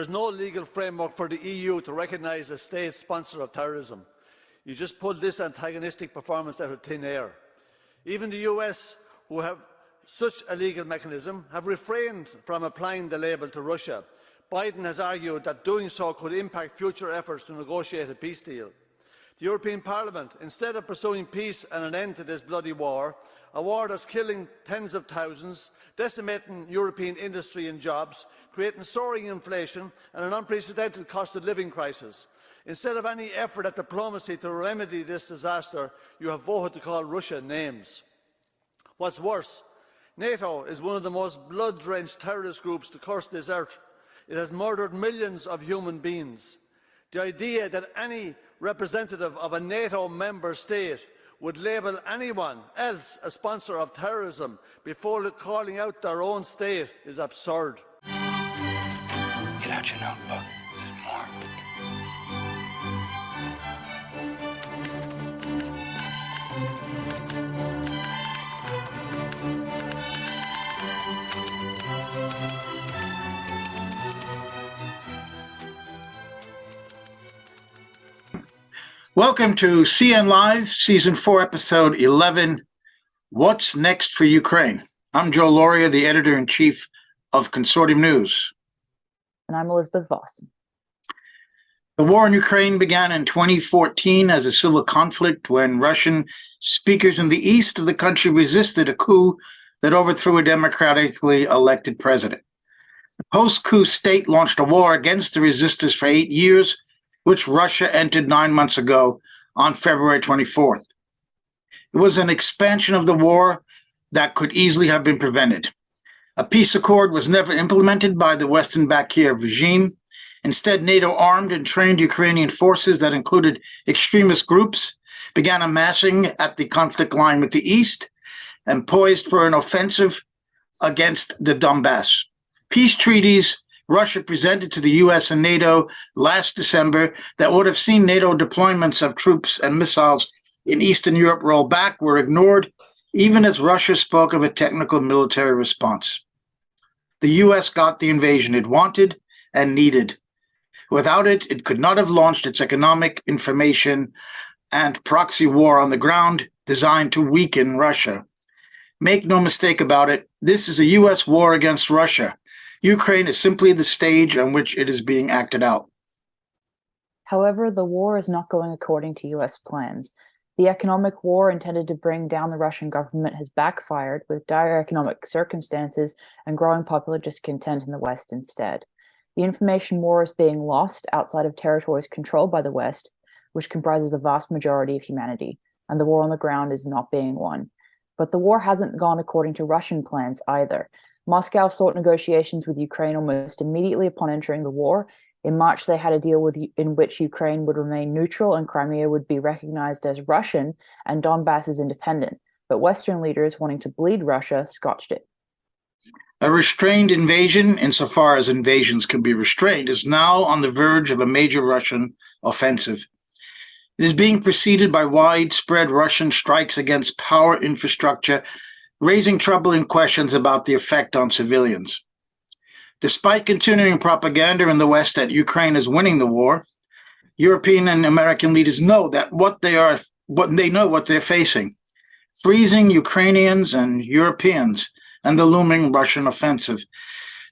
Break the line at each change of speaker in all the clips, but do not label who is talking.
is no legal framework for the EU to recognise a state sponsor of terrorism. You just pulled this antagonistic performance out of thin air. Even the US, who have such a legal mechanism, have refrained from applying the label to Russia. Biden has argued that doing so could impact future efforts to negotiate a peace deal. The European Parliament, instead of pursuing peace and an end to this bloody war, a war that's killing tens of thousands, decimating European industry and jobs, creating soaring inflation and an unprecedented cost of living crisis. Instead of any effort at diplomacy to remedy this disaster, you have voted to call Russia names. What's worse, NATO is one of the most blood-drenched terrorist groups to curse this earth. It has murdered millions of human beings. The idea that any representative of a NATO member state would label anyone else a sponsor of terrorism before calling out their own state is absurd.
Get out your notebook. There's more.
Welcome to CN Live, Season 4, Episode 11, What's Next for Ukraine? I'm Joe Lauria, the Editor-in-Chief of Consortium News.
And I'm Elizabeth Voss.
The war in Ukraine began in 2014 as a civil conflict when Russian speakers in the east of the country resisted a coup that overthrew a democratically elected president. The post-coup state launched a war against the resistors for 8 years, which Russia entered 9 months ago on February 24th. It was an expansion of the war that could easily have been prevented. A peace accord was never implemented by the Western-backed Kiev regime. Instead, NATO armed and trained Ukrainian forces that included extremist groups began amassing at the conflict line with the east and poised for an offensive against the Donbass. Peace treaties Russia presented to the US and NATO last December that would have seen NATO deployments of troops and missiles in Eastern Europe roll back were ignored, even as Russia spoke of a technical military response. The US got the invasion it wanted and needed. Without it, it could not have launched its economic, information, and proxy war on the ground designed to weaken Russia. Make no mistake about it, this is a US war against Russia. Ukraine is simply the stage on which it is being acted out.
However, the war is not going according to US plans. The economic war intended to bring down the Russian government has backfired, with dire economic circumstances and growing popular discontent in the West instead. The information war is being lost outside of territories controlled by the West, which comprises the vast majority of humanity, and the war on the ground is not being won. But the war hasn't gone according to Russian plans either. Moscow sought negotiations with Ukraine almost immediately upon entering the war. In March, they had a deal in which Ukraine would remain neutral and Crimea would be recognized as Russian and Donbass as independent. But Western leaders wanting to bleed Russia scotched it.
A restrained invasion, insofar as invasions can be restrained, is now on the verge of a major Russian offensive. It is being preceded by widespread Russian strikes against power infrastructure, raising troubling questions about the effect on civilians. Despite continuing propaganda in the West that Ukraine is winning the war, European and American leaders know that what they're facing: freezing Ukrainians and Europeans and the looming Russian offensive.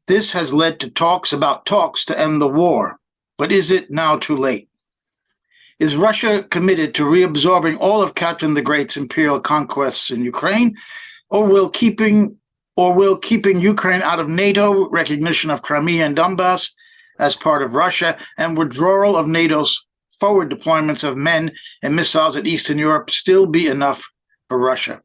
This has led to talks about talks to end the war. But is it now too late? Is Russia committed to reabsorbing all of Catherine the Great's imperial conquests in Ukraine, or will keeping Ukraine out of NATO, recognition of Crimea and Donbass as part of Russia, and withdrawal of NATO's forward deployments of men and missiles in Eastern Europe still be enough for Russia?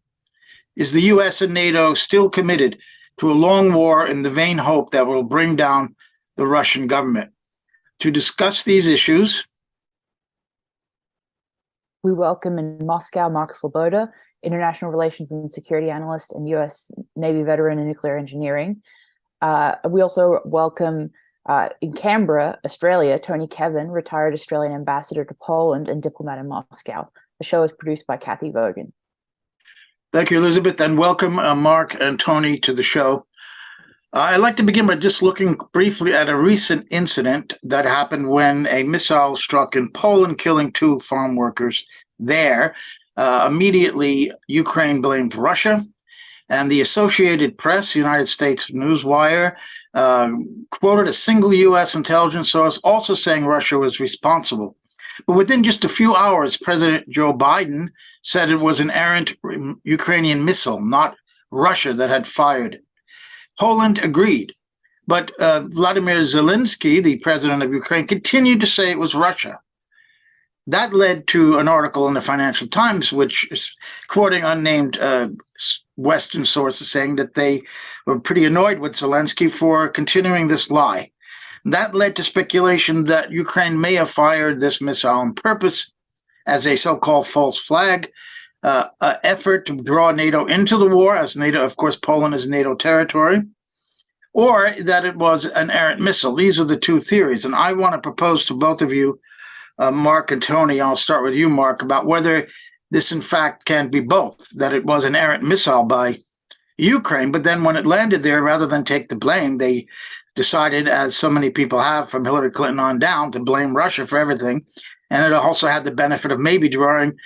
Is the US and NATO still committed to a long war in the vain hope that will bring down the Russian government? To discuss these issues,
we welcome in Moscow Mark Sleboda, International Relations and Security Analyst and US Navy veteran in nuclear engineering. We also welcome in Canberra, Australia, Tony Kevin, retired Australian ambassador to Poland and diplomat in Moscow. The show is produced by Kathy Vogan.
Thank you, Elizabeth, and welcome Mark and Tony to the show. I'd like to begin by just looking briefly at a recent incident that happened when a missile struck in Poland, killing 2 farm workers there. Immediately, Ukraine blamed Russia, and the Associated Press, United States newswire, quoted a single U.S. intelligence source also saying Russia was responsible. But within just a few hours, President Joe Biden said it was an errant Ukrainian missile, not Russia, that had fired it. Poland agreed, but Vladimir Zelensky, the president of Ukraine, continued to say it was Russia. That led to an article in the Financial Times, which is quoting unnamed Western sources, saying that they were pretty annoyed with Zelensky for continuing this lie. That led to speculation that Ukraine may have fired this missile on purpose as a so-called false flag effort to draw NATO into the war, as NATO, of course, Poland is NATO territory, or that it was an errant missile. These are the 2 theories, and I want to propose to both of you, Mark and Tony, I'll start with you, Mark, about whether this in fact can be both, that it was an errant missile by Ukraine, but then when it landed there, rather than take the blame, they decided, as so many people have from Hillary Clinton on down, to blame Russia for everything. And it also had the benefit of maybe drawing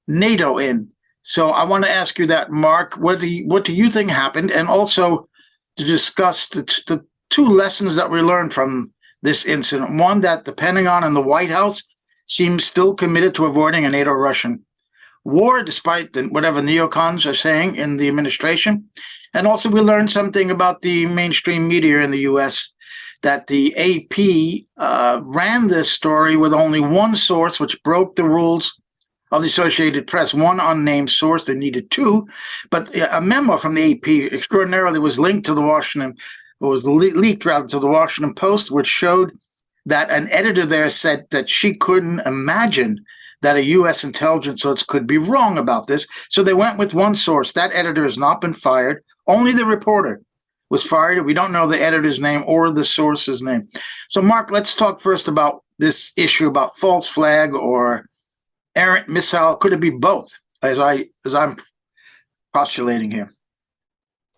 NATO in. So I want to ask you that, Mark, what do you think happened? And also to discuss the 2 lessons that we learned from this incident. One, that the Pentagon and the White House seems still committed to avoiding a NATO-Russian war, despite whatever neocons are saying in the administration. And also we learned something about the mainstream media in the U.S., that the AP ran this story with only one source, which broke the rules of the Associated Press, one unnamed source. They needed 2, but a memo from the AP extraordinarily was linked to the leaked rather to the Washington Post, which showed that an editor there said that she couldn't imagine that a U.S. intelligence source could be wrong about this. So they went with one source. That editor has not been fired. Only the reporter was fired. We don't know the editor's name or the source's name. So, Mark, let's talk first about this issue about false flag or errant missile. Could it be both, as I'm postulating here?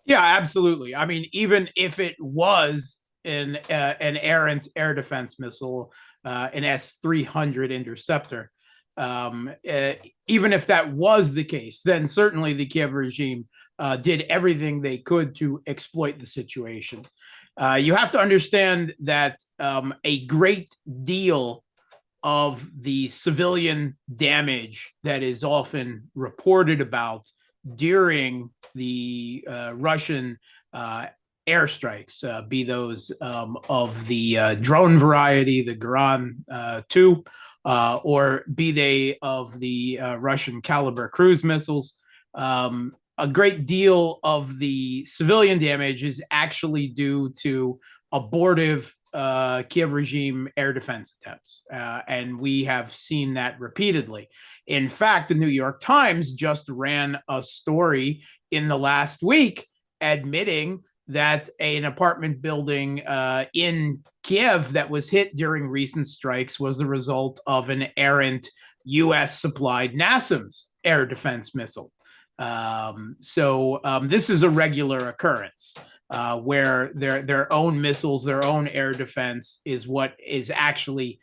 Yeah, absolutely. I mean, even if it was an errant air defense missile, an S-300 interceptor, even if that was the case, then certainly the Kiev regime did everything they could to exploit the situation. You have to understand that a great deal of the civilian damage that is often reported about during the Russian airstrikes, be those of the drone variety, the Garan 2, or be they of the Russian caliber cruise missiles, a great deal of the civilian damage is actually due to abortive Kiev regime air defense attempts. And we have seen that repeatedly. In fact, the New York Times just ran a story in the last week admitting that an apartment building in Kiev that was hit during recent strikes was the result of an errant U.S. supplied NASAMS air defense missile. So this is a regular occurrence where their own missiles, their own air defense is what is actually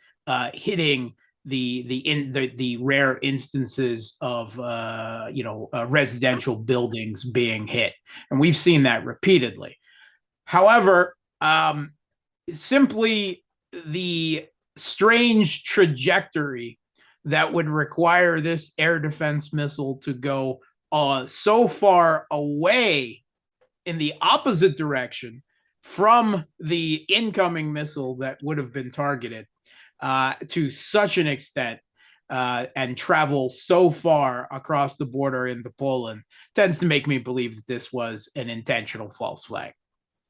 hitting the rare instances of residential buildings being hit, and we've seen that repeatedly. However, simply the strange trajectory that would require this air defense missile to go so far away in the opposite direction from the incoming missile that would have been targeted to such an extent and travel so far across the border into Poland tends to make me believe that this was an intentional false flag.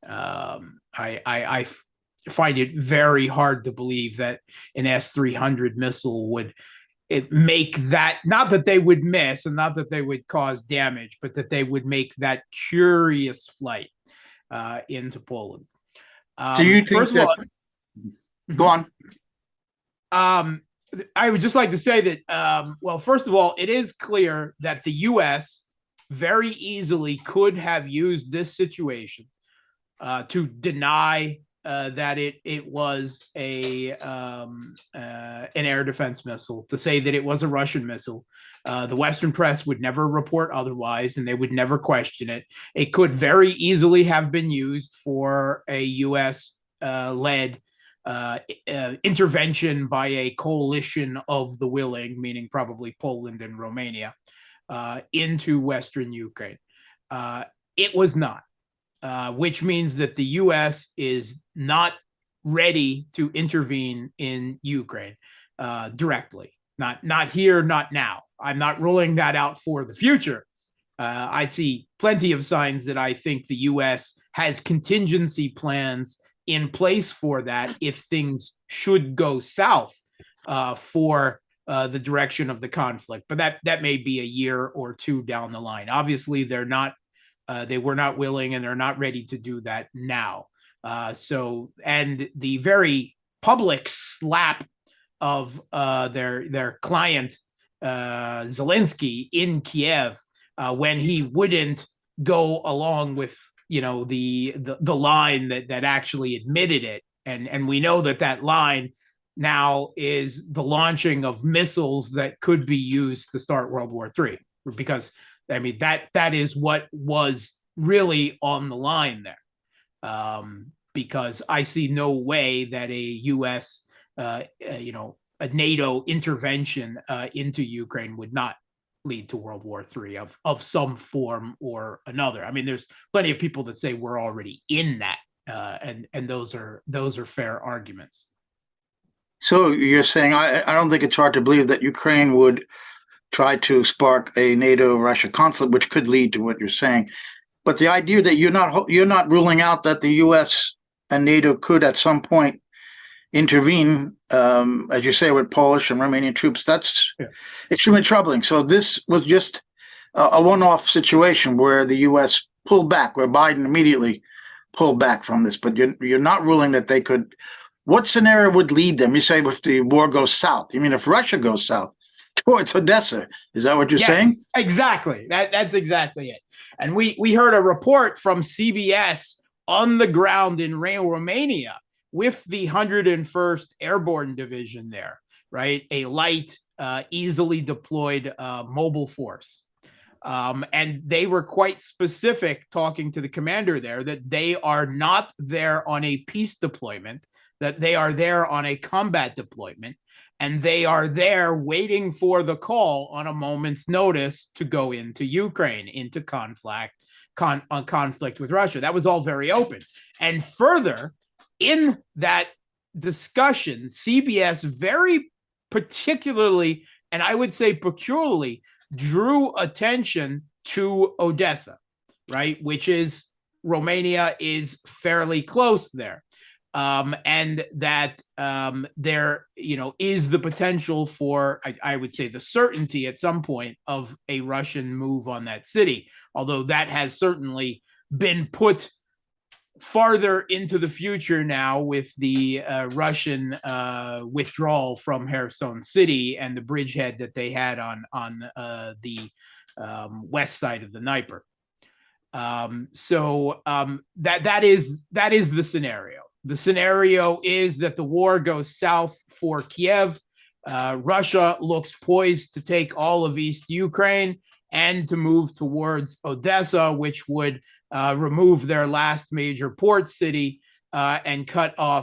I find it very hard to believe that an S-300 missile would make that, not that they would miss and not that they would cause damage, but that they would make that curious flight into Poland.
Do you think that? Go on.
I would just like to say that, well, first of all, it is clear that the U.S. very easily could have used this situation to deny that it was an air defense missile, to say that it was a Russian missile. The Western press would never report otherwise, and they would never question it. It could very easily have been used for a U.S. led intervention by a coalition of the willing, meaning probably Poland and Romania, into Western Ukraine. It was not, which means that the U.S. is not ready to intervene in Ukraine directly. Not here, not now. I'm not ruling that out for the future. I see plenty of signs that I think the U.S. has contingency plans in place for that if things should go south for the direction of the conflict. But that may be a year or two down the line. Obviously, they were not willing, and they're not ready to do that now. And the very public slap of their client Zelensky in Kiev when he wouldn't go along with the line that actually admitted it, and we know that line now is the launching of missiles that could be used to start World War III, because I mean that is what was really on the line there, because I see no way that a U.S. A NATO intervention into Ukraine would not lead to World War III of some form or another. I mean, there's plenty of people that say we're already in that, and those are fair arguments.
So you're saying I don't think it's hard to believe that Ukraine would try to spark a NATO-Russia conflict, which could lead to what you're saying. But the idea that you're not ruling out that the U.S. and NATO could at some point intervene, as you say, with Polish and Romanian troops, that's extremely troubling. So this was just a one-off situation where the U.S. pulled back, where Biden immediately pulled back from this. But you're not ruling that they could. What scenario would lead them? You say if the war goes south. You mean if Russia goes south towards Odessa? Is that what you're saying? Exactly.
That's exactly it. And we heard a report from CBS on the ground in Romania with the 101st Airborne Division there, right? A light, easily deployed mobile force. And they were quite specific, talking to the commander there, that they are not there on a peace deployment, that they are there on a combat deployment, and they are there waiting for the call on a moment's notice to go into Ukraine, into conflict with Russia. That was all very open. And further, in that discussion, CBS very particularly, and I would say peculiarly, drew attention to Odessa, right? Which is, Romania is fairly close there. And that there, is the potential for, I would say, the certainty at some point of a Russian move on that city, although that has certainly been put farther into the future now with the Russian withdrawal from Kherson City and the bridgehead that they had on the west side of the Dnieper. That is the scenario. The scenario is that the war goes south for Kiev. Russia looks poised to take all of East Ukraine and to move towards Odessa, which would remove their last major port city and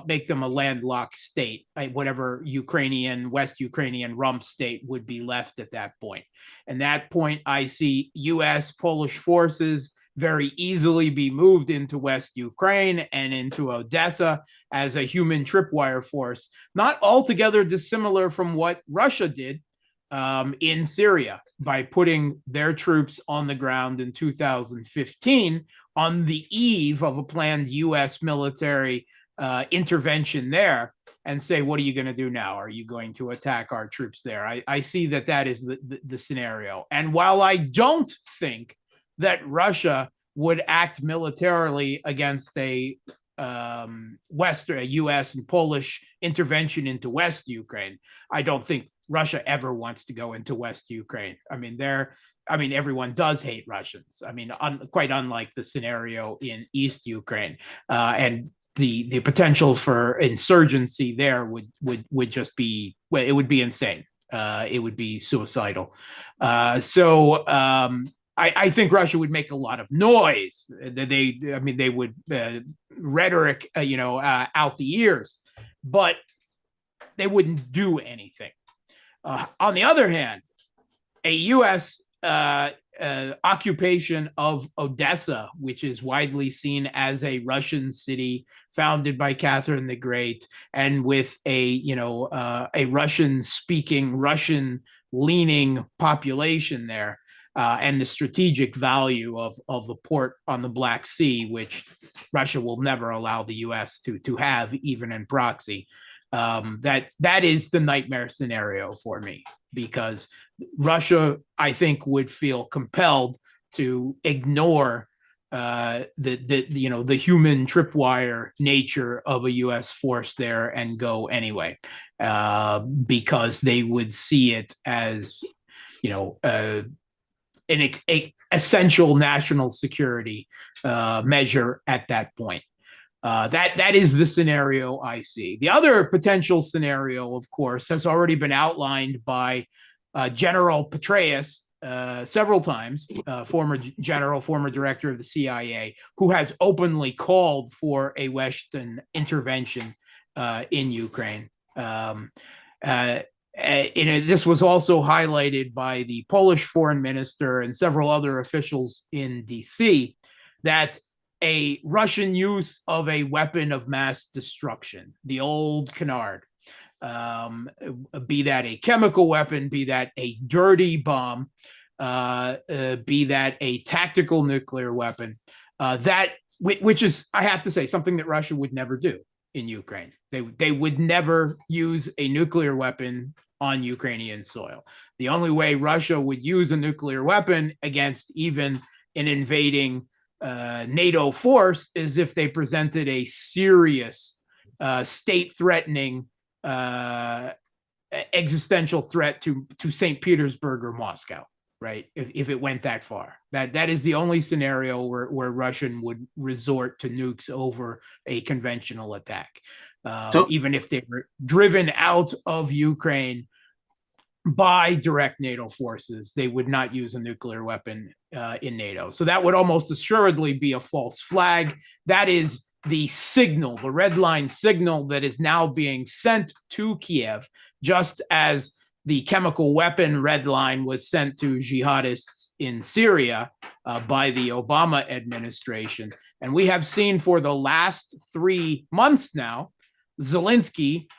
make them a landlocked state, whatever West Ukrainian rump state would be left at that point. And that point, I see U.S. Polish forces very easily be moved into West Ukraine and into Odessa as a human tripwire force, not altogether dissimilar from what Russia did in Syria by putting their troops on the ground in 2015 on the eve of a planned U.S. military intervention there, and say, what are you going to do now? Are you going to attack our troops there? I see that is the scenario. And while I don't think that Russia would act militarily against a U.S. and Polish intervention into West Ukraine, I don't think Russia ever wants to go into West Ukraine. I mean, everyone does hate Russians. I mean, quite unlike the scenario in East Ukraine, and the potential for insurgency there would just be, well, it would be insane. It would be suicidal. I think Russia would make a lot of noise. They would rhetoric, out the ears, but they wouldn't do anything. On the other hand, a U.S. Occupation of Odessa, which is widely seen as a Russian city founded by Catherine the Great, and with a Russian-speaking, Russian-leaning population there, and the strategic value of a port on the Black Sea, which Russia will never allow the U.S. to have, even in proxy. That is the nightmare scenario for me, because Russia, I think, would feel compelled to ignore the human tripwire nature of a U.S. force there and go anyway, because they would see it as an essential national security measure at that point. That is the scenario I see. The other potential scenario, of course, has already been outlined by General Petraeus several times, former general, former director of the CIA, who has openly called for a Western intervention in Ukraine. This was also highlighted by the Polish foreign minister and several other officials in DC, that a Russian use of a weapon of mass destruction, the old canard, be that a chemical weapon, be that a dirty bomb, be that a tactical nuclear weapon, which is, I have to say, something that Russia would never do in Ukraine. They would never use a nuclear weapon on Ukrainian soil. The only way Russia would use a nuclear weapon against even an invading NATO force is if they presented a serious state-threatening existential threat to St. Petersburg or Moscow, right? If it went that far. That is the only scenario where Russian would resort to nukes over a conventional attack. Even if they were driven out of Ukraine by direct NATO forces, they would not use a nuclear weapon in NATO. So that would almost assuredly be a false flag. That is the signal, the red line signal that is now being sent to Kiev, just as the chemical weapon red line was sent to jihadists in Syria by the Obama administration. And we have seen for the last 3 months now, Zelensky's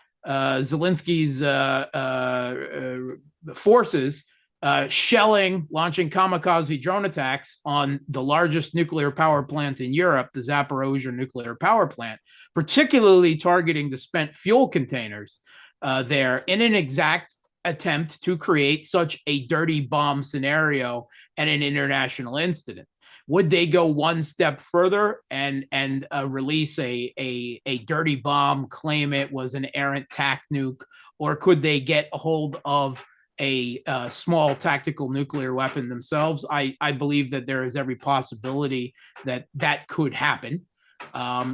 forces launching kamikaze drone attacks on the largest nuclear power plant in Europe, the Zaporozhye nuclear power plant, particularly targeting the spent fuel containers there in an exact attempt to create such a dirty bomb scenario and an international incident. Would they go one step further and release a dirty bomb, claim it was an errant tac nuke, or could they get a hold of a small tactical nuclear weapon themselves? I believe that there is every possibility that could happen.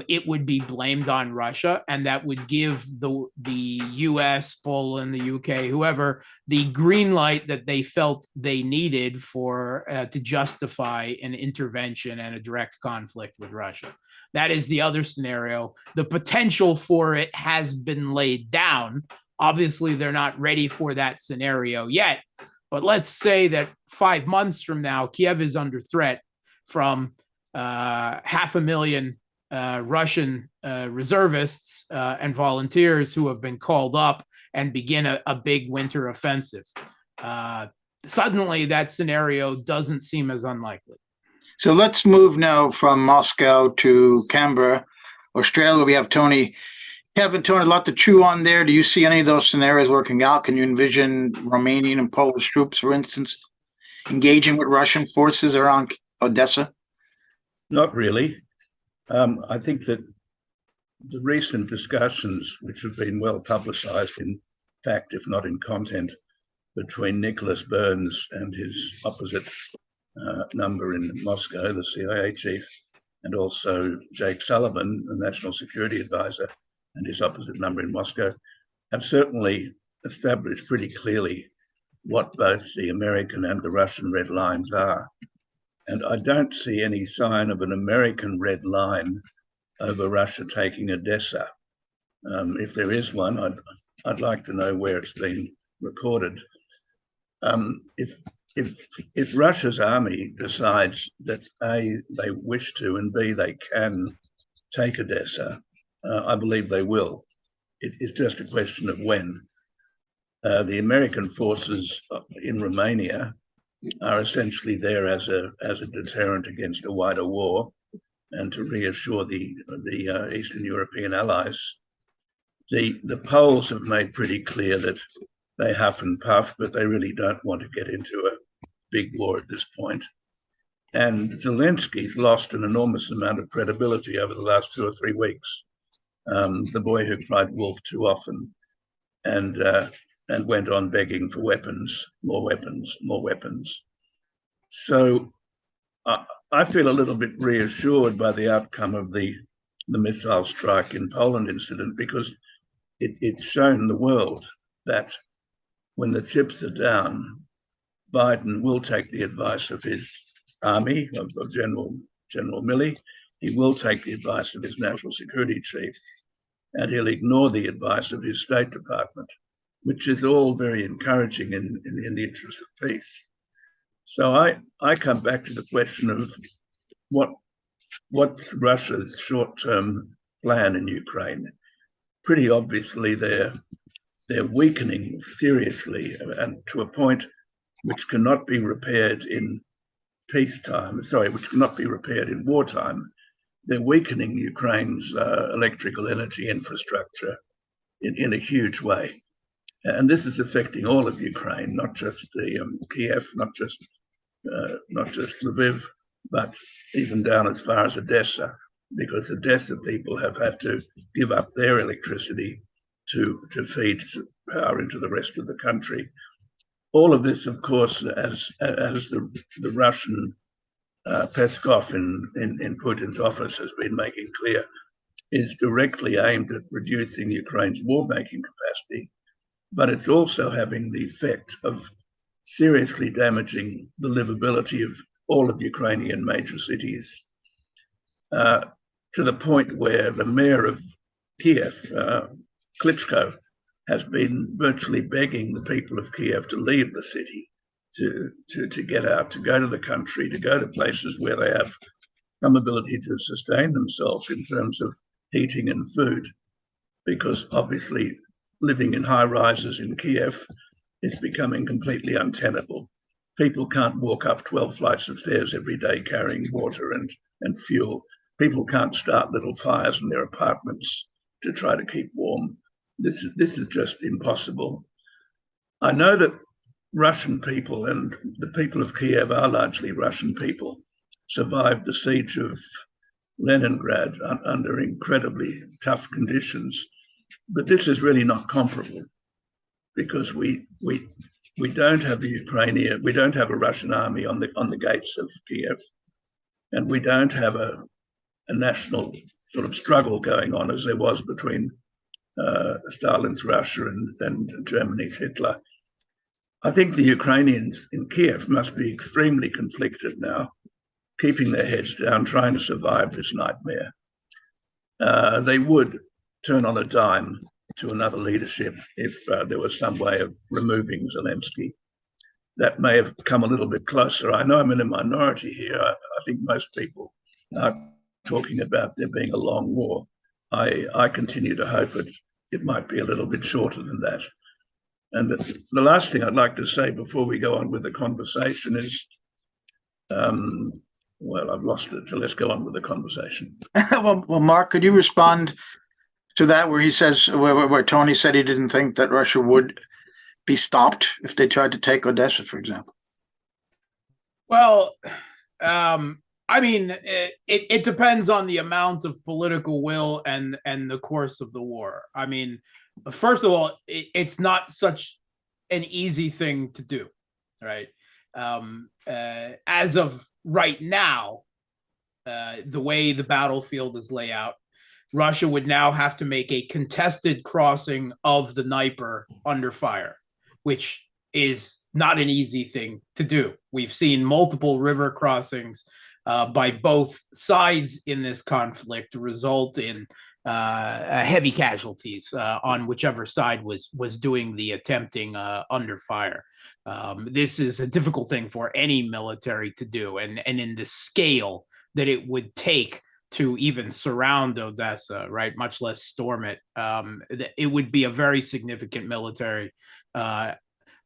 It would be blamed on Russia, and that would give the US, Poland, the UK, whoever, the green light that they felt they needed to justify an intervention and a direct conflict with Russia. That is the other scenario. The potential for it has been laid down. Obviously, they're not ready for that scenario yet. But let's say that 5 months from now, Kiev is under threat from 500,000 Russian reservists and volunteers who have been called up and begin a big winter offensive. Suddenly, that scenario doesn't seem as unlikely.
So let's move now from Moscow to Canberra, Australia. We have Tony. Kevin, Tony, a lot to chew on there. Do you see any of those scenarios working out? Can you envision Romanian and Polish troops, for instance, engaging with Russian forces around Odessa?
Not really. I think that the recent discussions, which have been well publicized in fact, if not in content, between Nicholas Burns and his opposite number in Moscow, the CIA chief, and also Jake Sullivan, the National Security Advisor, and his opposite number in Moscow, have certainly established pretty clearly what both the American and the Russian red lines are. And I don't see any sign of an American red line over Russia taking Odessa. If there is one, I'd like to know where it's been recorded. If Russia's army decides that A, they wish to, and B, they can take Odessa, I believe they will. It's just a question of when. The American forces in Romania are essentially there as a deterrent against a wider war and to reassure the Eastern European allies. The Poles have made pretty clear that they huff and puff, but they really don't want to get into a big war at this point. And Zelensky's lost an enormous amount of credibility over the last 2 or 3 weeks. The boy who cried wolf too often and went on begging for weapons, more weapons, more weapons. So I feel a little bit reassured by the outcome of the missile strike in Poland incident, because it's shown the world that when the chips are down, Biden will take the advice of his army, of General Milley. He will take the advice of his national security chiefs, and he'll ignore the advice of his State Department, which is all very encouraging in the interest of peace. So I come back to the question of what's Russia's short-term plan in Ukraine. Pretty obviously, they're weakening seriously, and to a point which cannot be repaired in peacetime. Sorry, which cannot be repaired in wartime. They're weakening Ukraine's electrical energy infrastructure in a huge way, and this is affecting all of Ukraine, not just the Kiev, not just Lviv, but even down as far as Odessa, because Odessa people have had to give up their electricity to feed power into the rest of the country. All of this, of course, as the Russian Peskov in Putin's office has been making clear, is directly aimed at reducing Ukraine's war-making capacity, but it's also having the effect of seriously damaging the livability of all of Ukrainian major cities, to the point where the mayor of Kiev, Klitschko, has been virtually begging the people of Kiev to leave the city, to get out, to go to the country, to go to places where they have some ability to sustain themselves in terms of heating and food, because obviously living in high rises in Kiev is becoming completely untenable. People can't walk up 12 flights of stairs every day carrying water and fuel. People can't start little fires in their apartments to try to keep warm. This is just impossible. I know that Russian people, and the people of Kiev are largely Russian people, survived the siege of Leningrad under incredibly tough conditions. But this is really not comparable, because we don't have we don't have a Russian army on the gates of Kiev, and we don't have a national sort of struggle going on as there was between Stalin's Russia and Germany's Hitler. I think the Ukrainians in Kiev must be extremely conflicted now, keeping their heads down, trying to survive this nightmare. They would turn on a dime to another leadership if there was some way of removing Zelensky. That may have come a little bit closer. I know I'm in a minority here. I think most people are talking about there being a long war. I continue to hope it might be a little bit shorter than that. And the last thing I'd like to say before we go on with the conversation is, well, I've lost it, so let's go on with the conversation.
well, Mark, could you respond to that, where he says, where Tony said he didn't think that Russia would be stopped if they tried to take Odessa, for example?
Well, I mean, it depends on the amount of political will and the course of the war. I mean, first of all, it's not such an easy thing to do, right? As of right now, the way the battlefield is laid out, Russia would now have to make a contested crossing of the Dnieper under fire, which is not an easy thing to do. We've seen multiple river crossings by both sides in this conflict result in heavy casualties on whichever side was doing the attempting under fire. This is a difficult thing for any military to do, and in the scale that it would take to even surround Odessa, right, much less storm it, it would be a very significant military,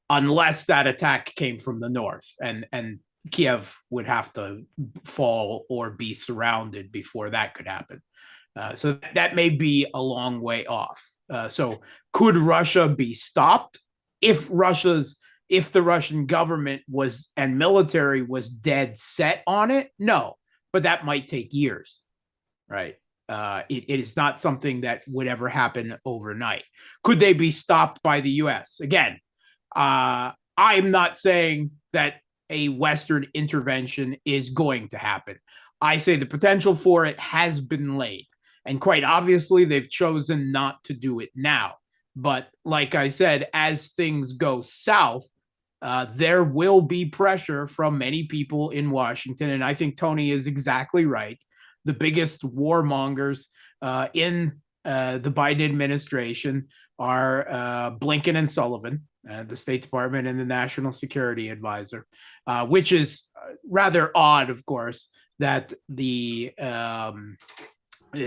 unless that attack came from the north, and Kiev would have to fall or be surrounded before that could happen. So that may be a long way off. So could Russia be stopped if the Russian government was and military was dead set on it? No, but that might take years, right? It is not something that would ever happen overnight. Could they be stopped by the U.S.? Again, I'm not saying that a Western intervention is going to happen. I say the potential for it has been laid. And quite obviously, they've chosen not to do it now. But like I said, as things go south, there will be pressure from many people in Washington. And I think Tony is exactly right. The biggest warmongers in the Biden administration are Blinken and Sullivan, the State Department and the National Security Advisor, which is rather odd, of course, that the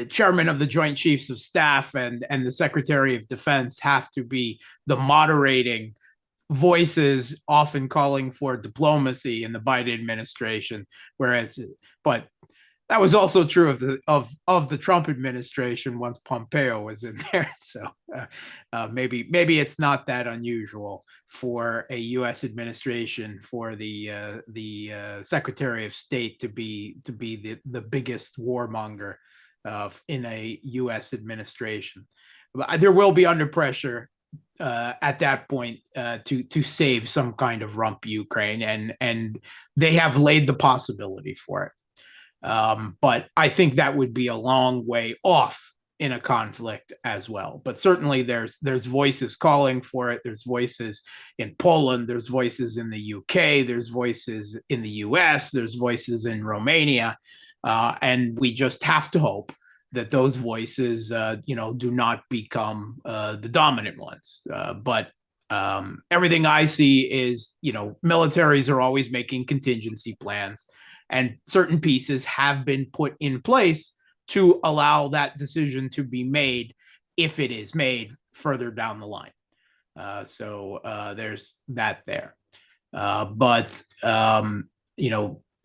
chairman of the Joint Chiefs of Staff and the Secretary of Defense have to be the moderating voices, often calling for diplomacy in the Biden administration. But that was also true of the Trump administration once Pompeo was in there. So maybe it's not that unusual for a U.S. administration for the Secretary of State to be the biggest warmonger in a U.S. administration. There will be under pressure at that point to save some kind of rump Ukraine, and they have laid the possibility for it. But I think that would be a long way off in a conflict as well. But certainly there's voices calling for it. There's voices in Poland. There's voices in the UK. There's voices in the US. There's voices in Romania. And we just have to hope that those voices, do not become the dominant ones. But everything I see is, militaries are always making contingency plans. And certain pieces have been put in place to allow that decision to be made if it is made further down the line. So there's that there. But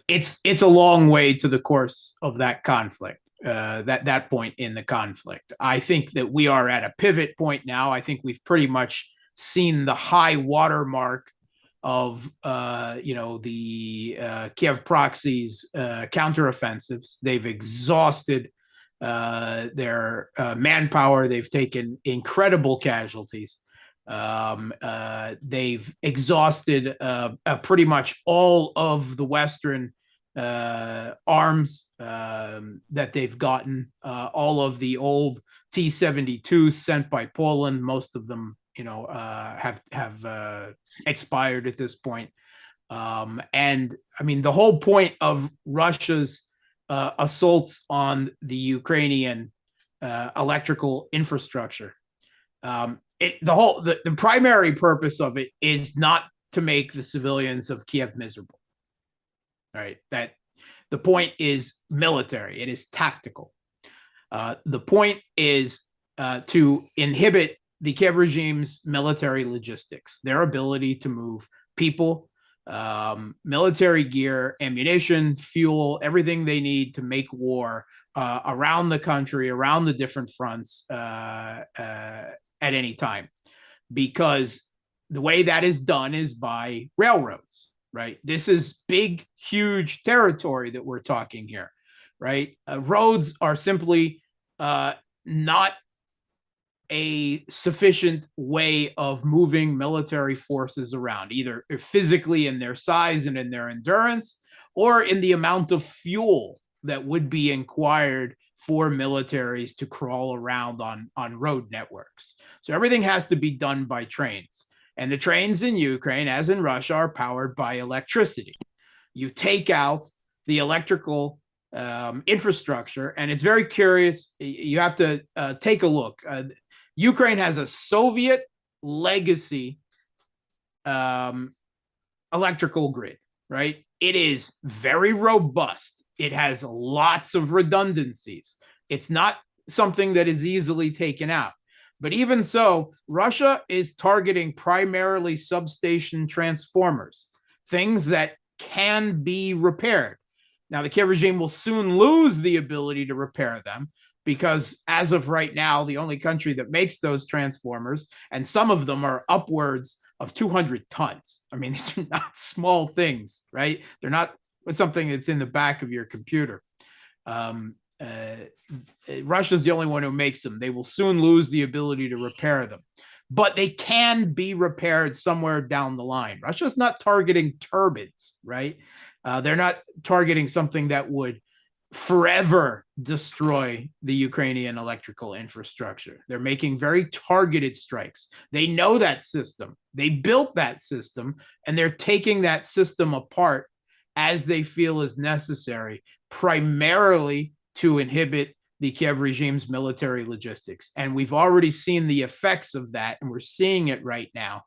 it's a long way to the course of that conflict, that point in the conflict. I think that we are at a pivot point now. I think we've pretty much seen the high watermark of the Kiev proxies counteroffensives. They've exhausted their manpower. They've taken incredible casualties. They've exhausted pretty much all of the Western arms that they've gotten. All of the old T-72s sent by Poland, most of them have expired at this point. And I mean, the whole point of Russia's assaults on the Ukrainian electrical infrastructure, the primary purpose of it is not to make the civilians of Kiev miserable. Right? That the point is military. It is tactical. The point is to inhibit the Kiev regime's military logistics, their ability to move people, military gear, ammunition, fuel, everything they need to make war around the country, around the different fronts at any time. Because the way that is done is by railroads, right? This is big, huge territory that we're talking here, right? Roads are simply not a sufficient way of moving military forces around, either physically in their size and in their endurance, or in the amount of fuel that would be required for militaries to crawl around on road networks. So everything has to be done by trains. And the trains in Ukraine, as in Russia, are powered by electricity. You take out the electrical infrastructure, and it's very curious. You have to take a look. Ukraine has a Soviet legacy electrical grid, right? It is very robust. It has lots of redundancies. It's not something that is easily taken out. But even so, Russia is targeting primarily substation transformers, things that can be repaired. Now, the Kiev regime will soon lose the ability to repair them because as of right now, the only country that makes those transformers, and some of them are upwards of 200 tons. I mean, these are not small things, right? They're not something that's in the back of your computer. Russia's the only one who makes them. They will soon lose the ability to repair them, but they can be repaired somewhere down the line. Russia's not targeting turbines, right? They're not targeting something that would forever destroy the Ukrainian electrical infrastructure. They're making very targeted strikes. They know that system. They built that system, and they're taking that system apart as they feel is necessary, primarily to inhibit the Kiev regime's military logistics. And we've already seen the effects of that, and we're seeing it right now.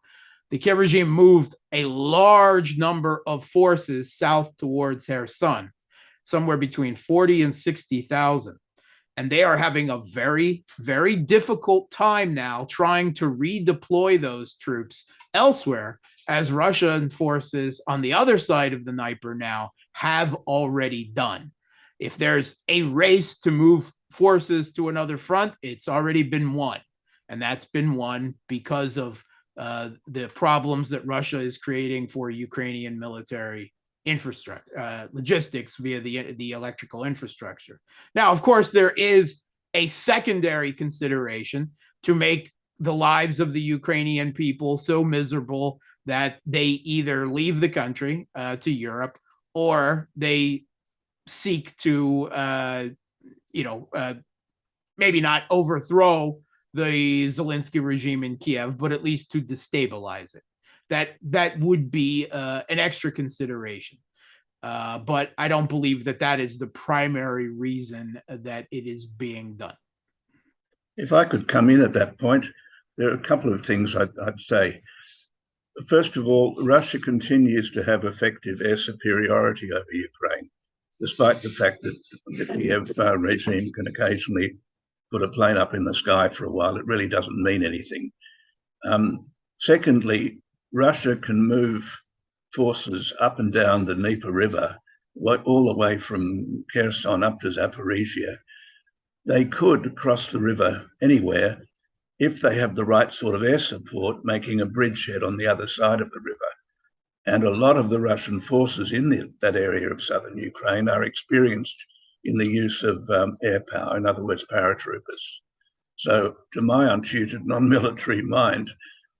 The Kiev regime moved a large number of forces south towards Kherson, somewhere between 40 and 60,000. And they are having a very, very difficult time now trying to redeploy those troops elsewhere, as Russian forces on the other side of the Dnieper now have already done. If there's a race to move forces to another front, it's already been won. And that's been won because of the problems that Russia is creating for Ukrainian military infrastructure, logistics via the electrical infrastructure. Now, of course, there is a secondary consideration to make the lives of the Ukrainian people so miserable that they either leave the country to Europe, or they seek to, maybe not overthrow the Zelensky regime in Kiev, but at least to destabilize it. That would be an extra consideration. But I don't believe that is the primary reason that it is being done.
If I could come in at that point, there are a couple of things I'd say. First of all, Russia continues to have effective air superiority over Ukraine, despite the fact that the Kiev regime can occasionally put a plane up in the sky for a while. It really doesn't mean anything. Secondly, Russia can move forces up and down the Dnieper River, all the way from Kherson up to Zaporizhia. They could cross the river anywhere if they have the right sort of air support, making a bridgehead on the other side of the river. And a lot of the Russian forces in that area of southern Ukraine are experienced in the use of air power, in other words, paratroopers. So to my untutored non-military mind,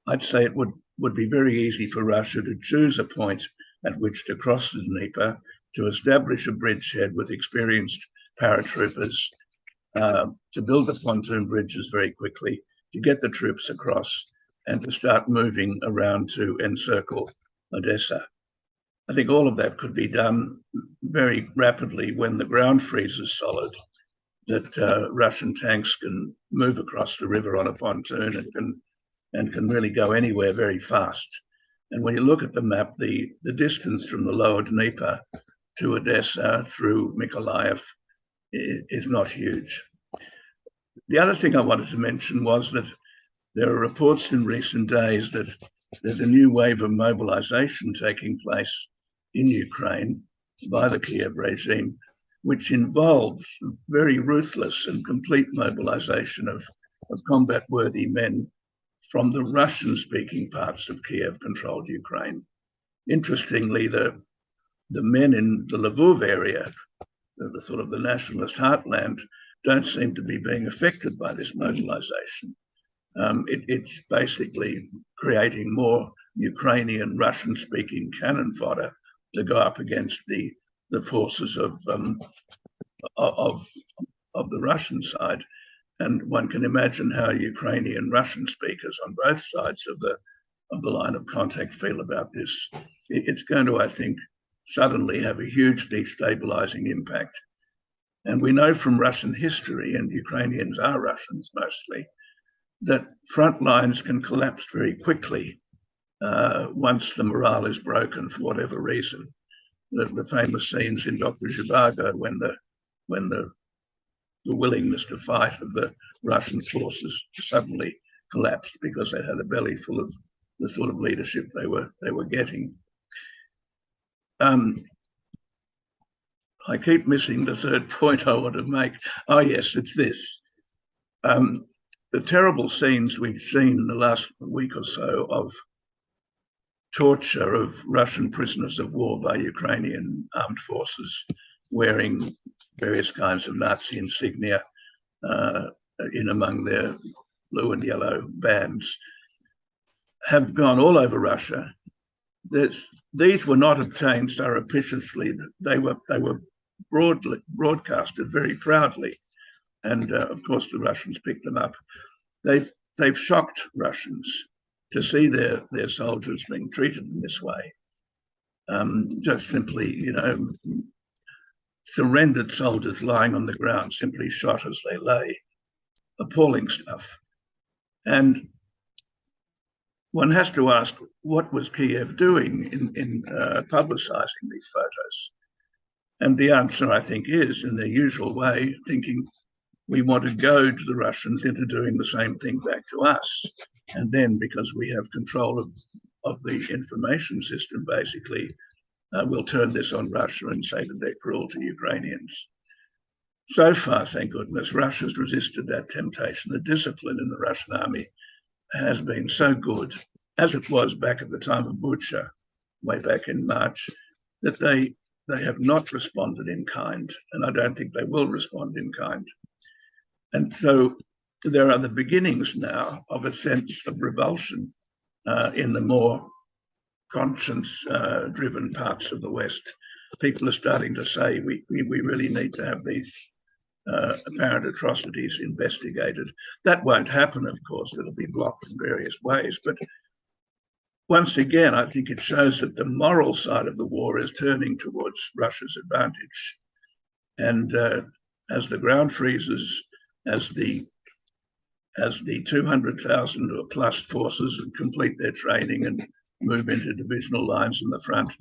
I'd say it would be very easy for Russia to choose a point at which to cross the Dnieper, to establish a bridgehead with experienced paratroopers, to build the pontoon bridges very quickly, to get the troops across, and to start moving around to encircle Odessa. I think all of that could be done very rapidly when the ground freezes solid, that Russian tanks can move across the river on a pontoon and can really go anywhere very fast. And when you look at the map, the distance from the lower Dnieper to Odessa through Mykolaiv is not huge. The other thing I wanted to mention was that there are reports in recent days that there's a new wave of mobilization taking place in Ukraine by the Kiev regime, which involves very ruthless and complete mobilization of combat-worthy men from the Russian-speaking parts of Kiev-controlled Ukraine. Interestingly, the men in the Lvov area, the sort of the nationalist heartland, don't seem to be being affected by this mobilization. It's basically creating more Ukrainian, Russian-speaking cannon fodder to go up against the forces of the Russian side. And one can imagine how Ukrainian Russian speakers on both sides of the line of contact feel about this. It's going to, I think, suddenly have a huge destabilizing impact. And we know from Russian history, and Ukrainians are Russians mostly, that front lines can collapse very quickly once the morale is broken for whatever reason. The famous scenes in Dr. Zhivago when the willingness to fight of the Russian forces suddenly collapsed because they had a belly full of the sort of leadership they were getting. I keep missing the third point I want to make. Oh yes, it's this. The terrible scenes we've seen in the last week or so of torture of Russian prisoners of war by Ukrainian armed forces wearing various kinds of Nazi insignia in among their blue and yellow bands have gone all over Russia. These were not obtained surreptitiously. They were broadcasted very proudly, and of course the Russians picked them up. They've shocked Russians to see their soldiers being treated in this way. Just simply, surrendered soldiers lying on the ground, simply shot as they lay. Appalling stuff. And one has to ask, what was Kiev doing in publicizing these photos? And the answer, I think, is, in their usual way, thinking we want to goad the Russians into doing the same thing back to us. And then, because we have control of the information system, basically, we'll turn this on Russia and say that they're cruel to Ukrainians. So far, thank goodness, Russia's resisted that temptation. The discipline in the Russian army has been so good, as it was back at the time of Bucha, way back in March, that they have not responded in kind, and I don't think they will respond in kind. And so there are the beginnings now of a sense of revulsion in the more conscience-driven parts of the West. People are starting to say we really need to have these apparent atrocities investigated. That won't happen, of course. It'll be blocked in various ways. But once again, I think it shows that the moral side of the war is turning towards Russia's advantage. And as the ground freezes, as the 200,000 or plus forces complete their training and move into divisional lines in the front,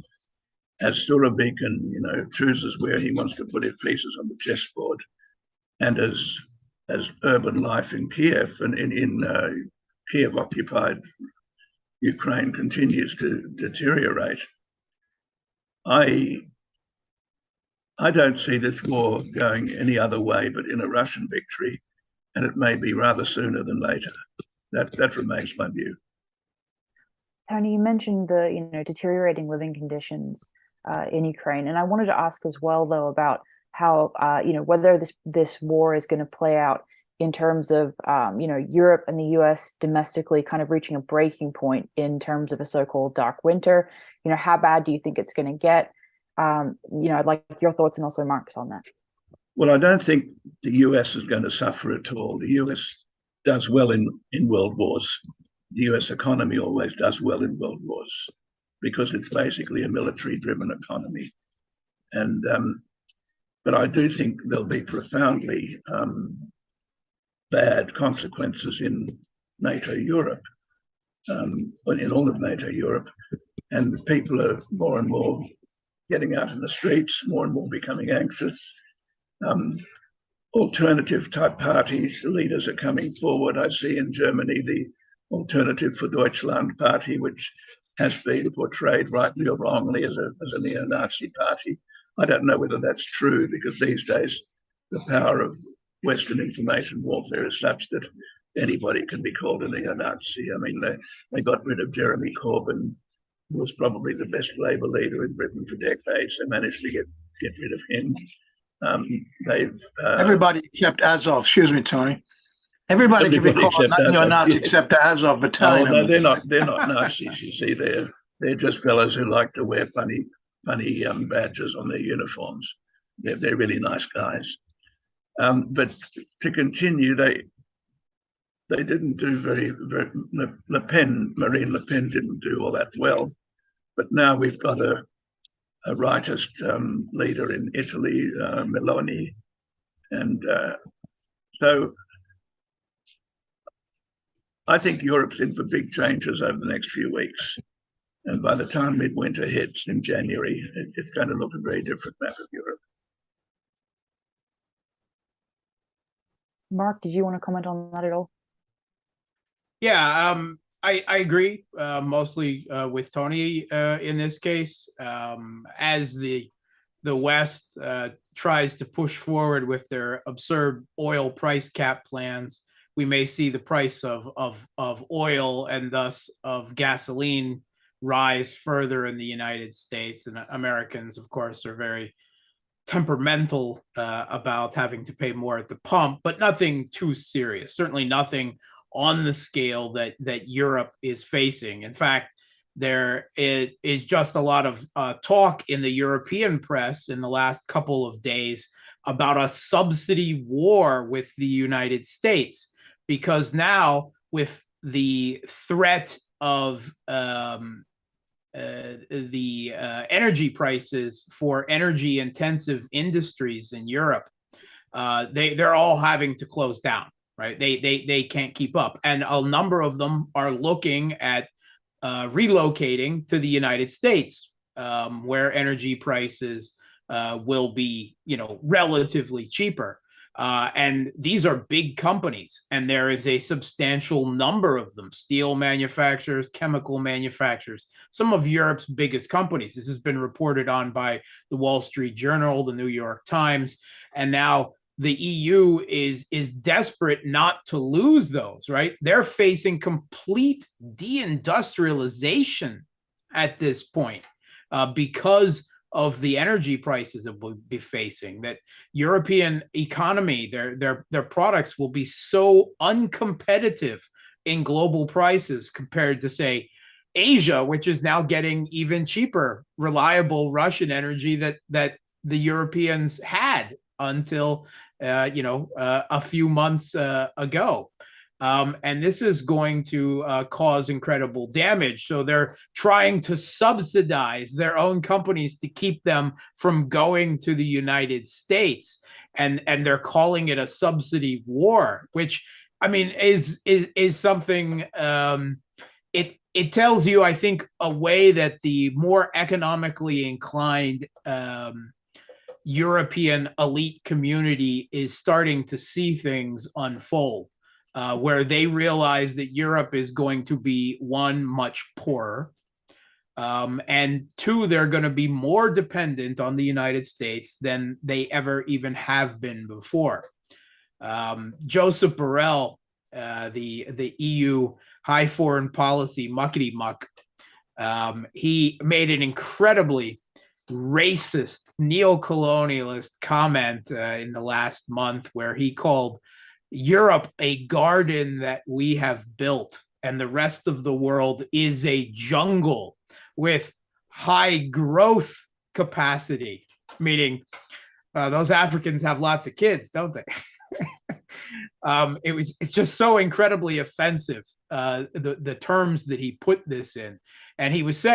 as Surovikin, chooses where he wants to put his pieces on the chessboard, and as urban life in Kiev and in Kiev-occupied Ukraine continues to deteriorate, I don't see this war going any other way but in a Russian victory, and it may be rather sooner than later. That remains my view.
Tony, you mentioned the deteriorating living conditions in Ukraine, and I wanted to ask as well, though, about how whether this war is going to play out in terms of Europe and the US domestically kind of reaching a breaking point in terms of a so-called dark winter. How bad do you think it's going to get? I'd like your thoughts and also Mark's on that.
Well, I don't think the US is going to suffer at all. The US does well in world wars. The US economy always does well in world wars because it's basically a military-driven economy. And but I do think there'll be profoundly bad consequences in NATO Europe, in all of NATO Europe. And people are more and more getting out in the streets, more and more becoming anxious. Alternative type parties, leaders are coming forward. I see in Germany the Alternative for Deutschland party, which has been portrayed rightly or wrongly as a neo-Nazi party. I don't know whether that's true, because these days the power of Western information warfare is such that anybody can be called a neo-Nazi. I mean, they got rid of Jeremy Corbyn, who was probably the best Labour leader in Britain for decades. They managed to get rid of him.
Everybody except Azov. Excuse me, Tony. Everybody can be
Everybody
called
except
neo-Nazi
Azov.
except the Azov
Oh,
battalion.
no, they're not Nazis. You see, they're just fellows who like to wear funny badges on their uniforms. They're really nice guys. But to continue, they didn't do very. Marine Le Pen didn't do all that well. But now we've got a rightist leader in Italy, Meloni, and so I think Europe's in for big changes over the next few weeks. And by the time midwinter hits in January, it's going to look a very different map of Europe.
Mark, did you want to comment on that at all?
Yeah, I agree mostly with Tony in this case. As the West tries to push forward with their absurd oil price cap plans, we may see the price of oil and thus of gasoline rise further in the United States. And Americans, of course, are very temperamental about having to pay more at the pump, but nothing too serious. Certainly nothing on the scale that Europe is facing. In fact, there is just a lot of talk in the European press in the last couple of days about a subsidy war with the United States, because now with the threat of the energy prices for energy intensive industries in Europe, they're all having to close down, right? They can't keep up. And a number of them are looking at relocating to the United States, where energy prices will be, relatively cheaper. And these are big companies, and there is a substantial number of them: steel manufacturers, chemical manufacturers, some of Europe's biggest companies. This has been reported on by the Wall Street Journal, the New York Times, and now the EU is desperate not to lose those, right? They're facing complete deindustrialization at this point because of the energy prices that we'll be facing. That European economy, their products will be so uncompetitive in global prices compared to, say, Asia, which is now getting even cheaper, reliable Russian energy that the Europeans had until a few months ago. And this is going to cause incredible damage. So they're trying to subsidize their own companies to keep them from going to the United States. And they're calling it a subsidy war, which, I mean, is something, it tells you, I think, a way that the more economically inclined European elite community is starting to see things unfold. Where they realize that Europe is going to be, one, much poorer, and two, they're going to be more dependent on the United States than they ever even have been before. Joseph Borrell, the EU high foreign policy muckety muck, he made an incredibly racist, neo-colonialist comment in the last month where he called Europe a garden that we have built, and the rest of the world is a jungle with high growth capacity, meaning those Africans have lots of kids, don't they? It's just so incredibly offensive, the terms that he put this in. And he was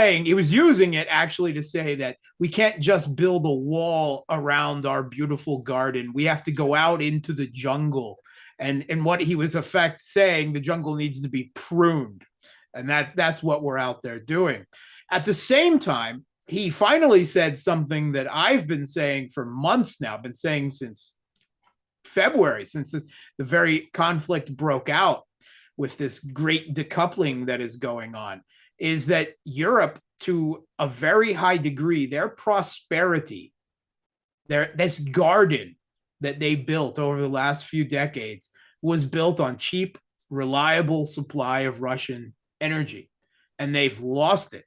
using it actually to say that we can't just build a wall around our beautiful garden. We have to go out into the jungle. And what he was in effect saying, the jungle needs to be pruned. And that's what we're out there doing. At the same time, he finally said something that I've been saying for months now, been saying since February, since the very conflict broke out with this great decoupling that is going on, is that Europe, to a very high degree, their prosperity, this garden that they built over the last few decades was built on cheap, reliable supply of Russian energy. And they've lost it.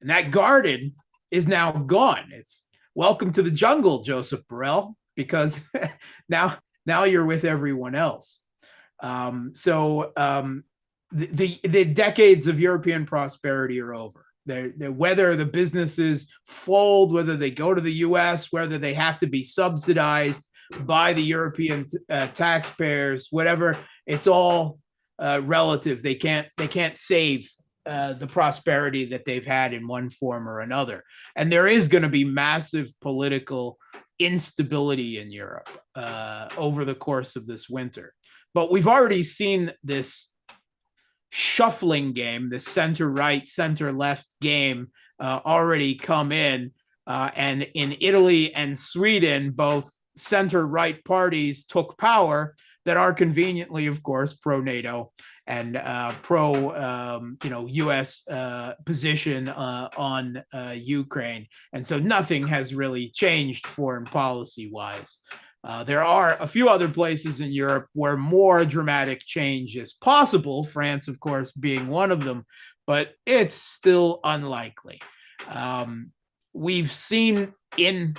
And that garden is now gone. It's welcome to the jungle, Joseph Borrell, because now you're with everyone else. The decades of European prosperity are over. Whether the businesses fold, whether they go to the U.S., whether they have to be subsidized by the European taxpayers, whatever, it's all relative. They can't save the prosperity that they've had in one form or another. And there is going to be massive political instability in Europe over the course of this winter. But we've already seen this shuffling game, the center-right, center-left game already come in. And in Italy and Sweden, both center-right parties took power that are conveniently, of course, pro-NATO and U.S. position on Ukraine. And so nothing has really changed foreign policy-wise. There are a few other places in Europe where more dramatic change is possible, France, of course, being one of them, but it's still unlikely. We've seen in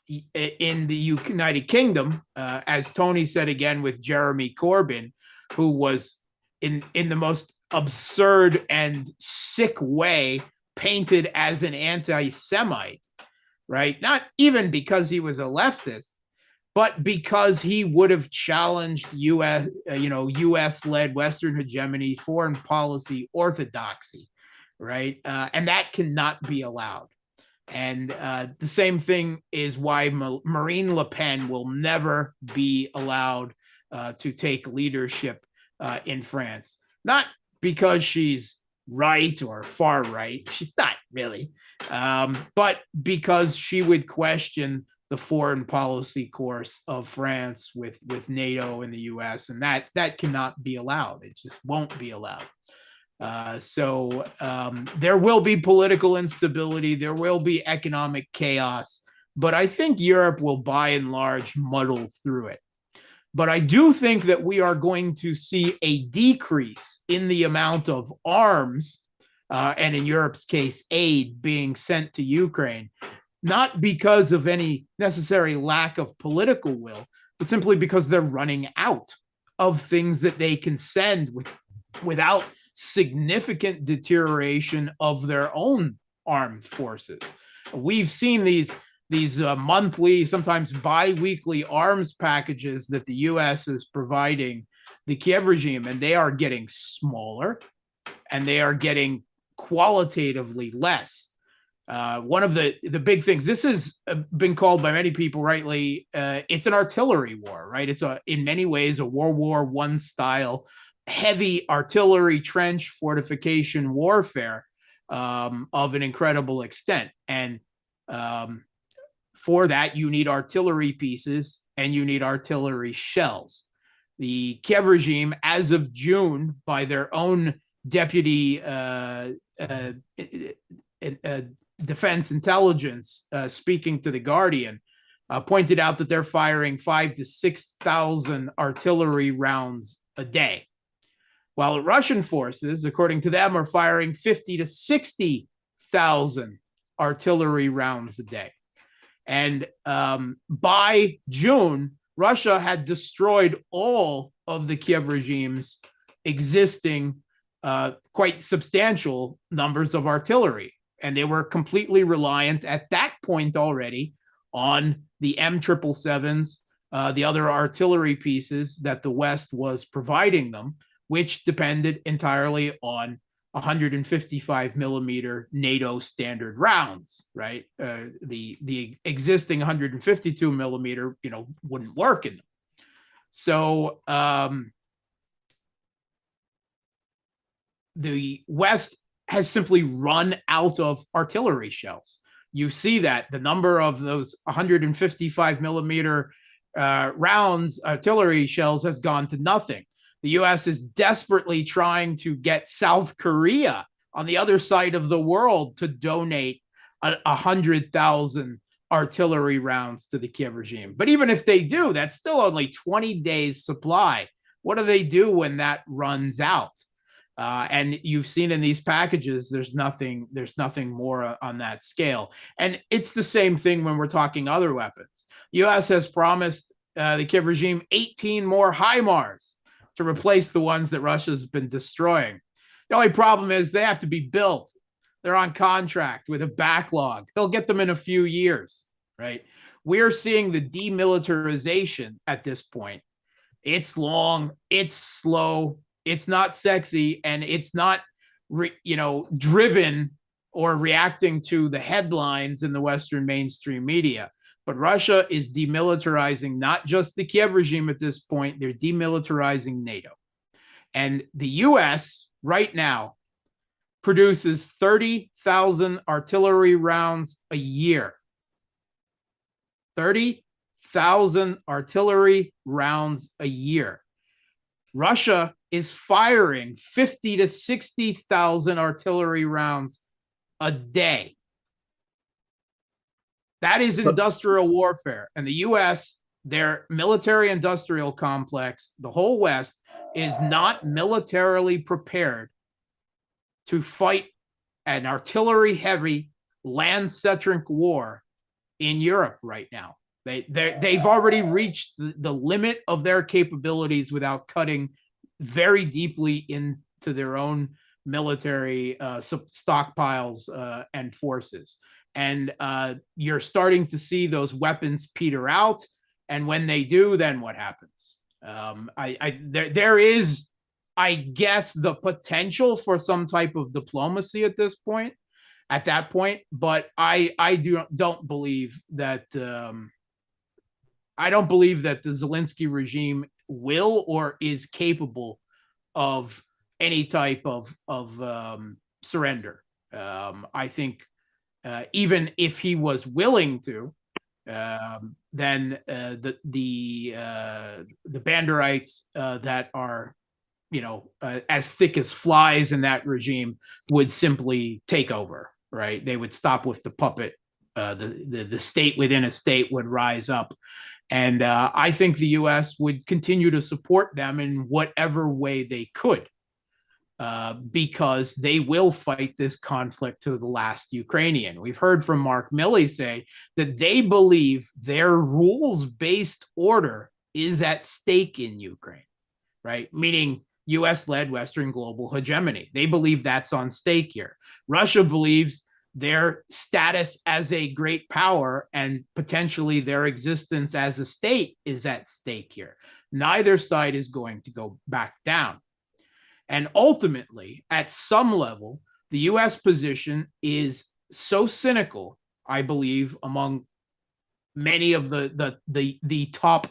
the United Kingdom, as Tony said again with Jeremy Corbyn, who was in the most absurd and sick way painted as an anti-Semite, right? Not even because he was a leftist, but because he would have challenged U.S.-led Western hegemony, foreign policy orthodoxy, right? And that cannot be allowed. And the same thing is why Marine Le Pen will never be allowed to take leadership in France. Not because she's right or far right, she's not really, but because she would question the foreign policy course of France with NATO and the US, and that cannot be allowed. It just won't be allowed. So there will be political instability, there will be economic chaos, but I think Europe will by and large muddle through it. But I do think that we are going to see a decrease in the amount of arms, and in Europe's case, aid being sent to Ukraine, not because of any necessary lack of political will, but simply because they're running out of things that they can send without significant deterioration of their own armed forces. We've seen these monthly, sometimes bi-weekly arms packages that the U.S. is providing the Kiev regime, and they are getting smaller and they are getting qualitatively less. One of the big things, this has been called by many people rightly, it's an artillery war, right? It's in many ways a World War I style heavy artillery trench fortification warfare of an incredible extent. And for that, you need artillery pieces and you need artillery shells. The Kiev regime, as of June, by their own deputy defense intelligence speaking to The Guardian, pointed out that they're firing 5,000 to 6,000 artillery rounds a day, while the Russian forces, according to them, are firing 50,000 to 60,000 artillery rounds a day. And by June, Russia had destroyed all of the Kiev regime's existing quite substantial numbers of artillery. And they were completely reliant at that point already on the M777s, the other artillery pieces that the West was providing them, which depended entirely on 155 millimeter NATO standard rounds, right? The existing 152 millimeter, wouldn't work in them. So the West has simply run out of artillery shells. You see that the number of those 155 millimeter rounds, artillery shells, has gone to nothing. The US is desperately trying to get South Korea on the other side of the world to donate 100,000 artillery rounds to the Kiev regime. But even if they do, that's still only 20 days supply. What do they do when that runs out? And you've seen in these packages, there's nothing more on that scale. And it's the same thing when we're talking other weapons. U.S. has promised the Kiev regime 18 more HIMARS, to replace the ones that Russia's been destroying. The only problem is they have to be built. They're on contract with a backlog. They'll get them in a few years, right? We're seeing the demilitarization at this point. It's long, it's slow, it's not sexy, and it's not, driven or reacting to the headlines in the Western mainstream media. But Russia is demilitarizing not just the Kiev regime at this point, they're demilitarizing NATO. And the US right now produces 30,000 artillery rounds a year. 30,000 artillery rounds a year. Russia is firing 50 to 60,000 artillery rounds a day. That is industrial warfare. And the US, their military industrial complex, the whole West, is not militarily prepared to fight an artillery heavy land-centric war in Europe right now. They've already reached the limit of their capabilities without cutting very deeply into their own military stockpiles and forces. And you're starting to see those weapons peter out. And when they do, then what happens? There is, I guess, the potential for some type of diplomacy at that point. But I don't believe that I don't believe that the Zelensky regime will or is capable of any type of surrender. I think even if he was willing to, then the Banderites that are, as thick as flies in that regime would simply take over, right? They would stop with the puppet. The state within a state would rise up. And I think the U.S. would continue to support them in whatever way they could, because they will fight this conflict to the last Ukrainian. We've heard from Mark Milley say that they believe their rules-based order is at stake in Ukraine, right? Meaning U.S.-led Western global hegemony. They believe that's on stake here. Russia believes their status as a great power and potentially their existence as a state is at stake here. Neither side is going to go back down. And ultimately, at some level, the U.S. position is so cynical, I believe, among many of the top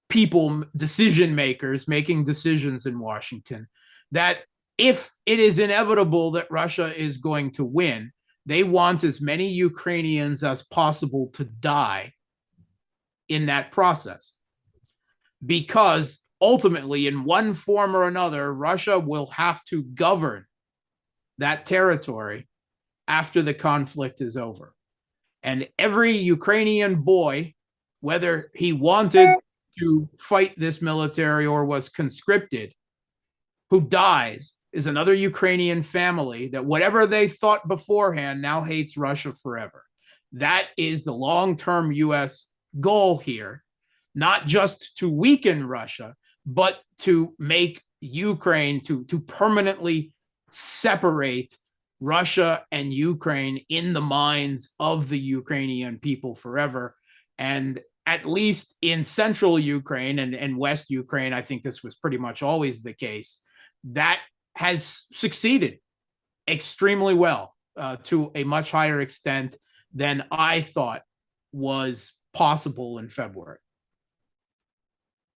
people, decision makers making decisions in Washington, that if it is inevitable that Russia is going to win, they want as many Ukrainians as possible to die in that process. Because ultimately, in one form or another, Russia will have to govern that territory after the conflict is over. And every Ukrainian boy, whether he wanted to fight this military or was conscripted, who dies is another Ukrainian family that whatever they thought beforehand now hates Russia forever. That is the long-term U.S. goal here, not just to weaken Russia, but to make Ukraine, to permanently separate Russia and Ukraine in the minds of the Ukrainian people forever. And at least in central Ukraine and West Ukraine, I think this was pretty much always the case, that has succeeded extremely well to a much higher extent than I thought was possible in February.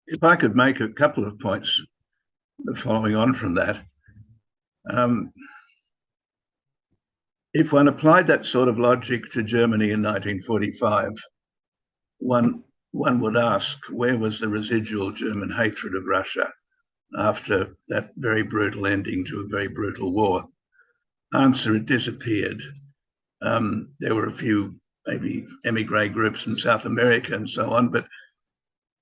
If I could make a couple of points following on from that. If one applied that sort of logic to Germany in 1945, one would ask, where was the residual German hatred of Russia after that very brutal ending to a very brutal war? Answer, it disappeared. There were a few maybe emigre groups in South America and so on, but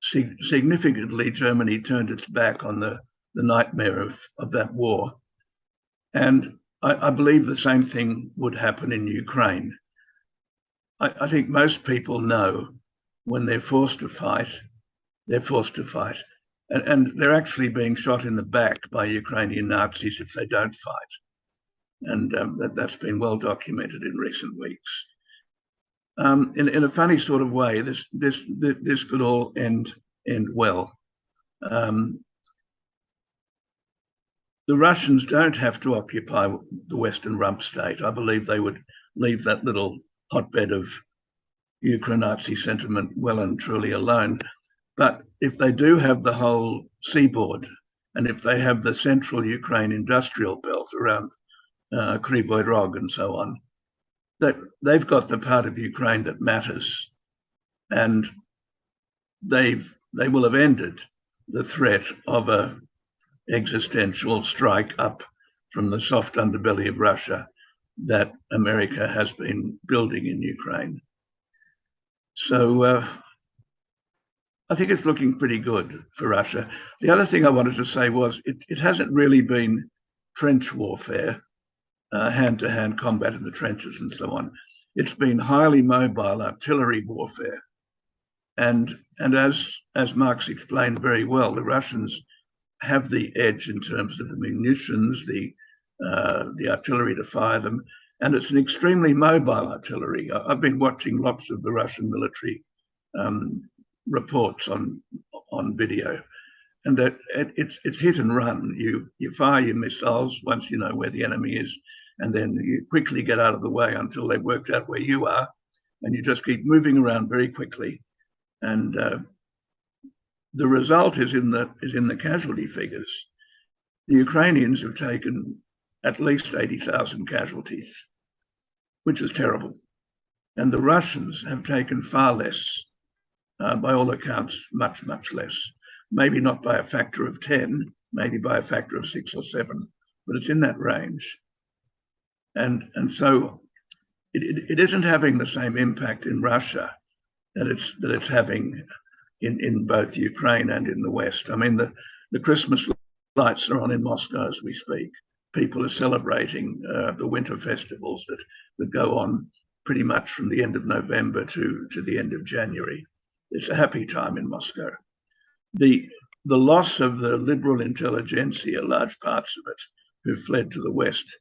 significantly Germany turned its back on the nightmare of that war. And I believe the same thing would happen in Ukraine. I think most people know when they're forced to fight, they're forced to fight. and they're actually being shot in the back by Ukrainian Nazis if they don't fight. And that's been well documented in recent weeks. In a funny sort of way, this could all end well. The Russians don't have to occupy the Western rump state. I believe they would leave that little hotbed of Ukraine-Nazi sentiment well and truly alone. But if they do have the whole seaboard, and if they have the central Ukraine industrial belt around Kryvyi Rog and so on, that they've got the part of Ukraine that matters, and they will have ended the threat of a existential strike up from the soft underbelly of Russia that America has been building in Ukraine. So I think it's looking pretty good for Russia. The other thing I wanted to say was it hasn't really been trench warfare, hand-to-hand combat in the trenches and so on. It's been highly mobile artillery warfare. And as Mark's explained very well, the Russians have the edge in terms of the munitions, the artillery to fire them, and it's an extremely mobile artillery. I've been watching lots of the Russian military reports on video, and that it's hit and run. You fire your missiles once you know where the enemy is, and then you quickly get out of the way until they've worked out where you are, and you just keep moving around very quickly. And the result is in the casualty figures. The Ukrainians have taken at least 80,000 casualties, which is terrible. And the Russians have taken far less, by all accounts, much, much less. Maybe not by a factor of 10, maybe by a factor of 6 or 7, but it's in that range. And so it isn't having the same impact in Russia that it's having in both Ukraine and in the West. I mean, the Christmas lights are on in Moscow as we speak. People are celebrating the winter festivals that go on pretty much from the end of November to the end of January. It's a happy time in Moscow. The loss of the liberal intelligentsia, large parts of it, who fled to the West,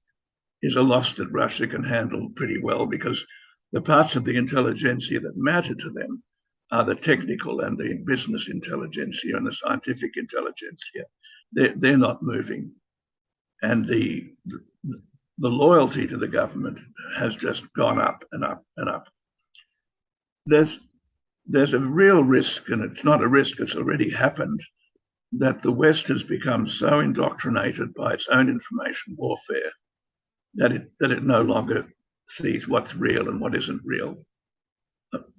is a loss that Russia can handle pretty well, because the parts of the intelligentsia that matter to them are the technical and the business intelligentsia and the scientific intelligentsia. They're not moving. And the loyalty to the government has just gone up and up and up. There's a real risk, and it's not a risk, it's already happened, that the West has become so indoctrinated by its own information warfare that it no longer sees what's real and what isn't real.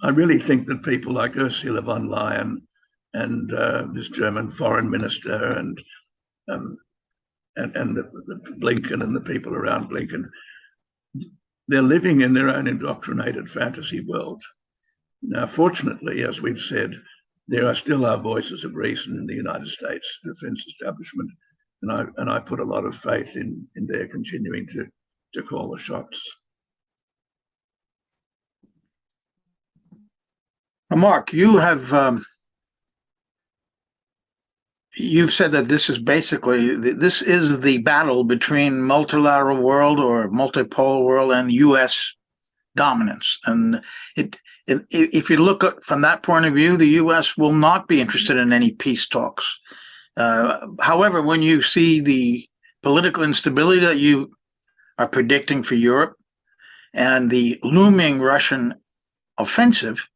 I really think that people like Ursula von Leyen and this German foreign minister and the Blinken and the people around Blinken, they're living in their own indoctrinated fantasy world. Now, fortunately, as we've said, there are still our voices of reason in the United States defense establishment, and I put a lot of faith in their continuing to call the shots.
Mark, you've said that this is the battle between multilateral world or multipolar world and U.S. dominance, and if you look at from that point of view, the U.S. will not be interested in any peace talks. However, when you see the political instability that you are predicting for Europe and the looming Russian offensive,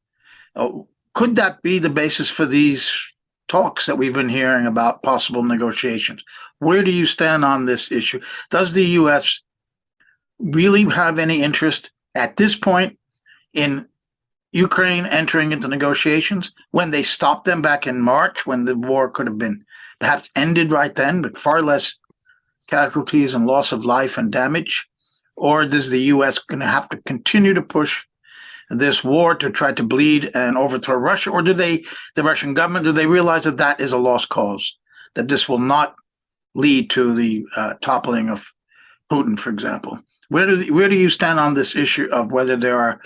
could that be the basis for these talks that we've been hearing about possible negotiations? Where do you stand on this issue? Does the U.S. really have any interest at this point in Ukraine entering into negotiations when they stopped them back in March, when the war could have been perhaps ended right then, but far less casualties and loss of life and damage? Or does the U.S. going to have to continue to push this war to try to bleed and overthrow Russia? Or do the Russian government, do they realize that that is a lost cause, that this will not lead to the toppling of Putin, for example? Where do you stand on this issue of whether the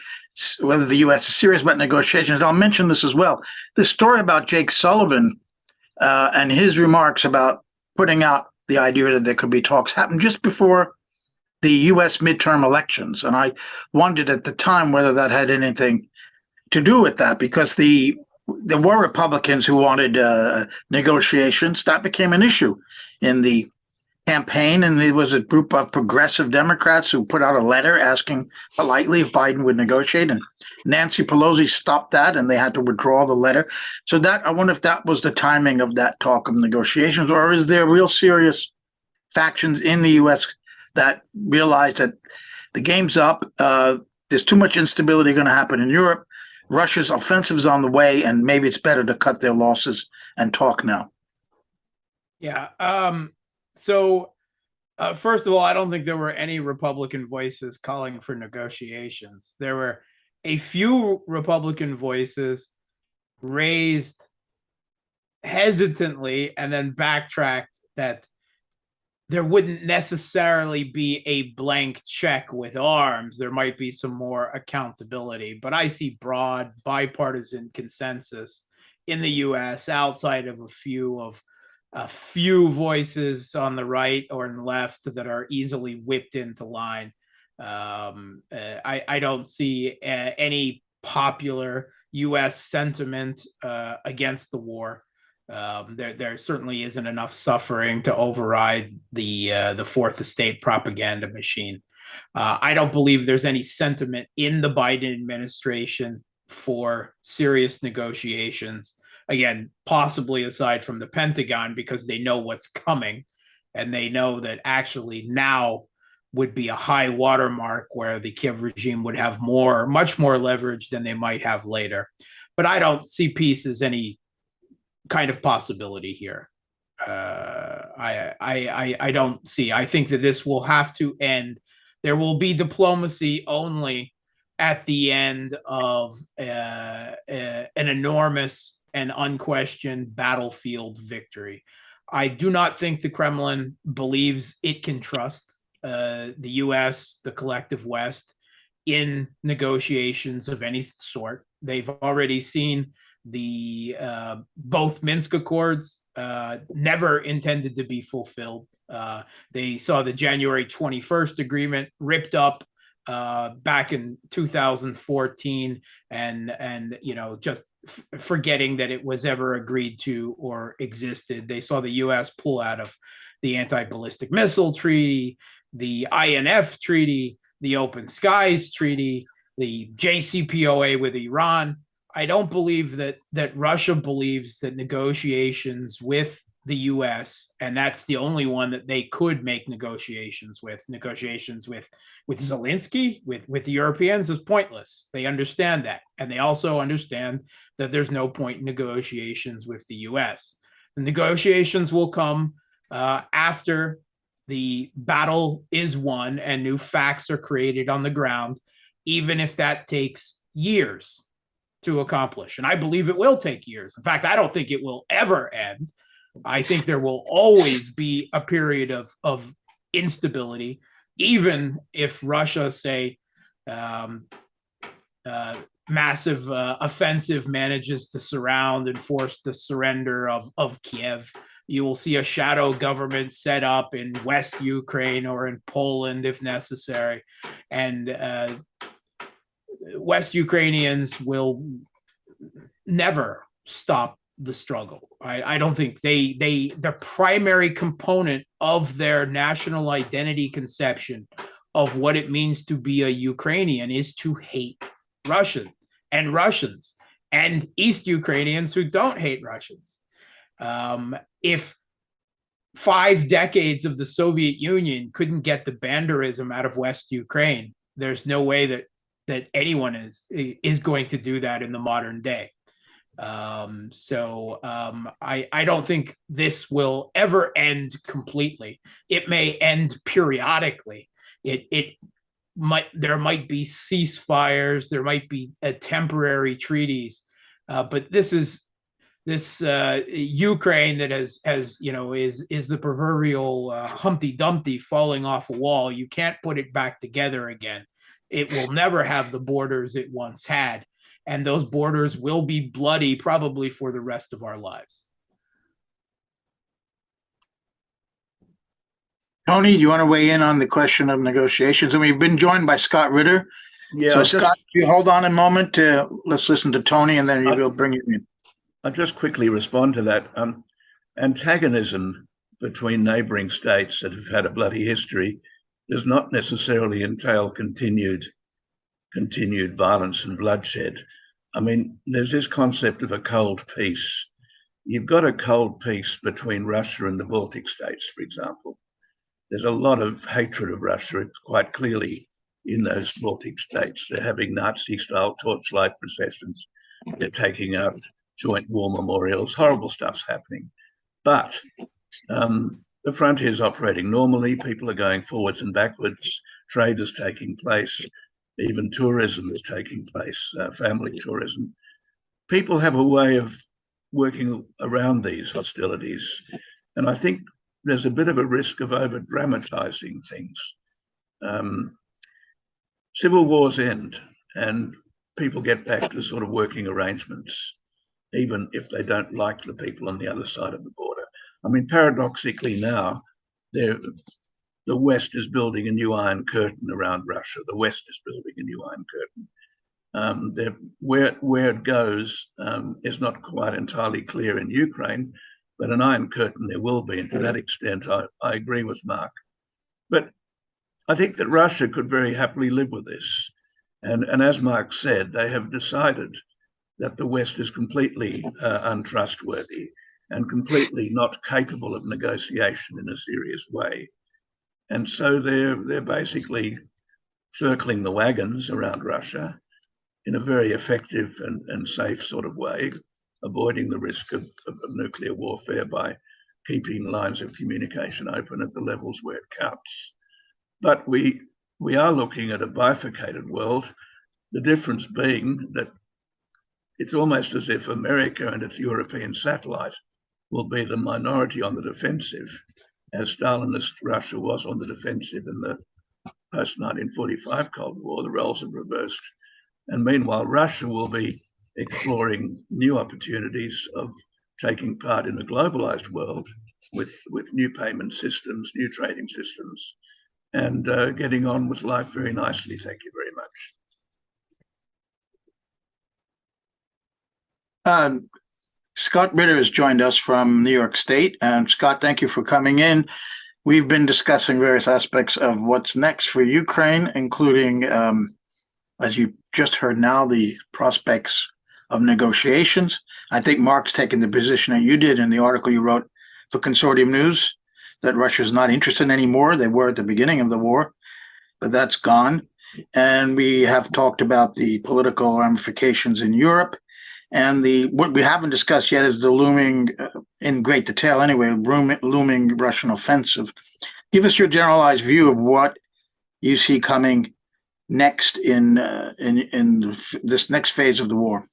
U.S. is serious about negotiations? I'll mention this as well. The story about Jake Sullivan and his remarks about putting out the idea that there could be talks happened just before the U.S. midterm elections. And I wondered at the time whether that had anything to do with that, because there were Republicans who wanted negotiations. That became an issue in the campaign, and there was a group of progressive Democrats who put out a letter asking politely if Biden would negotiate, and Nancy Pelosi stopped that, and they had to withdraw the letter. So that, I wonder if that was the timing of that talk of negotiations, or is there real serious factions in the U.S. that realize that the game's up, there's too much instability going to happen in Europe, Russia's offensive is on the way, and maybe it's better to cut their losses and talk now?
Yeah. So, first of all, I don't think there were any Republican voices calling for negotiations. There were a few Republican voices raised hesitantly and then backtracked that there wouldn't necessarily be a blank check with arms. There might be some more accountability, but I see broad bipartisan consensus in the U.S. outside of a few voices on the right or on the left that are easily whipped into line. I don't see any popular U.S. sentiment against the war. There certainly isn't enough suffering to override the fourth estate propaganda machine. I don't believe there's any sentiment in the Biden administration for serious negotiations. Again, possibly aside from the Pentagon, because they know what's coming, and they know that actually now would be a high watermark where the Kiev regime would have much more leverage than they might have later. But I don't see peace as any kind of possibility here. I don't see. I think that this will have to end. There will be diplomacy only at the end of an enormous and unquestioned battlefield victory. I do not think the Kremlin believes it can trust the U.S., the collective West, in negotiations of any sort. They've already seen the both Minsk Accords never intended to be fulfilled. They saw the January 21st agreement ripped up back in 2014, and just forgetting that it was ever agreed to or existed. They saw the U.S. pull out of the Anti-Ballistic Missile Treaty, the INF Treaty, the Open Skies Treaty, the JCPOA with Iran. I don't believe that Russia believes that negotiations with the U.S., and that's the only one that they could make negotiations with Zelensky, with the Europeans, is pointless. They understand that. And they also understand that there's no point in negotiations with the U.S. The negotiations will come after the battle is won and new facts are created on the ground, even if that takes years to accomplish. And I believe it will take years. In fact, I don't think it will ever end. I think there will always be a period of instability, even if Russia, say, massive offensive manages to surround and force the surrender of Kiev. You will see a shadow government set up in West Ukraine or in Poland if necessary. And West Ukrainians will never stop the struggle. I don't think the primary component of their national identity conception of what it means to be a Ukrainian is to hate Russians and East Ukrainians who don't hate Russians. If 5 decades of the Soviet Union couldn't get the banderism out of West Ukraine, there's no way that anyone is going to do that in the modern day. I don't think this will ever end completely. It may end periodically. There might be ceasefires, there might be temporary treaties, but this Ukraine that is the proverbial Humpty Dumpty falling off a wall. You can't put it back together again. It will never have the borders it once had. And those borders will be bloody probably for the rest of our lives.
Tony, do you want to weigh in on the question of negotiations? And we've been joined by Scott Ritter.
Yeah,
So, Scott, you hold on a moment. Let's listen to Tony, and then we'll bring you in.
I'll just quickly respond to that. Antagonism between neighbouring states that have had a bloody history does not necessarily entail continued violence and bloodshed. I mean, there's this concept of a cold peace. You've got a cold peace between Russia and the Baltic states, for example. There's a lot of hatred of Russia, quite clearly, in those Baltic states. They're having Nazi-style torchlight processions. They're taking out joint war memorials. Horrible stuff's happening. But the frontier is operating normally. People are going forwards and backwards. Trade is taking place. Even tourism is taking place, family tourism. People have a way of working around these hostilities. And I think there's a bit of a risk of over-dramatizing things. Civil wars end and people get back to sort of working arrangements, even if they don't like the people on the other side of the border. I mean, paradoxically now, the West is building a new Iron Curtain around Russia. The West is building a new Iron Curtain. Where it goes is not quite entirely clear in Ukraine, but an Iron Curtain there will be. And to that extent, I agree with Mark. But I think that Russia could very happily live with this. And as Mark said, they have decided that the West is completely untrustworthy and completely not capable of negotiation in a serious way. And so they're basically circling the wagons around Russia in a very effective and safe sort of way, avoiding the risk of nuclear warfare by keeping lines of communication open at the levels where it counts. But we are looking at a bifurcated world, the difference being that it's almost as if America and its European satellite will be the minority on the defensive, as Stalinist Russia was on the defensive in the post-1945 Cold War. The roles have reversed. And meanwhile, Russia will be exploring new opportunities of taking part in a globalized world with new payment systems, new trading systems, and getting on with life very nicely. Thank you very much.
Scott Ritter has joined us from New York State. And Scott, thank you for coming in. We've been discussing various aspects of what's next for Ukraine, including, as you just heard now, the prospects of negotiations. I think Mark's taken the position that you did in the article you wrote for Consortium News, that Russia is not interested anymore. They were at the beginning of the war, but that's gone. And we have talked about the political ramifications in Europe. And what we haven't discussed yet is the looming, in great detail anyway, looming Russian offensive. Give us your generalized view of what you see coming next in this next phase of the war.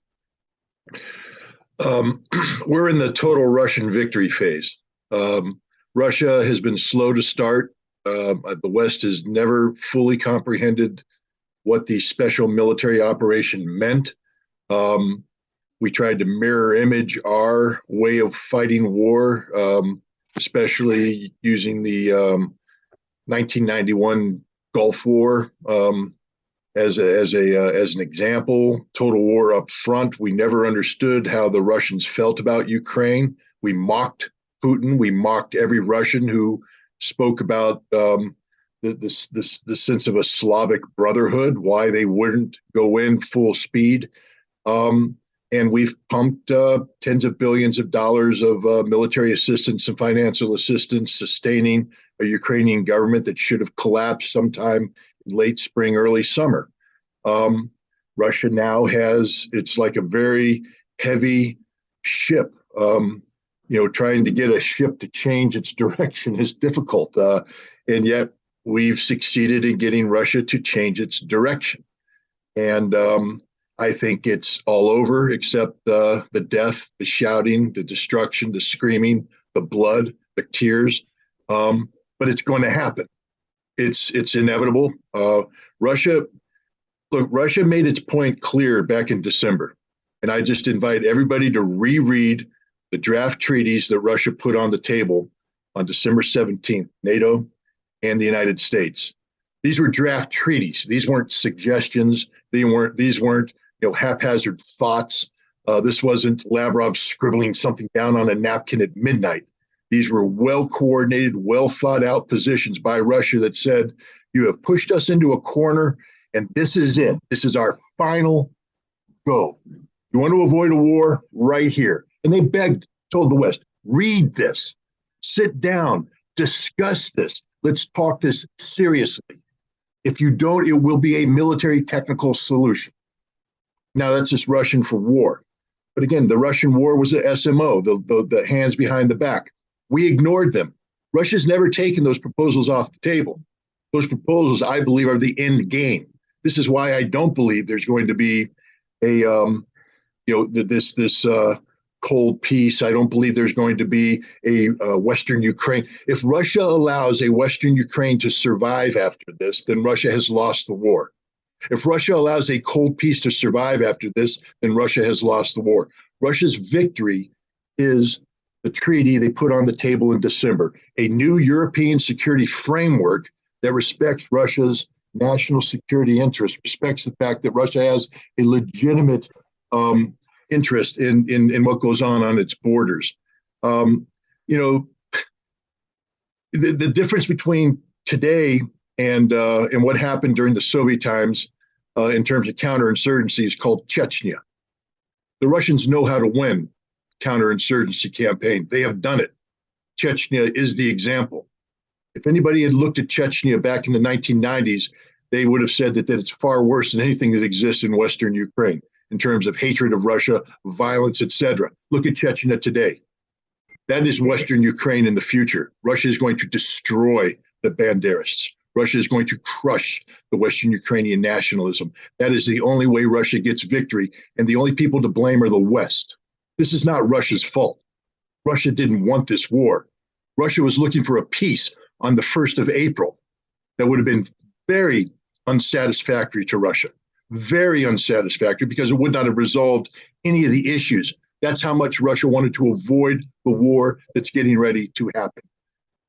We're in the total Russian victory phase. Russia has been slow to start. The West has never fully comprehended what the special military operation meant. We tried to mirror image our way of fighting war, especially using the 1991 Gulf War as an example. Total war up front. We never understood how the Russians felt about Ukraine. We mocked Putin. We mocked every Russian who spoke about the sense of a Slavic brotherhood, why they wouldn't go in full speed. And we've pumped tens of billions of dollars of military assistance and financial assistance, sustaining a Ukrainian government that should have collapsed sometime late spring, early summer. Russia now it's like a very heavy ship. Trying to get a ship to change its direction is difficult. And yet we've succeeded in getting Russia to change its direction. And I think it's all over except the death, the shouting, the destruction, the screaming, the blood, the tears. But it's going to happen. It's inevitable. Russia made its point clear back in December. And I just invite everybody to reread the draft treaties that Russia put on the table on December 17th, NATO, and the United States. These were draft treaties. These weren't suggestions. These weren't haphazard thoughts. This wasn't Lavrov scribbling something down on a napkin at midnight. These were well-coordinated, well-thought-out positions by Russia that said, you have pushed us into a corner, and this is it. This is our final go. You want to avoid a war? Right here. And they told the West, read this, sit down, discuss this. Let's talk this seriously. If you don't, it will be a military technical solution. Now, that's just Russian for war. But again, the Russian war was a SMO, the hands behind the back. We ignored them. Russia's never taken those proposals off the table. Those proposals, I believe, are the end game. This is why I don't believe there's going to be a, this cold peace. I don't believe there's going to be a Western Ukraine. If Russia allows a Western Ukraine to survive after this, then Russia has lost the war. If Russia allows a cold peace to survive after this, then Russia has lost the war. Russia's victory is the treaty they put on the table in December, a new European security framework that respects Russia's national security interests, respects the fact that Russia has a legitimate interest in what goes on its borders. The difference between today and what happened during the Soviet times in terms of counterinsurgency is called Chechnya. The Russians know how to win counterinsurgency campaign. They have done it. Chechnya is the example. If anybody had looked at Chechnya back in the 1990s, they would have said that it's far worse than anything that exists in Western Ukraine in terms of hatred of Russia, violence, etc. Look at Chechnya today. That is Western Ukraine in the future. Russia is going to destroy the Banderists. Russia is going to crush the Western Ukrainian nationalism. That is the only way Russia gets victory, and the only people to blame are the West. This is not Russia's fault. Russia didn't want this war. Russia was looking for a peace on the 1st of April that would have been very unsatisfactory to Russia. Very unsatisfactory because it would not have resolved any of the issues. That's how much Russia wanted to avoid the war that's getting ready to happen.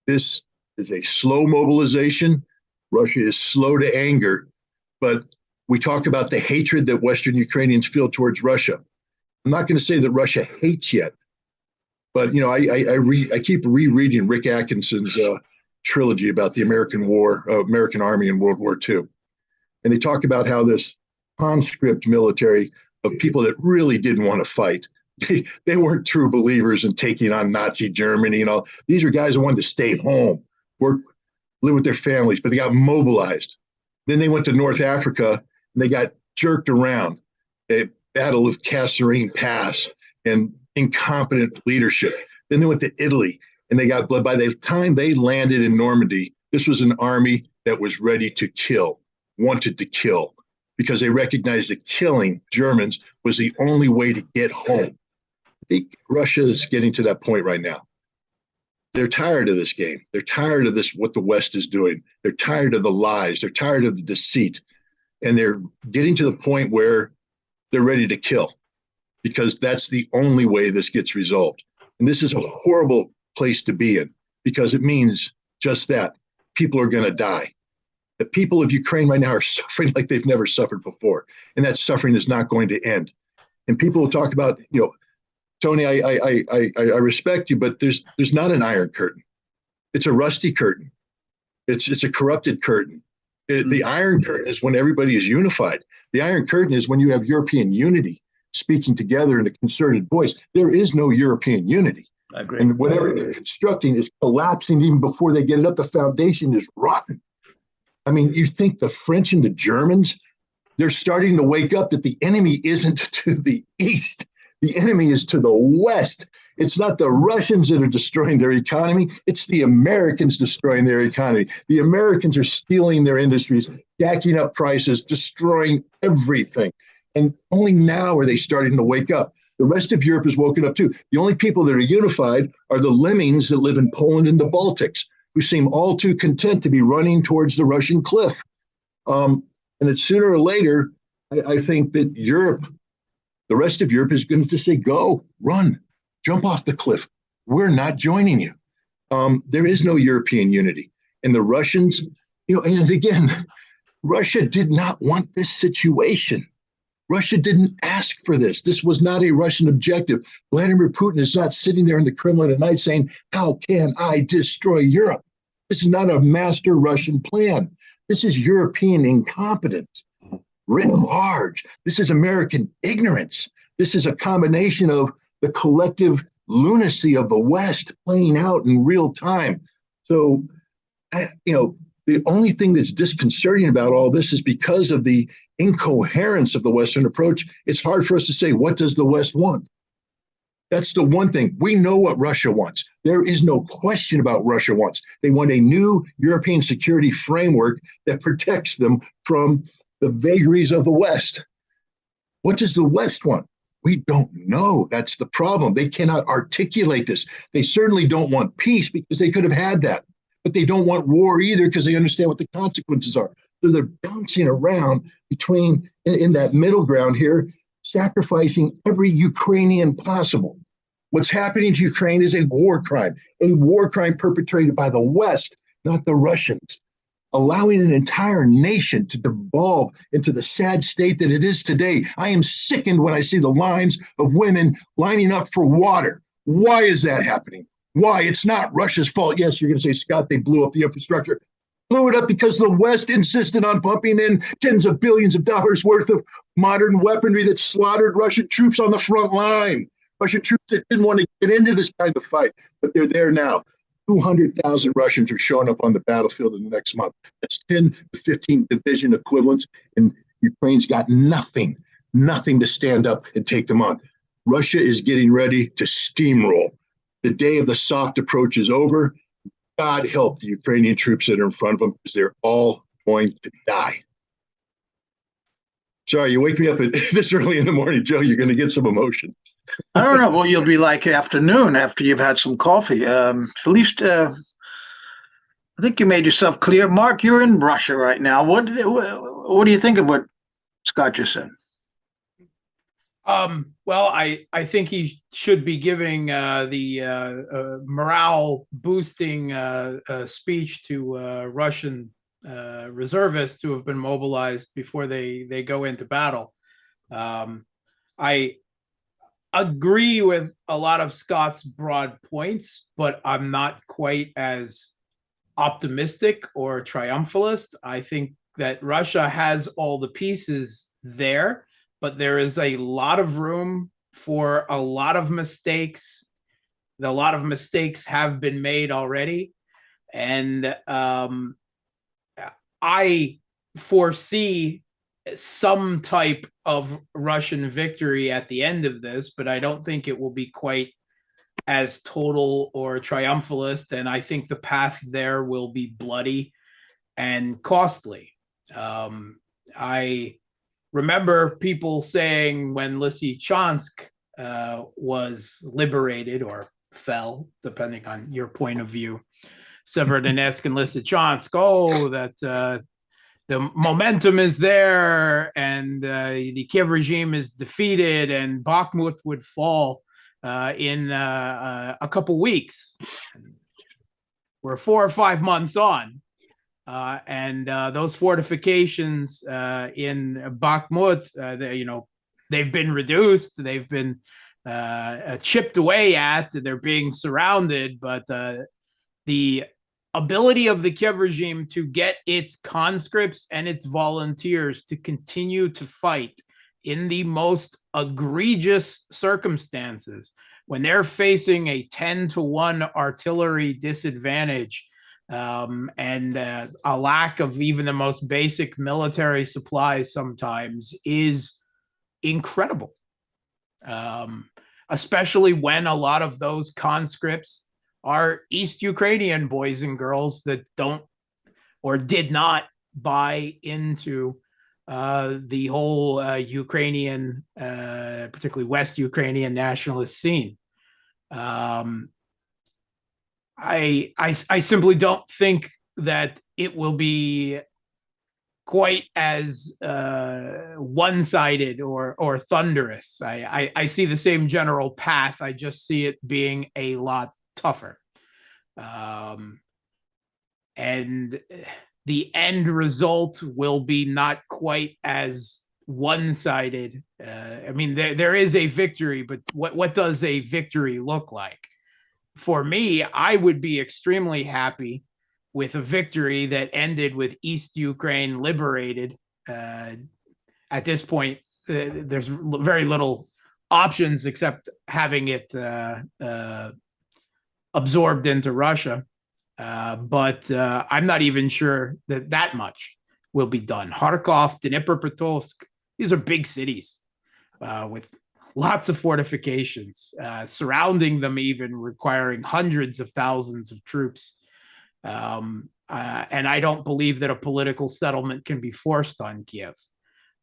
This is a slow mobilization. Russia is slow to anger, but we talk about the hatred that Western Ukrainians feel towards Russia. I'm not going to say that Russia hates yet, but I keep rereading Rick Atkinson's trilogy about the American Army in World War II, and they talk about how this conscript military of people that really didn't want to fight. They weren't true believers in taking on Nazi Germany and all. These were guys who wanted to stay home, work, live with their families, but they got mobilized. Then they went to North Africa and they got jerked around. A battle of Kasserine Pass and incompetent leadership. Then they went to Italy and they got blood. By the time they landed in Normandy, this was an army that was ready to kill, wanted to kill, because they recognized that killing Germans was the only way to get home. I think Russia is getting to that point right now. They're tired of this game. They're tired of this, what the West is doing. They're tired of the lies. They're tired of the deceit. And they're getting to the point where they're ready to kill, because that's the only way this gets resolved. And this is a horrible place to be in, because it means just that. People are going to die. The people of Ukraine right now are suffering like they've never suffered before. And that suffering is not going to end. And people will talk about, Tony, I respect you, but there's not an iron curtain. It's a rusty curtain. It's a corrupted curtain. The Iron Curtain is when everybody is unified. The Iron Curtain is when you have European unity speaking together in a concerted voice. There is no European unity.
I agree.
And whatever they're constructing is collapsing even before they get it up. The foundation is rotten. I mean, you think the French and the Germans, they're starting to wake up that the enemy isn't to the east. The enemy is to the west. It's not the Russians that are destroying their economy. It's the Americans destroying their economy. The Americans are stealing their industries, jacking up prices, destroying everything. And only now are they starting to wake up. The rest of Europe has woken up too. The only people that are unified are the lemmings that live in Poland and the Baltics, who seem all too content to be running towards the Russian cliff. And that sooner or later, I think that Europe, the rest of Europe is going to say, go, run, jump off the cliff. We're not joining you. There is no European unity. And the Russians, and again, Russia did not want this situation. Russia didn't ask for this. This was not a Russian objective. Vladimir Putin is not sitting there in the Kremlin at night saying, how can I destroy Europe? This is not a master Russian plan. This is European incompetence writ large. This is American ignorance. This is a combination of the collective lunacy of the West playing out in real time. So, the only thing that's disconcerting about all this is because of the incoherence of the Western approach, it's hard for us to say, what does the West want? That's the one thing. We know what Russia wants. There is no question about Russia wants. They want a new European security framework that protects them from the vagaries of the West. What does the West want? We don't know. That's the problem. They cannot articulate this. They certainly don't want peace because they could have had that. But they don't want war either because they understand what the consequences are. So they're bouncing around between, in that middle ground here, sacrificing every Ukrainian possible. What's happening to Ukraine is a war crime perpetrated by the West, not the Russians, allowing an entire nation to devolve into the sad state that it is today. I am sickened when I see the lines of women lining up for water. Why is that happening? Why? It's not Russia's fault. Yes, you're going to say, Scott, they blew up the infrastructure. Blew it up because the West insisted on pumping in tens of billions of dollars worth of modern weaponry that slaughtered Russian troops on the front line. Russian troops that didn't want to get into this kind of fight, but they're there now. 200,000 Russians are showing up on the battlefield in the next month. That's 10 to 15 division equivalents, and Ukraine's got nothing to stand up and take them on. Russia is getting ready to steamroll. The day of the soft approach is over. God help the Ukrainian troops that are in front of them because they're all going to die. Sorry, you wake me up at this early in the morning, Joe. You're going to get some emotion.
I don't know. Well, you'll be like afternoon after you've had some coffee. At least I think you made yourself clear. Mark, you're in Russia right now. What do you think of what Scott just said?
Well, I think he should be giving the morale boosting speech to Russian reservists who have been mobilized before they go into battle. I agree with a lot of Scott's broad points, but I'm not quite as optimistic or triumphalist. I think that Russia has all the pieces there, but there is a lot of room for a lot of mistakes. A lot of mistakes have been made already. And I foresee some type of Russian victory at the end of this, but I don't think it will be quite as total or triumphalist. And I think the path there will be bloody and costly. I remember people saying when Lysychansk was liberated or fell, depending on your point of view, Severodonetsk and Lysychansk, that the momentum is there and the Kiev regime is defeated and Bakhmut would fall in a couple weeks. We're 4 or 5 months on. And those fortifications in Bakhmut, they've been reduced, they've been chipped away at, they're being surrounded, but the ability of the Kiev regime to get its conscripts and its volunteers to continue to fight in the most egregious circumstances, when they're facing a 10-to-1 artillery disadvantage, and a lack of even the most basic military supplies sometimes, is incredible. Especially when a lot of those conscripts are East Ukrainian boys and girls that don't or did not buy into the whole Ukrainian, particularly West Ukrainian nationalist scene. I simply don't think that it will be quite as one-sided or thunderous. I see the same general path. I just see it being a lot tougher. and the end result will be not quite as one-sided. I mean, there is a victory, but what does a victory look like? For me, I would be extremely happy with a victory that ended with East Ukraine liberated. At this point, there's very little options except having it absorbed into Russia. But I'm not even sure that much will be done. Kharkov, Dnipropetrovsk, these are big cities with lots of fortifications, surrounding them, even requiring hundreds of thousands of troops. And I don't believe that a political settlement can be forced on Kiev.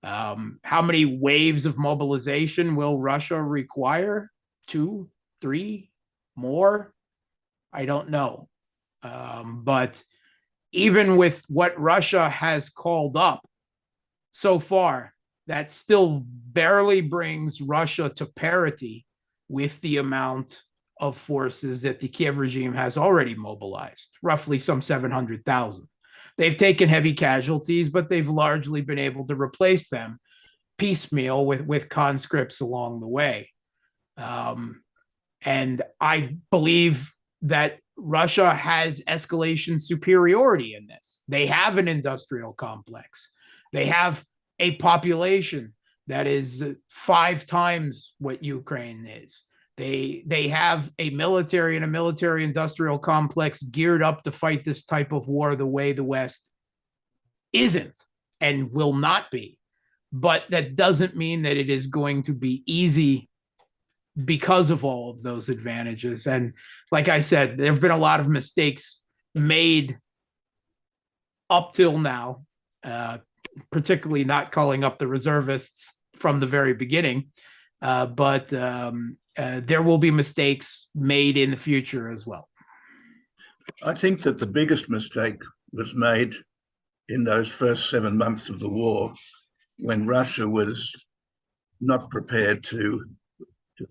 How many waves of mobilization will Russia require? 2, 3, more? I don't know. But even with what Russia has called up so far, that still barely brings Russia to parity with the amount of forces that the Kiev regime has already mobilized, roughly some 700,000. They've taken heavy casualties, but they've largely been able to replace them piecemeal with conscripts along the way. And I believe that Russia has escalation superiority in this. They have an industrial complex. They have a population that is 5 times what Ukraine is. They have a military and a military industrial complex geared up to fight this type of war the way the West isn't and will not be. But that doesn't mean that it is going to be easy because of all of those advantages. And like I said, there have been a lot of mistakes made up till now, particularly not calling up the reservists from the very beginning. But there will be mistakes made in the future as well.
I think that the biggest mistake was made in those first 7 months of the war, when Russia was not prepared to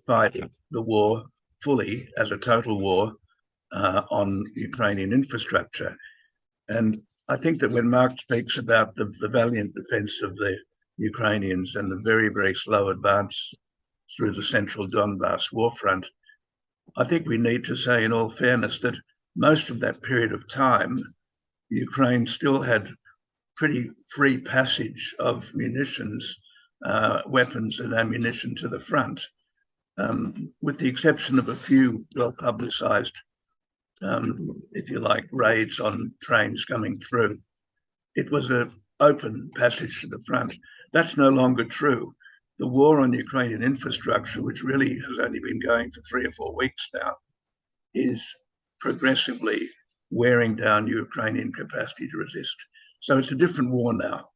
fight the war fully as a total war on Ukrainian infrastructure. And I think that when Mark speaks about the valiant defense of the Ukrainians and the very, very slow advance through the central Donbass war front, I think we need to say in all fairness that most of that period of time, Ukraine still had pretty free passage of munitions, weapons and ammunition to the front, with the exception of a few well-publicized, if you like, raids on trains coming through. It was an open passage to the front. That's no longer true. The war on Ukrainian infrastructure, which really has only been going for 3 or 4 weeks now, is progressively wearing down Ukrainian capacity to resist. So it's a different war now.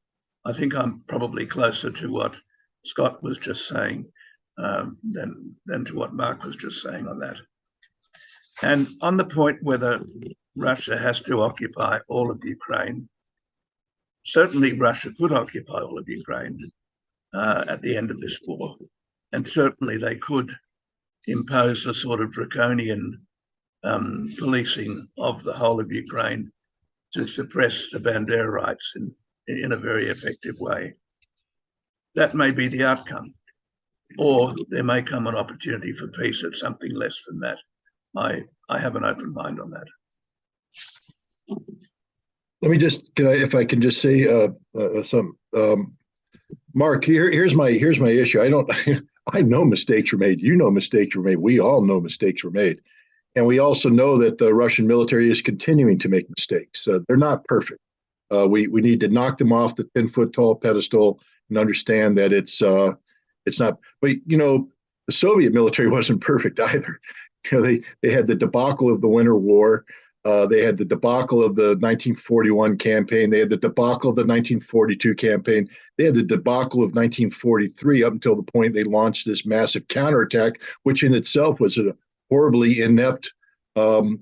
I think I'm probably closer to what Scott was just saying than to what Mark was just saying on that. And on the point whether Russia has to occupy all of Ukraine, certainly Russia could occupy all of Ukraine at the end of this war. And certainly they could impose a sort of draconian policing of the whole of Ukraine to suppress the Bandera rights in a very effective way. That may be the outcome, or there may come an opportunity for peace at something less than that. I have an open mind on that.
Let me just, if I can just say some, Mark, here's my issue. I know mistakes were made. You know mistakes were made. We all know mistakes were made. And we also know that the Russian military is continuing to make mistakes. They're not perfect. We need to knock them off the 10-foot tall pedestal and understand that it's not. But the Soviet military wasn't perfect either. They had the debacle of the Winter War. They had the debacle of the 1941 campaign. They had the debacle of the 1942 campaign. They had the debacle of 1943 up until the point they launched this massive counterattack, which in itself was a horribly inept,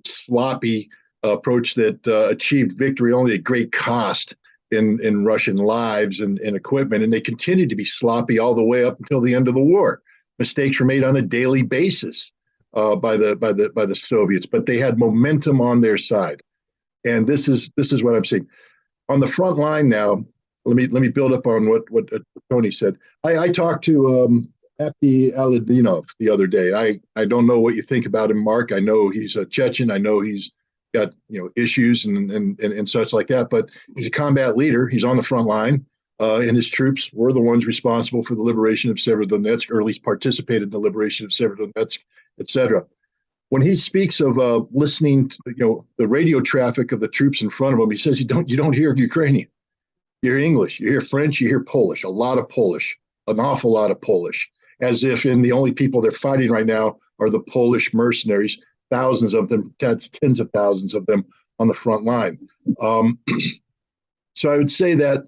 sloppy approach that achieved victory only at great cost in Russian lives and equipment. And they continued to be sloppy all the way up until the end of the war. Mistakes were made on a daily basis by the Soviets, but they had momentum on their side. And this is what I'm saying. On the front line now, let me build up on what Tony said. I talked to Abdi Aladinov the other day. I don't know what you think about him, Mark. I know he's a Chechen. I know he's got issues and such like that. But he's a combat leader. He's on the front line, and his troops were the ones responsible for the liberation of Severodonetsk, or at least participated in the liberation of Severodonetsk, etc. When he speaks of listening to the radio traffic of the troops in front of him, he says you don't hear Ukrainian. You hear English, you hear French, you hear Polish, a lot of Polish, an awful lot of Polish, as if the only people they're fighting right now are the Polish mercenaries, thousands of them, tens of thousands of them on the front line. So I would say that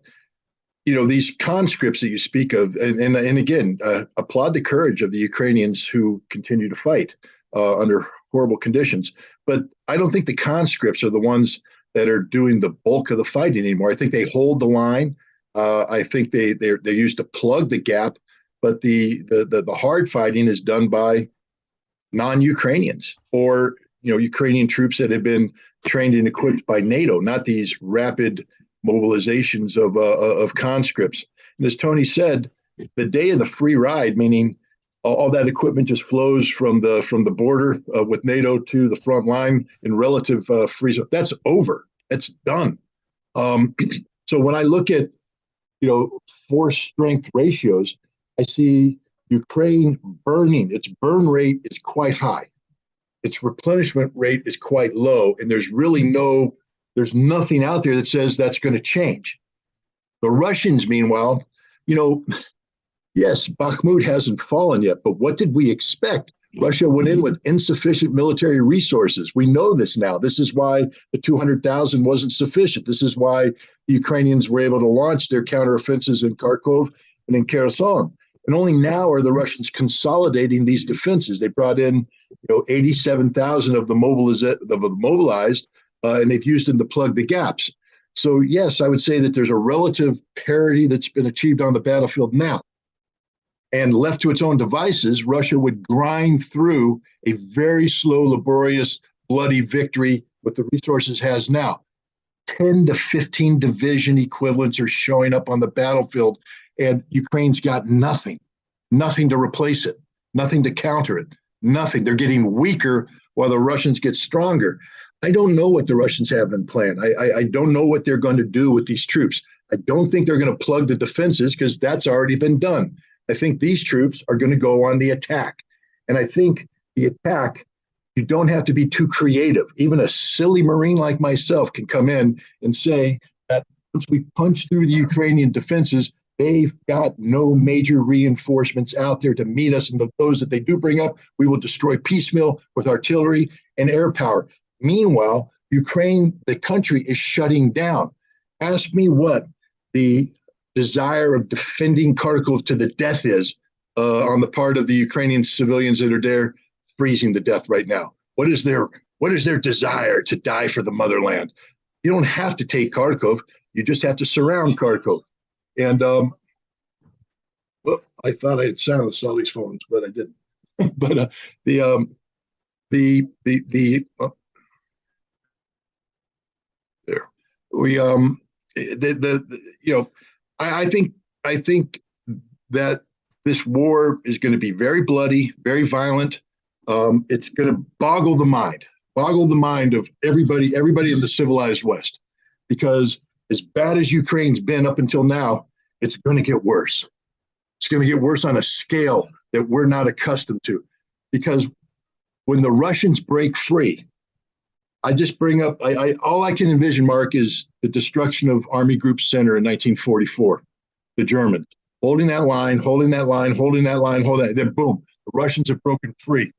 these conscripts that you speak of, and again, applaud the courage of the Ukrainians who continue to fight under horrible conditions. But I don't think the conscripts are the ones that are doing the bulk of the fighting anymore. I think they hold the line. I think they're used to plug the gap, but the hard fighting is done by non-Ukrainians or Ukrainian troops that have been trained and equipped by NATO, not these rapid mobilizations of conscripts. And as Tony said, the day of the free ride, meaning all that equipment just flows from the border with NATO to the front line in relative freeze. That's over. That's done. So when I look at force strength ratios, I see Ukraine burning. Its burn rate is quite high. Its replenishment rate is quite low, and there's nothing out there that says that's going to change. The Russians, meanwhile, yes, Bakhmut hasn't fallen yet, but what did we expect? Russia went in with insufficient military resources. We know this now. This is why the 200,000 wasn't sufficient. This is why the Ukrainians were able to launch their counteroffensives in Kharkov and in Kherson. And only now are the Russians consolidating these defenses. They brought in 87,000 of the mobilized, and they've used them to plug the gaps. So yes, I would say that there's a relative parity that's been achieved on the battlefield now. And left to its own devices, Russia would grind through a very slow, laborious, bloody victory with the resources it has now. 10 to 15 division equivalents are showing up on the battlefield, and Ukraine's got nothing to replace it, nothing to counter it, nothing. They're getting weaker while the Russians get stronger. I don't know what the Russians have in plan. I don't know what they're going to do with these troops. I don't think they're going to plug the defenses because that's already been done. I think these troops are going to go on the attack. And I think the attack, you don't have to be too creative. Even a silly Marine like myself can come in and say that once we punch through the Ukrainian defenses, they've got no major reinforcements out there to meet us. And those that they do bring up, we will destroy piecemeal with artillery and air power. Meanwhile, Ukraine, the country, is shutting down. Ask me what the desire of defending Kharkov to the death is on the part of the Ukrainian civilians that are there freezing to death right now. What is their desire to die for the motherland? You don't have to take Kharkov. You just have to surround Kharkov. And well, I thought I had silenced all these phones, but I didn't. But there we I think that this war is going to be very bloody, very violent. It's going to boggle the mind of everybody in the civilized West, because as bad as Ukraine's been up until now, it's going to get worse. It's going to get worse on a scale that we're not accustomed to, because when the Russians break free, I just bring up, all I can envision, Mark, is the destruction of Army Group Center in 1944, the Germans, holding that line, then boom, the Russians have broken free.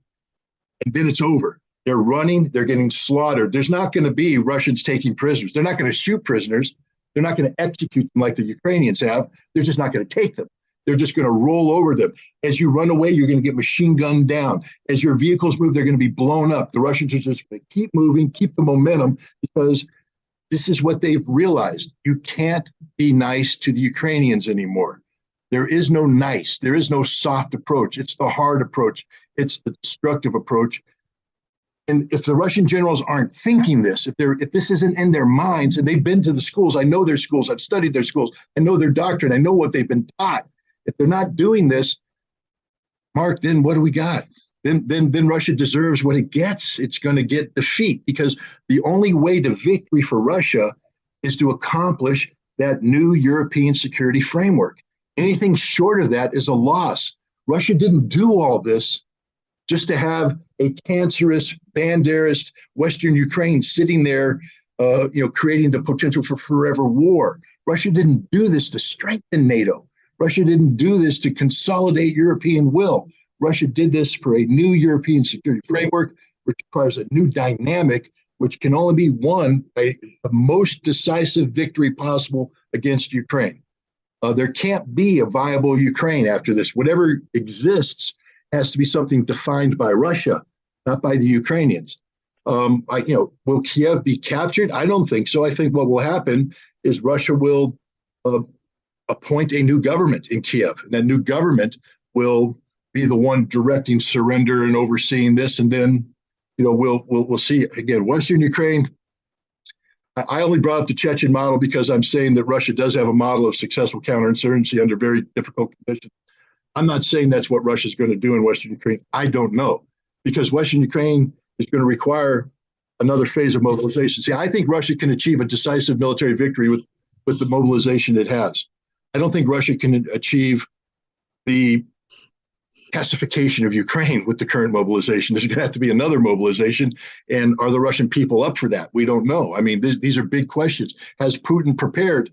And then it's over. They're running, they're getting slaughtered. There's not going to be Russians taking prisoners. They're not going to shoot prisoners. They're not going to execute them like the Ukrainians have. They're just not going to take them. They're just going to roll over them. As you run away, you're going to get machine gunned down. As your vehicles move, they're going to be blown up. The Russians are just going to keep moving, keep the momentum, because this is what they've realized. You can't be nice to the Ukrainians anymore. There is no nice. There is no soft approach. It's the hard approach. It's the destructive approach. And if the Russian generals aren't thinking this, if this isn't in their minds, and they've been to the schools, I know their schools, I've studied their schools, I know their doctrine, I know what they've been taught. If they're not doing this, Mark, then what do we got? Then Russia deserves what it gets. It's going to get defeat, because the only way to victory for Russia is to accomplish that new European security framework. Anything short of that is a loss. Russia didn't do all this just to have a cancerous, banderist Western Ukraine sitting there, creating the potential for forever war. Russia didn't do this to strengthen NATO. Russia didn't do this to consolidate European will. Russia did this for a new European security framework, which requires a new dynamic, which can only be won by the most decisive victory possible against Ukraine. There can't be a viable Ukraine after this. Whatever exists has to be something defined by Russia, not by the Ukrainians. Will Kiev be captured? I don't think so. I think what will happen is Russia will appoint a new government in Kiev, and that new government will be the one directing surrender and overseeing this. And then, we'll see. Again, Western Ukraine. I only brought up the Chechen model because I'm saying that Russia does have a model of successful counterinsurgency under very difficult conditions. I'm not saying that's what Russia's going to do in Western Ukraine. I don't know, because Western Ukraine is going to require another phase of mobilization. See, I think Russia can achieve a decisive military victory with the mobilization it has. I don't think Russia can achieve the pacification of Ukraine with the current mobilization. There's going to have to be another mobilization. And are the Russian people up for that? We don't know. I mean, these are big questions. Has Putin prepared?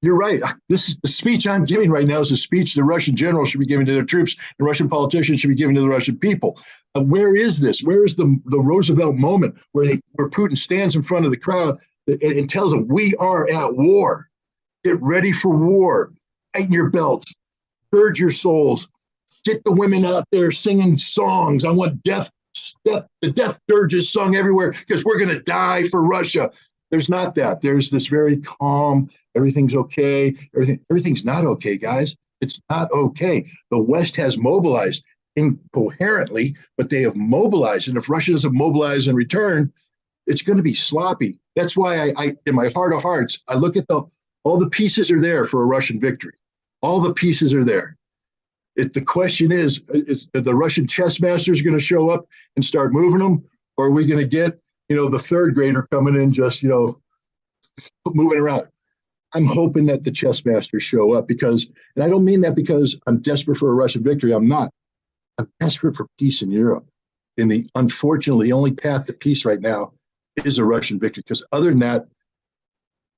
You're right. The speech I'm giving right now is a speech the Russian generals should be giving to their troops, and Russian politicians should be giving to the Russian people. Where is this? Where is the Roosevelt moment where Putin stands in front of the crowd and tells them, we are at war. Get ready for war. Tighten your belts. Gird your souls. Get the women out there singing songs. I want the death dirges sung everywhere because we're going to die for Russia. There's not that. There's this very calm, everything's okay. Everything's not okay, guys. It's not okay. The West has mobilized incoherently, but they have mobilized. And if Russia doesn't mobilize in return, it's going to be sloppy. That's why I in my heart of hearts, I look at all the pieces are there for a Russian victory. All the pieces are there. The question is the Russian chess masters going to show up and start moving them, or are we going to get, the third grader coming in just, moving around? I'm hoping that the chess masters show up and I don't mean that because I'm desperate for a Russian victory. I'm not. I'm desperate for peace in Europe. And unfortunately, the only path to peace right now is a Russian victory, because other than that,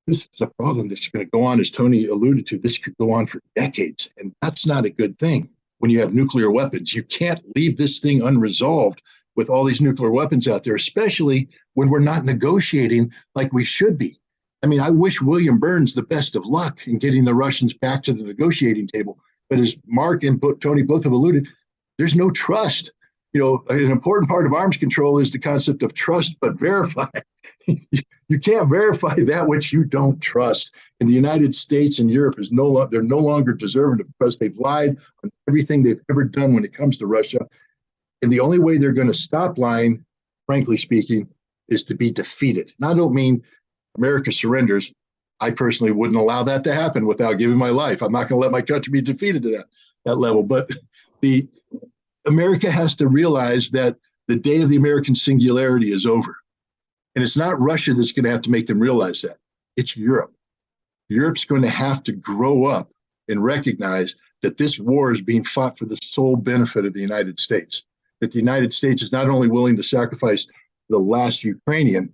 this is a problem that's going to go on, as Tony alluded to. This could go on for decades, and that's not a good thing when you have nuclear weapons. You can't leave this thing unresolved with all these nuclear weapons out there, especially when we're not negotiating like we should be. I mean, I wish William Burns the best of luck in getting the Russians back to the negotiating table. But as Mark and Tony both have alluded, there's no trust. An important part of arms control is the concept of trust, but verify. You can't verify that which you don't trust. And the United States and Europe they're no longer deserving of trust. They've lied on everything they've ever done when it comes to Russia. And the only way they're going to stop lying, frankly speaking, is to be defeated. And I don't mean America surrenders. I personally wouldn't allow that to happen without giving my life. I'm not going to let my country be defeated to that level. But America has to realize that the day of the American singularity is over. And it's not Russia that's going to have to make them realize that. It's Europe. Europe's going to have to grow up and recognize that this war is being fought for the sole benefit of the United States. That the United States is not only willing to sacrifice the last Ukrainian,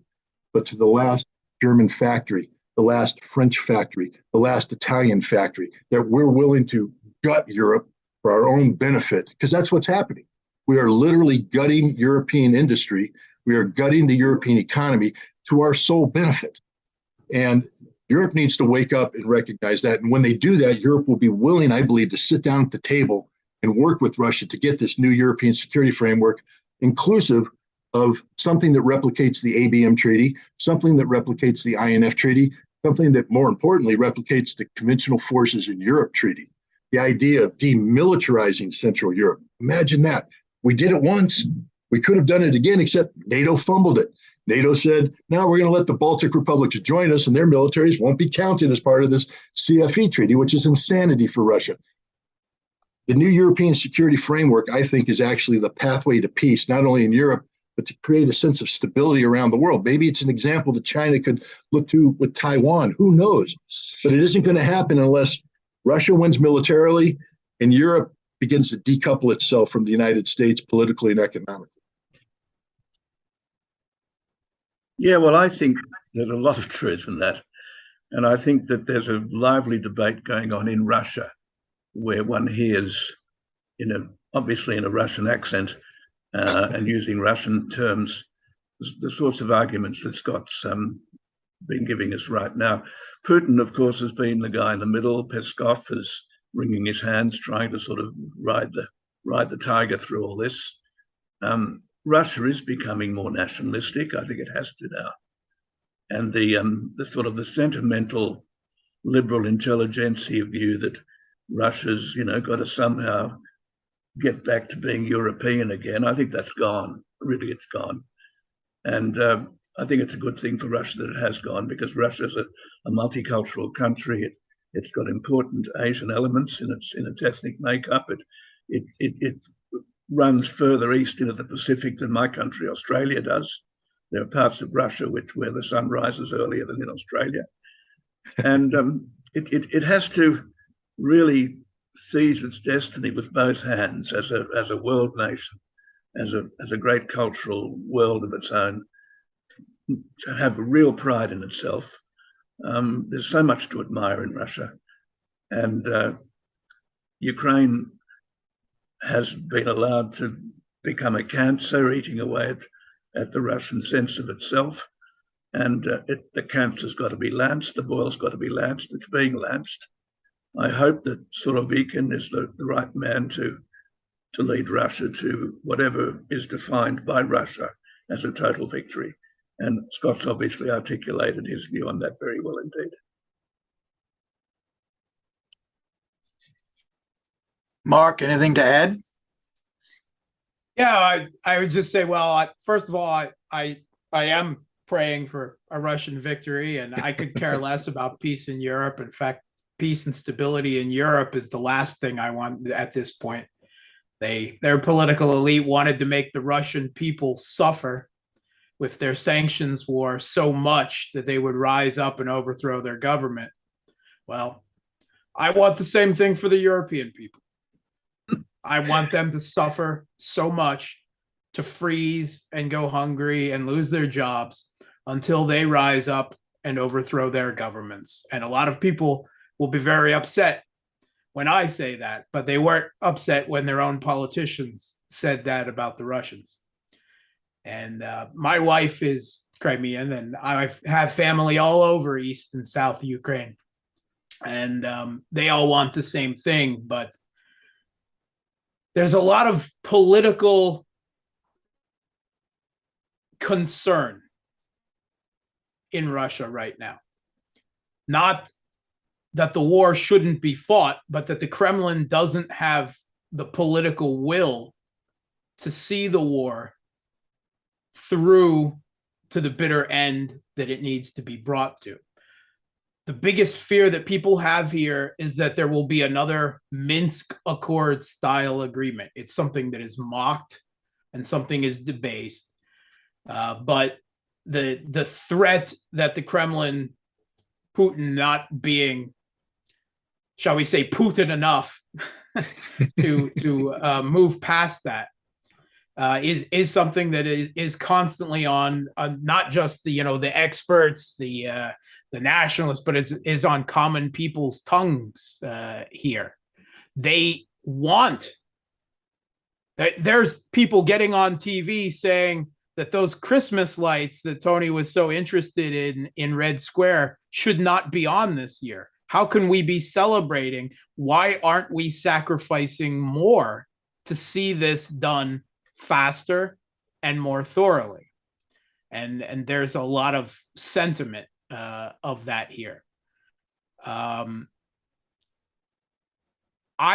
but to the last German factory, the last French factory, the last Italian factory, that we're willing to gut Europe for our own benefit, because that's what's happening. We are literally gutting European industry. We are gutting the European economy to our sole benefit. And Europe needs to wake up and recognize that. And when they do that, Europe will be willing, I believe, to sit down at the table and work with Russia to get this new European security framework, inclusive of something that replicates the ABM Treaty, something that replicates the INF Treaty, something that, more importantly, replicates the Conventional Forces in Europe Treaty. The idea of demilitarizing Central Europe. Imagine that. We did it once. We could have done it again, except NATO fumbled it. NATO said, now we're going to let the Baltic republics join us and their militaries won't be counted as part of this CFE treaty, which is insanity for Russia. The new European security framework, I think, is actually the pathway to peace, not only in Europe, but to create a sense of stability around the world. Maybe it's an example that China could look to with Taiwan. Who knows? But it isn't going to happen unless Russia wins militarily and Europe begins to decouple itself from the United States politically and economically.
Yeah, well, I think there's a lot of truth in that. And I think that there's a lively debate going on in Russia where one hears, obviously in a Russian accent and using Russian terms, the sorts of arguments that Scott's been giving us right now. Putin, of course, has been the guy in the middle. Peskov is wringing his hands, trying to sort of ride the tiger through all this. Russia is becoming more nationalistic. I think it has to now. And the sort of the sentimental liberal intelligentsia view that Russia's, got to somehow get back to being European again, I think that's gone. Really, it's gone. And I think it's a good thing for Russia that it has gone, because Russia is a multicultural country. It's got important Asian elements in its ethnic makeup. It runs further east into the Pacific than my country, Australia, does. There are parts of Russia where the sun rises earlier than in Australia. And it has to really seize its destiny with both hands as a world nation, as a great cultural world of its own, to have a real pride in itself. There's so much to admire in Russia. And Ukraine has been allowed to become a cancer, eating away at the Russian sense of itself. And the cancer's got to be lanced, the boil's got to be lanced, it's being lanced. I hope that Surovikin is the right man to lead Russia to whatever is defined by Russia as a total victory. And Scott's obviously articulated his view on that very well indeed.
Mark, anything to add?
Yeah, I would just say, well, first of all, I am praying for a Russian victory, and I could care less about peace in Europe. In fact, peace and stability in Europe is the last thing I want at this point. Their political elite wanted to make the Russian people suffer with their sanctions war so much that they would rise up and overthrow their government. Well, I want the same thing for the European people. I want them to suffer so much, to freeze and go hungry and lose their jobs until they rise up and overthrow their governments. And a lot of people will be very upset when I say that, but they weren't upset when their own politicians said that about the Russians. And my wife is Crimean, and I have family all over East and South Ukraine. And they all want the same thing, but there's a lot of political concern in Russia right now. Not that the war shouldn't be fought, but that the Kremlin doesn't have the political will to see the war through to the bitter end that it needs to be brought to. The biggest fear that people have here is that there will be another Minsk Accord style agreement. It's something that is mocked and something is debased. But the threat that the Kremlin, Putin not being, shall we say, Putin enough to move past that, is something that is constantly on not just the experts, the nationalists, but is on common people's tongues here. They want. There's people getting on TV saying that those Christmas lights that Tony was so interested in Red Square should not be on this year. How can we be celebrating? Why aren't we sacrificing more to see this done faster and more thoroughly? And there's a lot of sentiment of that here. I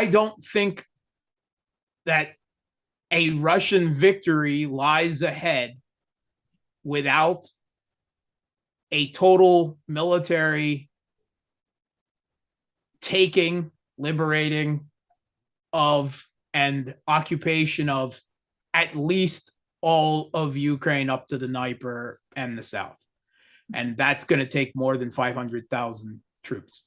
don't think that a Russian victory lies ahead without a total military taking, liberating of, and occupation of at least all of Ukraine up to the Dnieper and the south. And that's going to take more than 500,000 troops,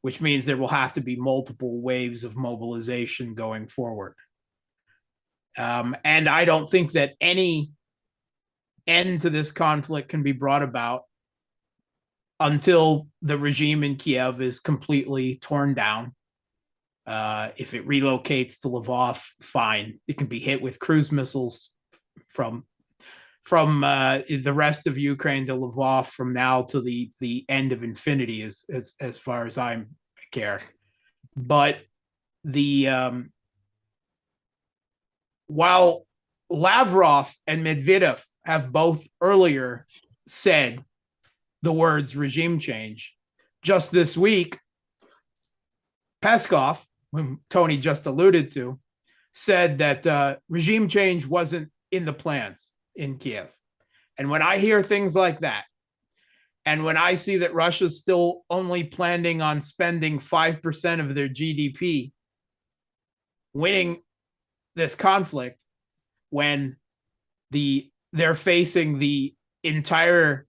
which means there will have to be multiple waves of mobilization going forward. And I don't think that any end to this conflict can be brought about until the regime in Kiev is completely torn down. If it relocates to Lvov, fine. It can be hit with cruise missiles from the rest of Ukraine to Lvov from now to the end of infinity, as far as I care. But while Lavrov and Medvedev have both earlier said the words regime change, just this week, Peskov, whom Tony just alluded to, said that regime change wasn't in the plans in Kiev. And when I hear things like that, and when I see that Russia's still only planning on spending 5% of their GDP winning this conflict, when they're facing the entire,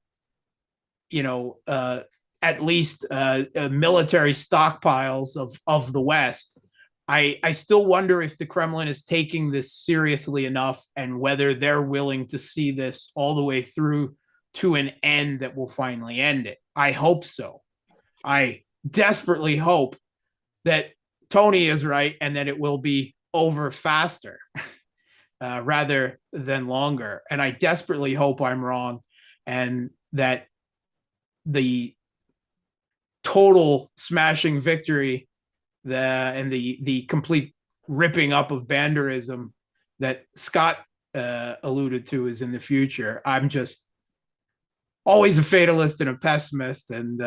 at least military stockpiles of the West, I still wonder if the Kremlin is taking this seriously enough, and whether they're willing to see this all the way through to an end that will finally end it. I hope so. I desperately hope that Tony is right and that it will be over faster rather than longer. And I desperately hope I'm wrong, and that the total smashing victory, the complete ripping up of Banderism that Scott alluded to is in the future. I'm just always a fatalist and a pessimist, and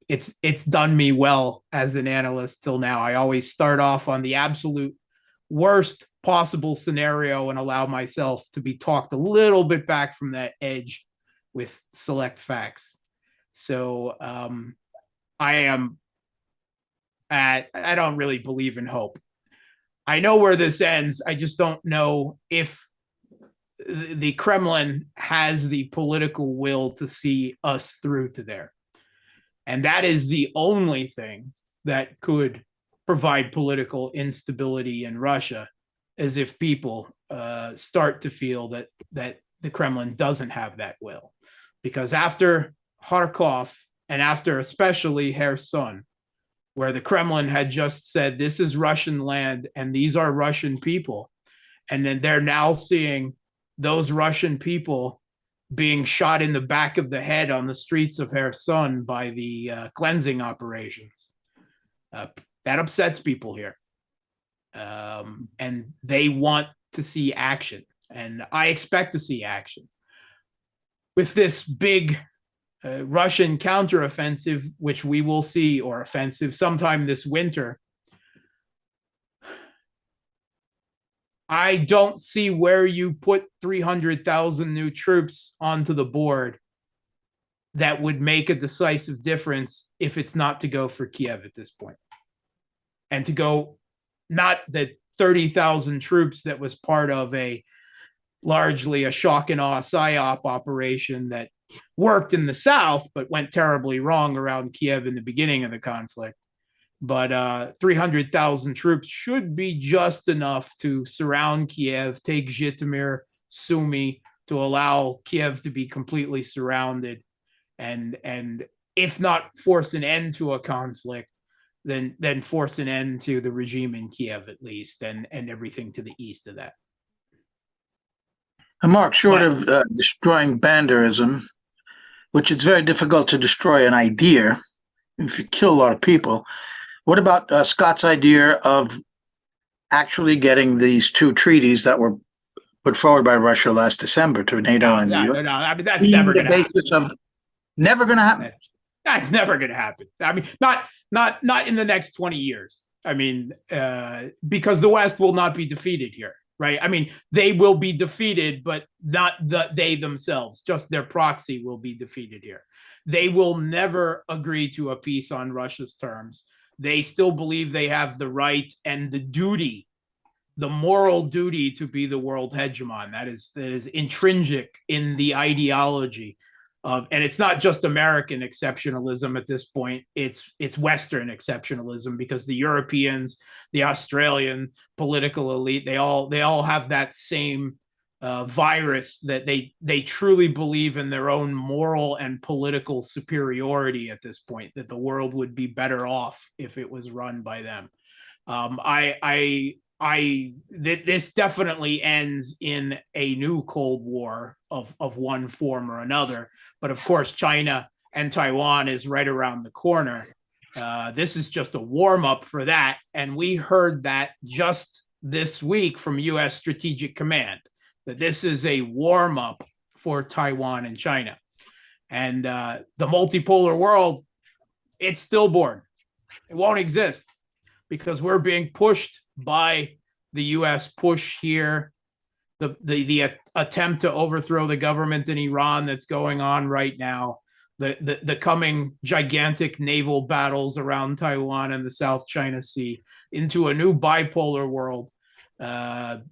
it's done me well as an analyst till now. I always start off on the absolute worst possible scenario and allow myself to be talked a little bit back from that edge with select facts. So I don't really believe in hope. I know where this ends. I just don't know if the Kremlin has the political will to see us through to there. And that is the only thing that could provide political instability in Russia, is if people start to feel that the Kremlin doesn't have that will. Because after Kharkov, and after especially Kherson, where the Kremlin had just said, this is Russian land and these are Russian people, and then they're now seeing those Russian people being shot in the back of the head on the streets of Kherson by the cleansing operations. That upsets people here. And they want to see action. And I expect to see action. With this big Russian counteroffensive, which we will see, or offensive sometime this winter, I don't see where you put 300,000 new troops onto the board that would make a decisive difference if it's not to go for Kiev at this point. And to go, not the 30,000 troops that was part of largely a shock and awe psyop operation that worked in the south, but went terribly wrong around Kiev in the beginning of the conflict. But 300,000 troops should be just enough to surround Kiev, take Zhytomyr, Sumy, to allow Kiev to be completely surrounded, and if not force an end to a conflict, then force an end to the regime in Kiev at least, and everything to the east of that.
And Mark, short of destroying Banderism, which it's very difficult to destroy an idea if you kill a lot of people, what about Scott's idea of actually getting these two treaties that were put forward by Russia last December to NATO and the US?
No, I mean, that's never going to happen.
Never going to happen.
That's never going to happen. I mean, not in the next 20 years. I mean, because the West will not be defeated here. right? I mean, they will be defeated, but not they themselves, just their proxy will be defeated here. They will never agree to a peace on Russia's terms. They still believe they have the right and the duty, the moral duty to be the world hegemon. That is intrinsic in the ideology of, and it's not just American exceptionalism at this point. It's Western exceptionalism, because the Europeans, the Australian political elite, they all have that same virus, that they truly believe in their own moral and political superiority at this point, that the world would be better off if it was run by them. This definitely ends in a new Cold War of one form or another. But of course, China and Taiwan is right around the corner. This is just a warm up for that. And we heard that just this week from U.S. Strategic Command, that this is a warm up for Taiwan and China. And the multipolar world, it's stillborn. It won't exist, because we're being pushed by the U.S. push here, the attempt to overthrow the government in Iran that's going on right now, the coming gigantic naval battles around Taiwan and the South China Sea, into a new bipolar world that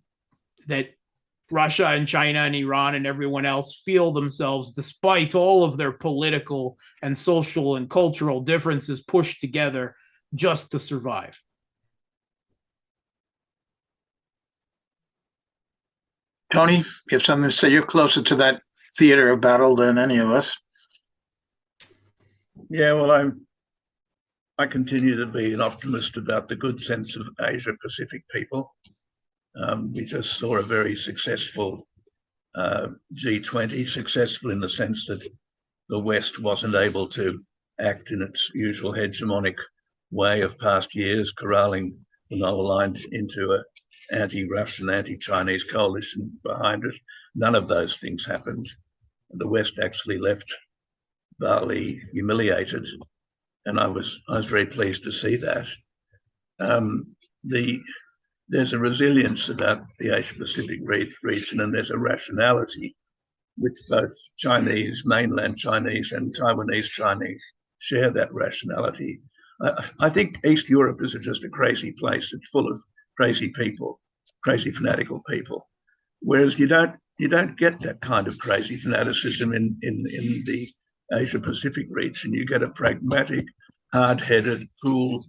Russia and China and Iran and everyone else feel themselves, despite all of their political and social and cultural differences, pushed together just to survive.
Tony, you have something to say? You're closer to that theater of battle than any of us.
Yeah, well, I continue to be an optimist about the good sense of Asia Pacific people. We just saw a very successful G20, successful in the sense that the West wasn't able to act in its usual hegemonic way of past years, corralling the non-aligned into an anti-Russian, anti-Chinese coalition behind it. None of those things happened. The West actually left Bali humiliated, and I was very pleased to see that. There's a resilience about the Asia-Pacific region, and there's a rationality which both Chinese, mainland Chinese, and Taiwanese Chinese share that rationality. I think East Europe is just a crazy place. It's full of crazy people, crazy fanatical people. Whereas you don't get that kind of crazy fanaticism in the Asia Pacific region. You get a pragmatic, hard-headed, cool.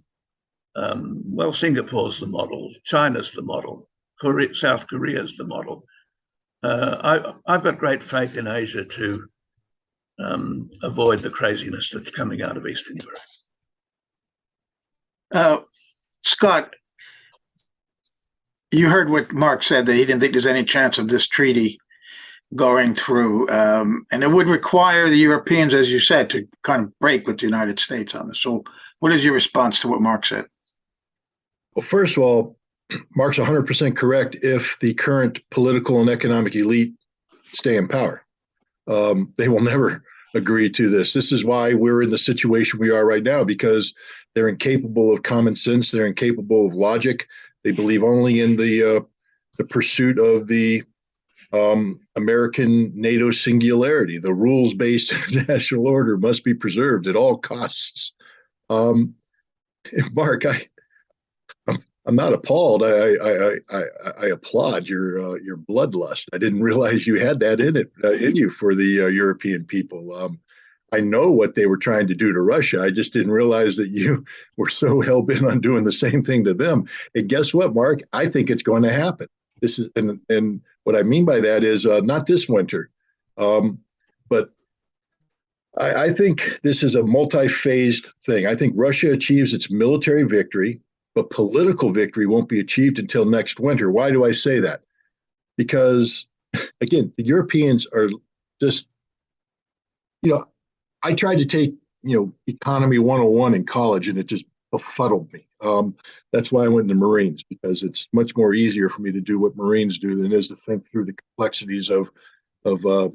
Well, Singapore's the model, China's the model, South Korea's the model. I've got great faith in Asia to avoid the craziness that's coming out of Eastern Europe.
Scott, you heard what Mark said, that he didn't think there's any chance of this treaty going through. And it would require the Europeans, as you said, to kind of break with the United States on this. So what is your response to what Mark said?
Well, first of all, Mark's 100% correct if the current political and economic elite stay in power. They will never agree to this. This is why we're in the situation we are right now, because they're incapable of common sense. They're incapable of logic. They believe only in the pursuit of the American NATO singularity. The rules-based international order must be preserved at all costs. Mark, I'm not appalled. I applaud your bloodlust. I didn't realize you had that in you for the European people. I know what they were trying to do to Russia. I just didn't realize that you were so hell-bent on doing the same thing to them. And guess what, Mark? I think it's going to happen. This is, and what I mean by that is not this winter, but I think this is a multi-phased thing. I think Russia achieves its military victory, but political victory won't be achieved until next winter. Why do I say that? Because, again, the Europeans are just, I tried to take, economy 101 in college, and it just befuddled me. That's why I went into Marines, because it's much more easier for me to do what Marines do than it is to think through the complexities of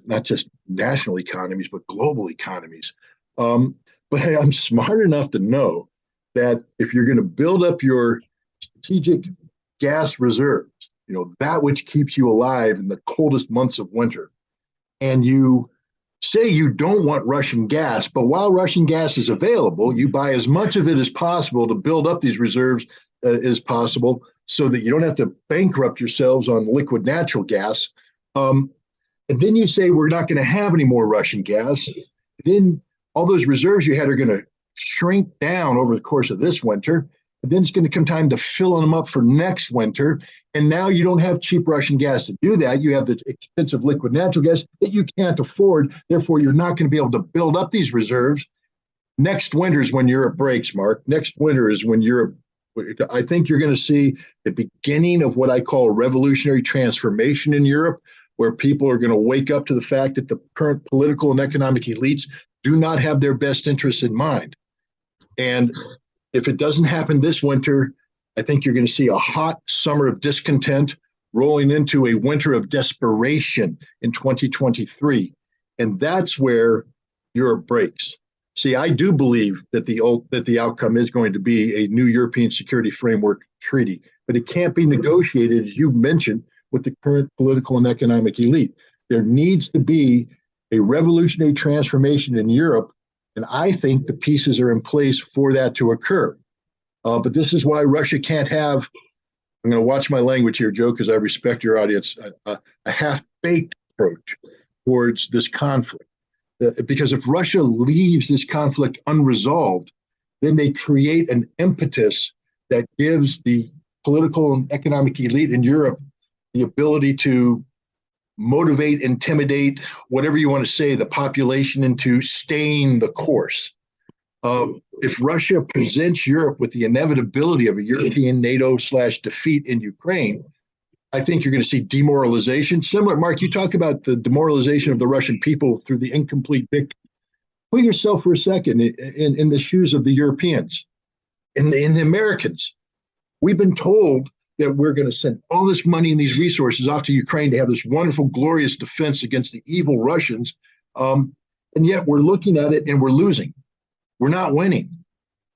not just national economies, but global economies. But I'm smart enough to know that if you're going to build up your strategic gas reserves, that which keeps you alive in the coldest months of winter. And you say you don't want Russian gas, but while Russian gas is available, you buy as much of it as possible to build up these reserves as possible so that you don't have to bankrupt yourselves on liquid natural gas. And then you say we're not going to have any more Russian gas. Then all those reserves you had are going to shrink down over the course of this winter. And then it's going to come time to fill them up for next winter. And now you don't have cheap Russian gas to do that. You have the expensive liquid natural gas that you can't afford. Therefore, you're not going to be able to build up these reserves. Next winter is when Europe breaks, Mark. Next winter is when Europe, I think you're going to see the beginning of what I call a revolutionary transformation in Europe, where people are going to wake up to the fact that the current political and economic elites do not have their best interests in mind. And if it doesn't happen this winter, I think you're going to see a hot summer of discontent rolling into a winter of desperation in 2023. And that's where Europe breaks. See, I do believe that the outcome is going to be a new European Security Framework Treaty, but it can't be negotiated, as you mentioned, with the current political and economic elite. There needs to be a revolutionary transformation in Europe, and I think the pieces are in place for that to occur. But this is why Russia can't have, I'm going to watch my language here, Joe, because I respect your audience, a half-baked approach towards this conflict. Because if Russia leaves this conflict unresolved, then they create an impetus that gives the political and economic elite in Europe the ability to motivate, intimidate, whatever you want to say, the population into staying the course. If Russia presents Europe with the inevitability of a European NATO/defeat in Ukraine, I think you're going to see demoralization. Similar, Mark, you talk about the demoralization of the Russian people through the incomplete victory. Put yourself for a second in the shoes of the Europeans, in the Americans. We've been told that we're going to send all this money and these resources off to Ukraine to have this wonderful, glorious defense against the evil Russians. And yet we're looking at it and we're losing. We're not winning.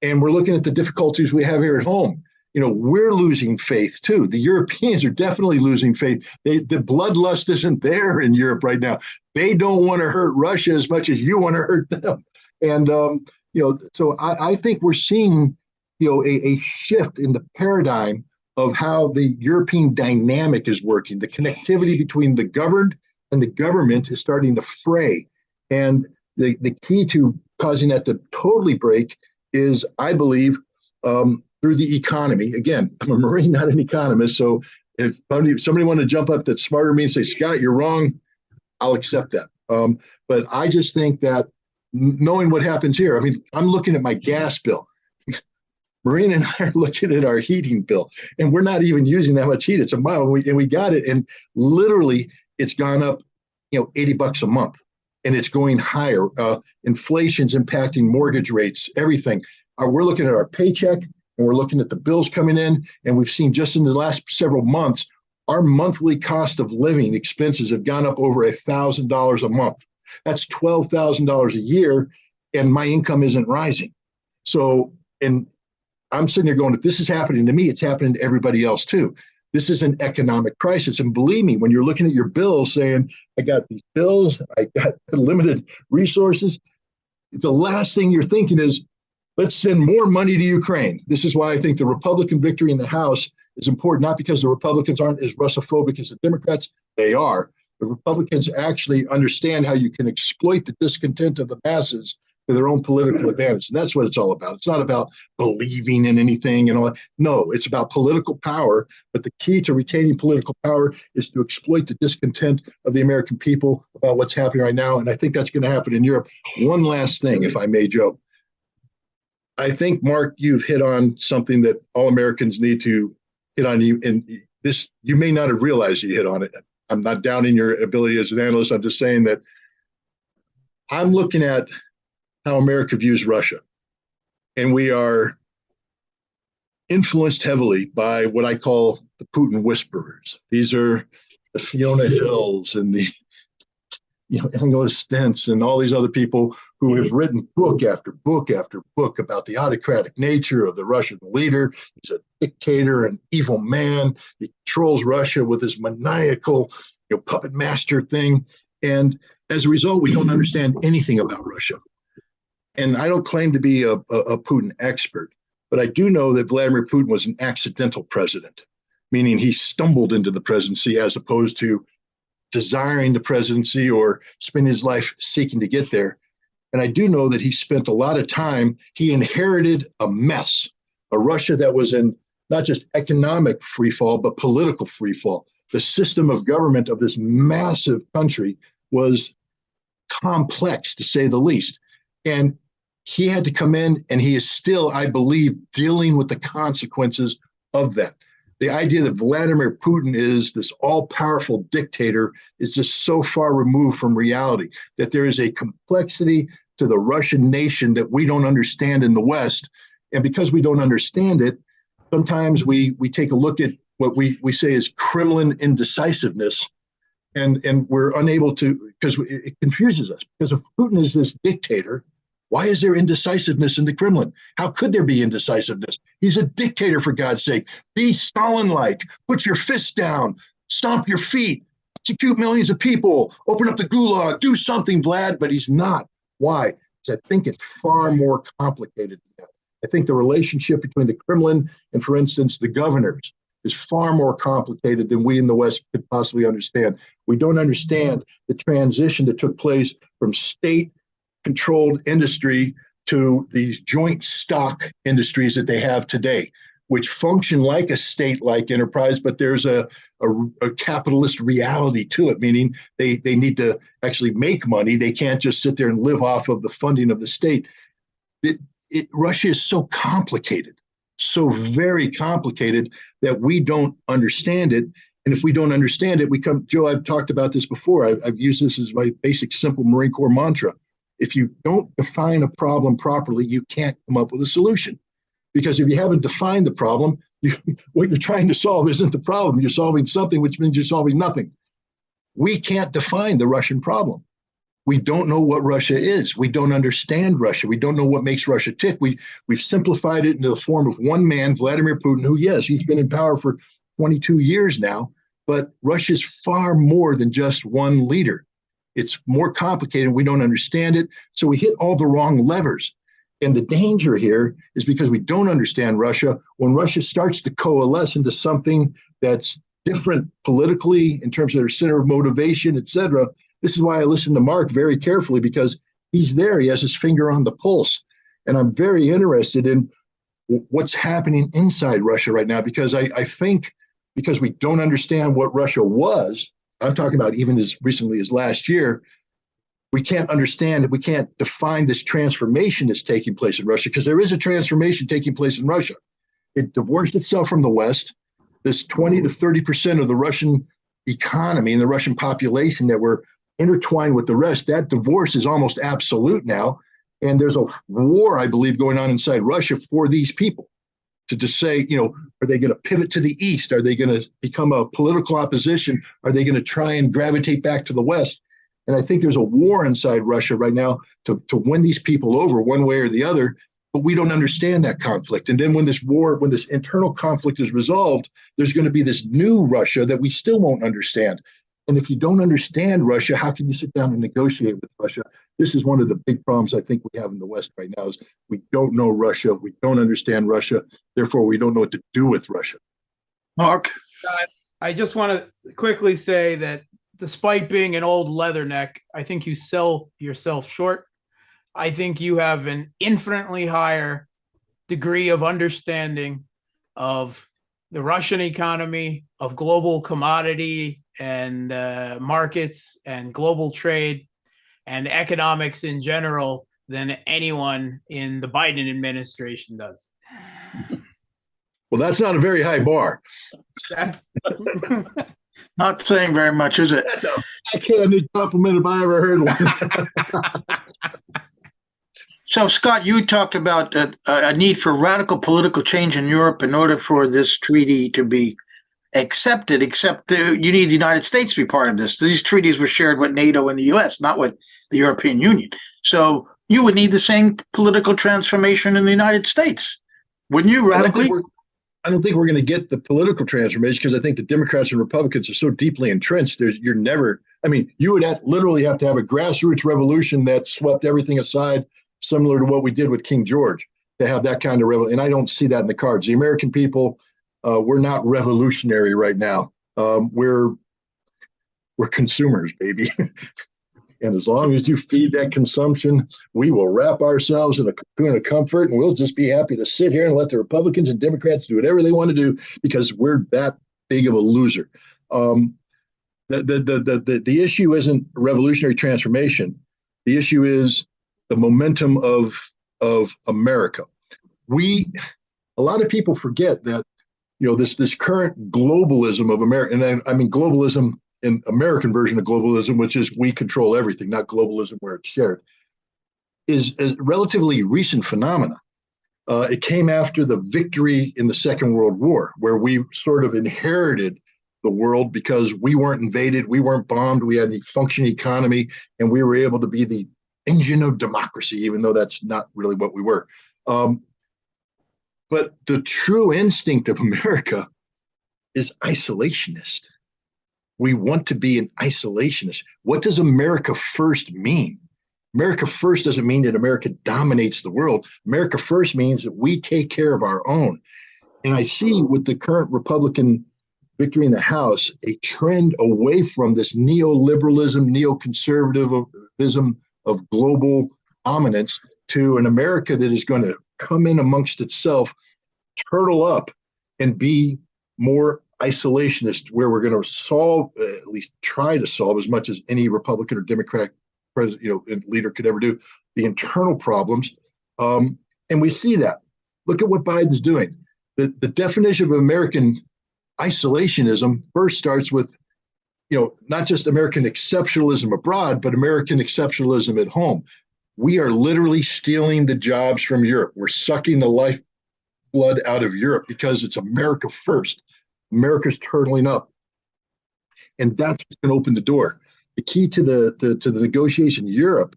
And we're looking at the difficulties we have here at home. We're losing faith too. The Europeans are definitely losing faith. The bloodlust isn't there in Europe right now. They don't want to hurt Russia as much as you want to hurt them. And, so I think we're seeing, a shift in the paradigm of how the European dynamic is working. The connectivity between the governed and the government is starting to fray. And the key to causing that to totally break is, I believe, through the economy. Again, I'm a Marine, not an economist. So if somebody want to jump up that's smarter than me and say, Scott, you're wrong, I'll accept that. But I just think that knowing what happens here, I'm looking at my gas bill. Marine and I are looking at our heating bill, and we're not even using that much heat. It's a mile, and we got it, and literally it's gone up, $80 a month, and it's going higher. Inflation's impacting mortgage rates, everything. We're looking at our paycheck, and we're looking at the bills coming in, and we've seen just in the last several months, our monthly cost of living expenses have gone up over $1,000 a month. That's $12,000 a year, and my income isn't rising. So, and I'm sitting here going, if this is happening to me, it's happening to everybody else too. This is an economic crisis. And believe me, when you're looking at your bills saying, I got these bills, I got limited resources, the last thing you're thinking is, let's send more money to Ukraine. This is why I think the Republican victory in the House is important, not because the Republicans aren't as Russophobic as the Democrats. They are. The Republicans actually understand how you can exploit the discontent of the masses for their own political advantage. And that's what it's all about. It's not about believing in anything and all that. No, it's about political power. But the key to retaining political power is to exploit the discontent of the American people about what's happening right now. And I think that's going to happen in Europe. One last thing, if I may, Joe. I think, Mark, you've hit on something that all Americans need to hit on. And this, you may not have realized you hit on it. I'm not downing your ability as an analyst. I'm just saying that I'm looking at how America views Russia. And we are influenced heavily by what I call the Putin whisperers. These are the Fiona Hills and the Analyst and all these other people who have written book after book after book about the autocratic nature of the Russian leader. He's a dictator, an evil man. He controls Russia with his maniacal, puppet master thing. And as a result, we don't understand anything about Russia. And I don't claim to be a Putin expert, but I do know that Vladimir Putin was an accidental president, meaning he stumbled into the presidency as opposed to desiring the presidency or spend his life seeking to get there. And I do know that he spent a lot of time, he inherited a mess, a Russia that was in not just economic freefall, but political freefall. The system of government of this massive country was complex, to say the least. And he had to come in, and he is still, I believe, dealing with the consequences of that. The idea that Vladimir Putin is this all-powerful dictator is just so far removed from reality, that there is a complexity to the Russian nation that we don't understand in the West. And because we don't understand it, sometimes we take a look at what we say is Kremlin indecisiveness, and we're unable to, because it confuses us. Because if Putin is this dictator, why is there indecisiveness in the Kremlin? How could there be indecisiveness? He's a dictator, for God's sake. Be Stalin-like. Put your fists down. Stomp your feet. Execute millions of people. Open up the gulag. Do something, Vlad. But he's not. Why? Because I think it's far more complicated than that. I think the relationship between the Kremlin and, for instance, the governors is far more complicated than we in the West could possibly understand. We don't understand the transition that took place from state-controlled industry to these joint stock industries that they have today, which function like a state-like enterprise, but there's a capitalist reality to it, meaning they need to actually make money. They can't just sit there and live off of the funding of the state. Russia is so complicated, so very complicated, that we don't understand it. And if we don't understand it, Joe, I've talked about this before. I've used this as my basic, simple Marine Corps mantra. If you don't define a problem properly, you can't come up with a solution. Because if you haven't defined the problem, what you're trying to solve isn't the problem. You're solving something, which means you're solving nothing. We can't define the Russian problem. We don't know what Russia is. We don't understand Russia. We don't know what makes Russia tick. We've simplified it into the form of one man, Vladimir Putin, who, yes, he's been in power for 22 years now, but Russia is far more than just one leader. It's more complicated, and we don't understand it. So we hit all the wrong levers. And the danger here is because we don't understand Russia. When Russia starts to coalesce into something that's different politically in terms of their center of motivation, et cetera, this is why I listen to Mark very carefully, because he's there. He has his finger on the pulse. And I'm very interested in what's happening inside Russia right now, because I think because we don't understand what Russia was, I'm talking about even as recently as last year, we can't understand, we can't define this transformation that's taking place in Russia, because there is a transformation taking place in Russia. It divorced itself from the West. This 20 to 30% of the Russian economy and the Russian population that were intertwined with the rest, that divorce is almost absolute now. And there's a war, I believe, going on inside Russia for these people to just say, are they going to pivot to the East? Are they going to become a political opposition? Are they going to try and gravitate back to the West? And I think there's a war inside Russia right now to win these people over one way or the other, but we don't understand that conflict. And then when this internal conflict is resolved, there's going to be this new Russia that we still won't understand. And if you don't understand Russia, how can you sit down and negotiate with Russia? This is one of the big problems I think we have in the West right now, is we don't know Russia. We don't understand Russia. Therefore, we don't know what to do with Russia.
Mark?
I just want to quickly say that despite being an old leatherneck, I think you sell yourself short. I think you have an infinitely higher degree of understanding of the Russian economy, of global commodity and markets and global trade and economics in general than anyone in the Biden administration does.
Well, that's not a very high bar.
Not saying very much, is it?
That's a backhanded compliment if I ever heard one.
So, Scott, you talked about a need for radical political change in Europe in order for this treaty to be accepted, except you need the United States to be part of this. These treaties were shared with NATO and the US, not with the European Union. So you would need the same political transformation in the United States. Wouldn't you, radically?
I don't think we're going to get the political transformation because I think the Democrats and Republicans are so deeply entrenched. You're never, I mean, you would literally have to have a grassroots revolution that swept everything aside, similar to what we did with King George, to have that kind of revolution. And I don't see that in the cards. The American people, we're not revolutionary right now. We're consumers, baby. And as long as you feed that consumption, we will wrap ourselves in a cocoon of comfort, and we'll just be happy to sit here and let the Republicans and Democrats do whatever they want to do because we're that big of a loser. The issue isn't revolutionary transformation. The issue is the momentum of America. A lot of people forget that, this current globalism of America, and I mean globalism in American version of globalism, which is we control everything, not globalism where it's shared, is a relatively recent phenomena. It came after the victory in the Second World War, where we sort of inherited the world because we weren't invaded, we weren't bombed, we had a functioning economy, and we were able to be the engine of democracy, even though that's not really what we were. But the true instinct of America is isolationist. We want to be an isolationist. What does America first mean? America first doesn't mean that America dominates the world. America first means that we take care of our own. And I see with the current Republican victory in the House, a trend away from this neoliberalism, neoconservatism of global dominance to an America that is going to come in amongst itself, turtle up, and be more isolationist, where we're going to solve, at least try to solve, as much as any Republican or Democrat president, leader could ever do, the internal problems. And we see that. Look at what Biden's doing. The definition of American isolationism first starts with, not just American exceptionalism abroad, but American exceptionalism at home. We are literally stealing the jobs from Europe. We're sucking the lifeblood out of Europe because it's America first. America's turtling up, and that's what's going to open the door. The key to the negotiation in Europe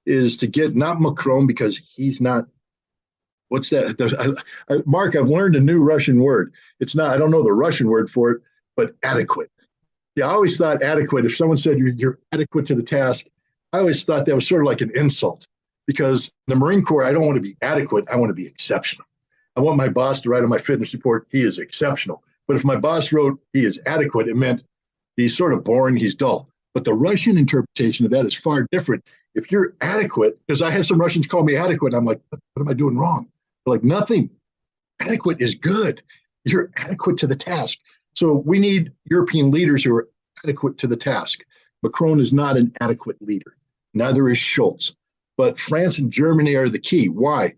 is to get not Macron, because he's not. What's that? Mark, I've learned a new Russian word. It's not. I don't know the Russian word for it, but adequate. Yeah, I always thought adequate. If someone said you're adequate to the task, I always thought that was sort of like an insult, because in the Marine Corps, I don't want to be adequate. I want to be exceptional. I want my boss to write on my fitness report, he is exceptional. But if my boss wrote he is adequate, it meant he's sort of boring, he's dull. But the Russian interpretation of that is far different. If you're adequate, because I had some Russians call me adequate, I'm like, what am I doing wrong? They're like, nothing. Adequate is good. You're adequate to the task. So we need European leaders who are adequate to the task. Macron is not an adequate leader. Neither is Schultz. But France and Germany are the key. Why?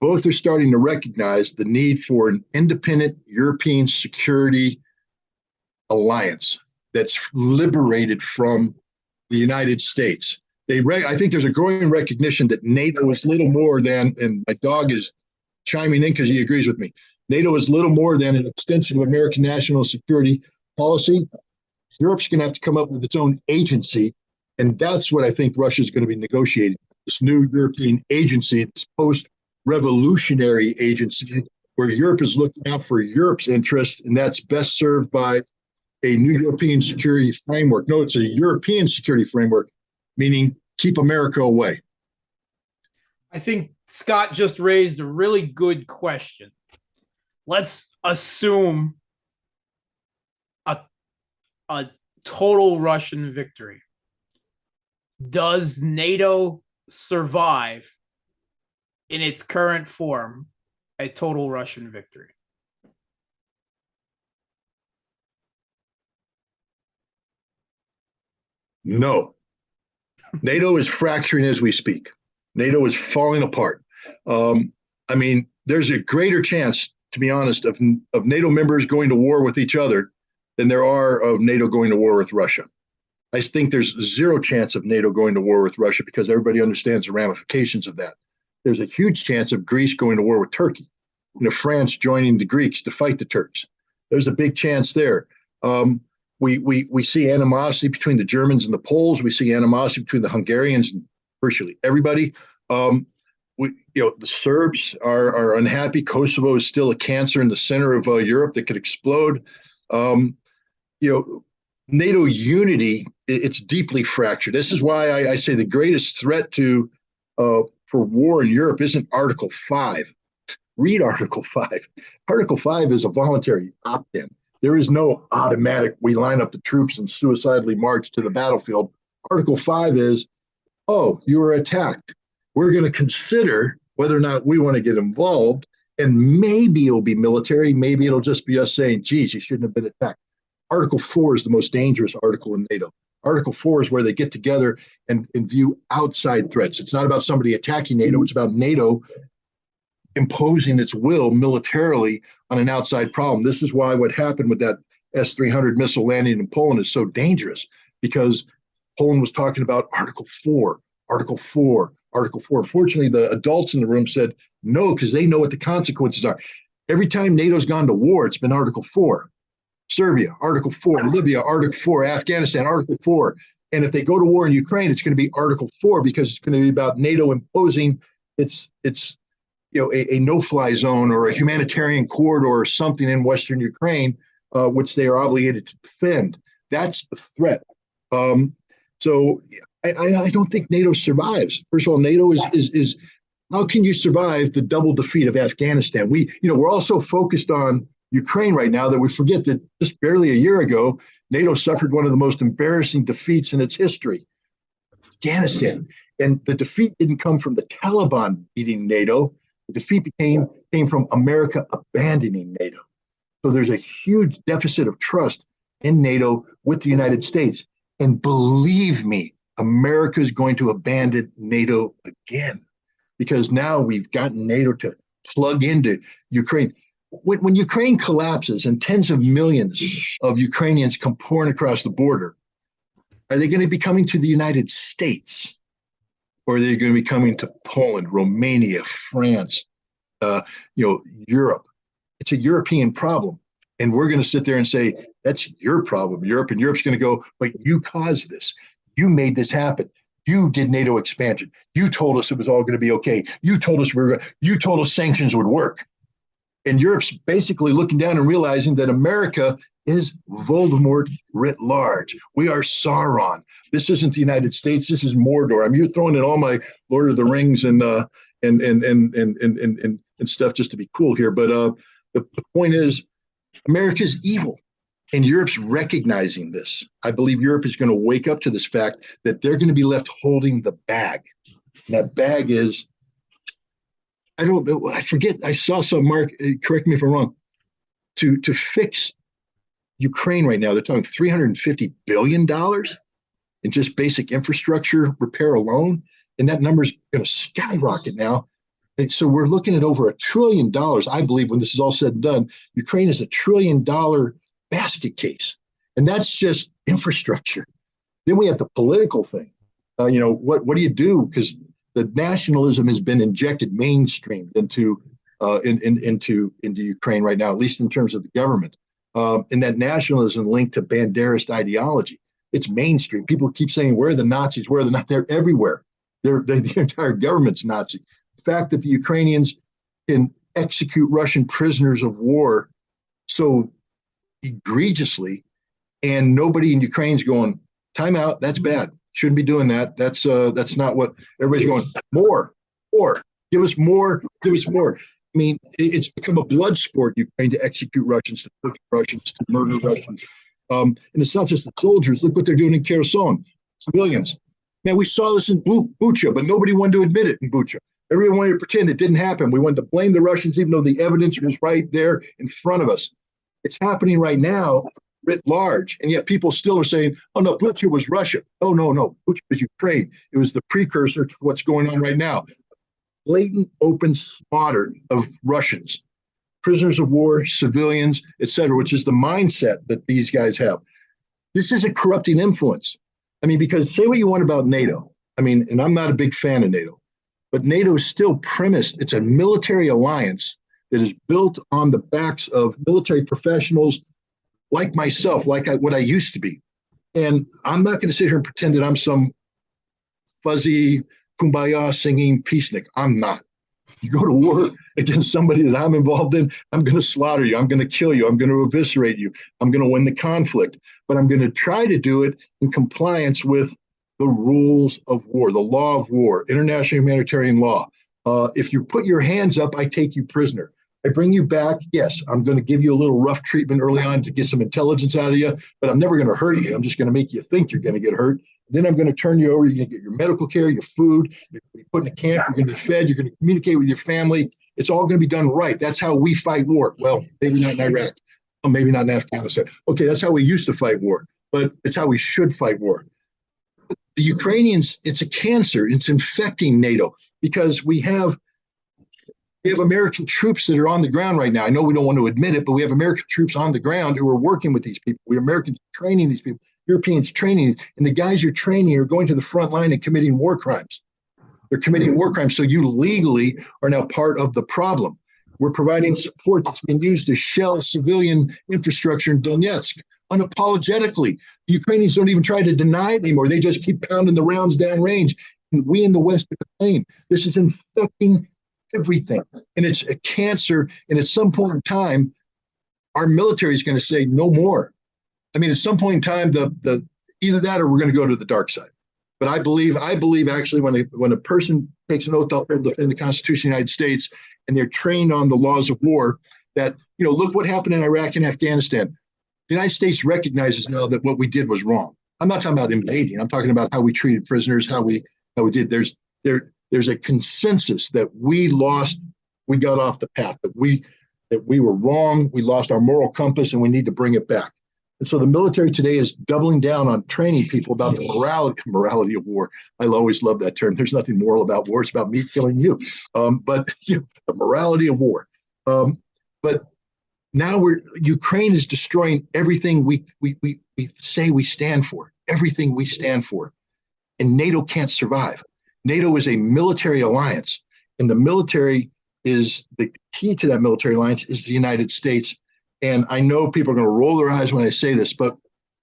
Both are starting to recognize the need for an independent European security alliance that's liberated from the United States. I think there's a growing recognition that NATO is little more than, and my dog is chiming in because he agrees with me, NATO is little more than an extension of American national security policy. Europe's going to have to come up with its own agency, and that's what I think Russia's going to be negotiating. This new European agency, this post-revolutionary agency, where Europe is looking out for Europe's interests, and that's best served by a new European security framework. No, it's a European security framework, meaning keep America away.
I think Scott just raised a really good question. Let's assume a total Russian victory. Does NATO survive in its current form a total Russian victory?
No. NATO is fracturing as we speak. NATO is falling apart. I mean, there's a greater chance, to be honest, of NATO members going to war with each other than there are of NATO going to war with Russia. I think there's zero chance of NATO going to war with Russia because everybody understands the ramifications of that. There's a huge chance of Greece going to war with Turkey, France joining the Greeks to fight the Turks. There's a big chance there. We see animosity between the Germans and the Poles. We see animosity between the Hungarians and virtually everybody. The Serbs are unhappy. Kosovo is still a cancer in the center of Europe that could explode. NATO unity, it's deeply fractured. This is why I say the greatest threat for war in Europe isn't Article 5. Read Article 5. Article 5 is a voluntary opt-in. There is no automatic, we line up the troops and suicidally march to the battlefield. Article 5 is, oh, you were attacked. We're going to consider whether or not we want to get involved, and maybe it'll be military, maybe it'll just be us saying, geez, you shouldn't have been attacked. Article 4 is the most dangerous article in NATO. Article 4 is where they get together and view outside threats. It's not about somebody attacking NATO, it's about NATO imposing its will militarily on an outside problem. This is why what happened with that S-300 missile landing in Poland is so dangerous, because Poland was talking about Article 4, Article 4, Article 4. Unfortunately, the adults in the room said no, because they know what the consequences are. Every time NATO's gone to war, it's been Article 4. Serbia, Article 4, Libya, Article 4, Afghanistan, Article 4. And if they go to war in Ukraine, it's going to be Article 4, because it's going to be about NATO imposing its a no-fly zone or a humanitarian corridor or something in Western Ukraine, which they are obligated to defend. That's the threat. So I don't think NATO survives. First of all, NATO is how can you survive the double defeat of Afghanistan? We're also focused on Ukraine right now that we forget that just barely a year ago, NATO suffered one of the most embarrassing defeats in its history, Afghanistan. And the defeat didn't come from the Taliban beating NATO. The defeat came from America abandoning NATO. So there's a huge deficit of trust in NATO with the United States. And believe me, America is going to abandon NATO again, because now we've gotten NATO to plug into Ukraine. When Ukraine collapses and tens of millions of Ukrainians come pouring across the border, are they going to be coming to the United States? Or are they going to be coming to Poland, Romania, France, Europe? It's a European problem. And we're going to sit there and say, that's your problem, Europe. And Europe's going to go, but you caused this. You made this happen. You did NATO expansion. You told us it was all going to be okay. You told us you told us sanctions would work. And Europe's basically looking down and realizing that America is Voldemort writ large. We are Sauron. This isn't the United States. This is Mordor. I mean, you're throwing in all my Lord of the Rings and stuff just to be cool here. But the point is, America's evil, and Europe's recognizing this. I believe Europe is going to wake up to this fact that they're going to be left holding the bag. And that bag is, I don't know, I forget, I saw some, Mark, correct me if I'm wrong, to fix Ukraine right now, they're talking $350 billion in just basic infrastructure repair alone. And that number's going to skyrocket now. And so we're looking at over $1 trillion. I believe when this is all said and done, Ukraine is $1 trillion basket case. And that's just infrastructure. Then we have the political thing. What do you do? Because the nationalism has been injected mainstream into Ukraine right now, at least in terms of the government. And that nationalism linked to Banderist ideology. It's mainstream. People keep saying, where are the Nazis? Where are the Nazis? They're everywhere. The entire government's Nazi. The fact that the Ukrainians can execute Russian prisoners of war so egregiously, and nobody in Ukraine's going, time out, that's bad. Shouldn't be doing that. That's not what everybody's going, more, give us more. I mean, it's become a blood sport, Ukraine, to execute Russians, to torture Russians, to murder Russians. And it's not just the soldiers. Look what they're doing in Kherson, civilians. Man, we saw this in Bucha, but nobody wanted to admit it in Bucha. Everyone wanted to pretend it didn't happen. We wanted to blame the Russians, even though the evidence was right there in front of us. It's happening right now, writ large, and yet people still are saying, oh, no, Bucha was Russia. Oh, no, Bucha was Ukraine. It was the precursor to what's going on right now. Blatant, open slaughter of Russians, prisoners of war, civilians, etc., which is the mindset that these guys have. This is a corrupting influence. I mean, because say what you want about NATO. I mean, and I'm not a big fan of NATO, but NATO is still premised. It's a military alliance that is built on the backs of military professionals like myself, what I used to be. And I'm not going to sit here and pretend that I'm some fuzzy kumbaya singing peacenik. I'm not. You go to war against somebody that I'm involved in, I'm going to slaughter you. I'm going to kill you. I'm going to eviscerate you. I'm going to win the conflict. But I'm going to try to do it in compliance with the rules of war, the law of war, international humanitarian law. If you put your hands up, I take you prisoner. I bring you back. Yes, I'm going to give you a little rough treatment early on to get some intelligence out of you, but I'm never going to hurt you. I'm just going to make you think you're going to get hurt. Then I'm going to turn you over. You're going to get your medical care, your food. You're going to be put in a camp. You're going to be fed. You're going to communicate with your family. It's all going to be done right. That's how we fight war. Well, maybe not in Iraq. Well, maybe not in Afghanistan. Okay, that's how we used to fight war, but it's how we should fight war. The Ukrainians, it's a cancer. It's infecting NATO because we have American troops that are on the ground right now. I know we don't want to admit it, but we have American troops on the ground who are working with these people. We have Americans training these people, Europeans training, and the guys you're training are going to the front line and committing war crimes. They're committing war crimes. So you legally are now part of the problem. We're providing support that's being used to shell civilian infrastructure in Donetsk unapologetically. The Ukrainians don't even try to deny it anymore. They just keep pounding the rounds downrange. And we in the West complain. This is infecting everything. And it's a cancer. And at some point in time, our military is going to say no more. I mean, at some point in time, the either that or we're going to go to the dark side. But I believe actually when a person takes an oath to defend the Constitution of the United States and they're trained on the laws of war, that, look what happened in Iraq and Afghanistan. The United States recognizes now that what we did was wrong. I'm not talking about invading. I'm talking about how we treated prisoners, how we did. There's a consensus that we got off the path, that we were wrong. We lost our moral compass and we need to bring it back. And so the military today is doubling down on training people about the morality of war. I always love that term. There's nothing moral about war. It's about me killing you. But the morality of war. But now Ukraine is destroying everything we say we stand for, everything we stand for. And NATO can't survive. NATO is a military alliance, and the military is the key to that military alliance is the United States. And I know people are going to roll their eyes when I say this, but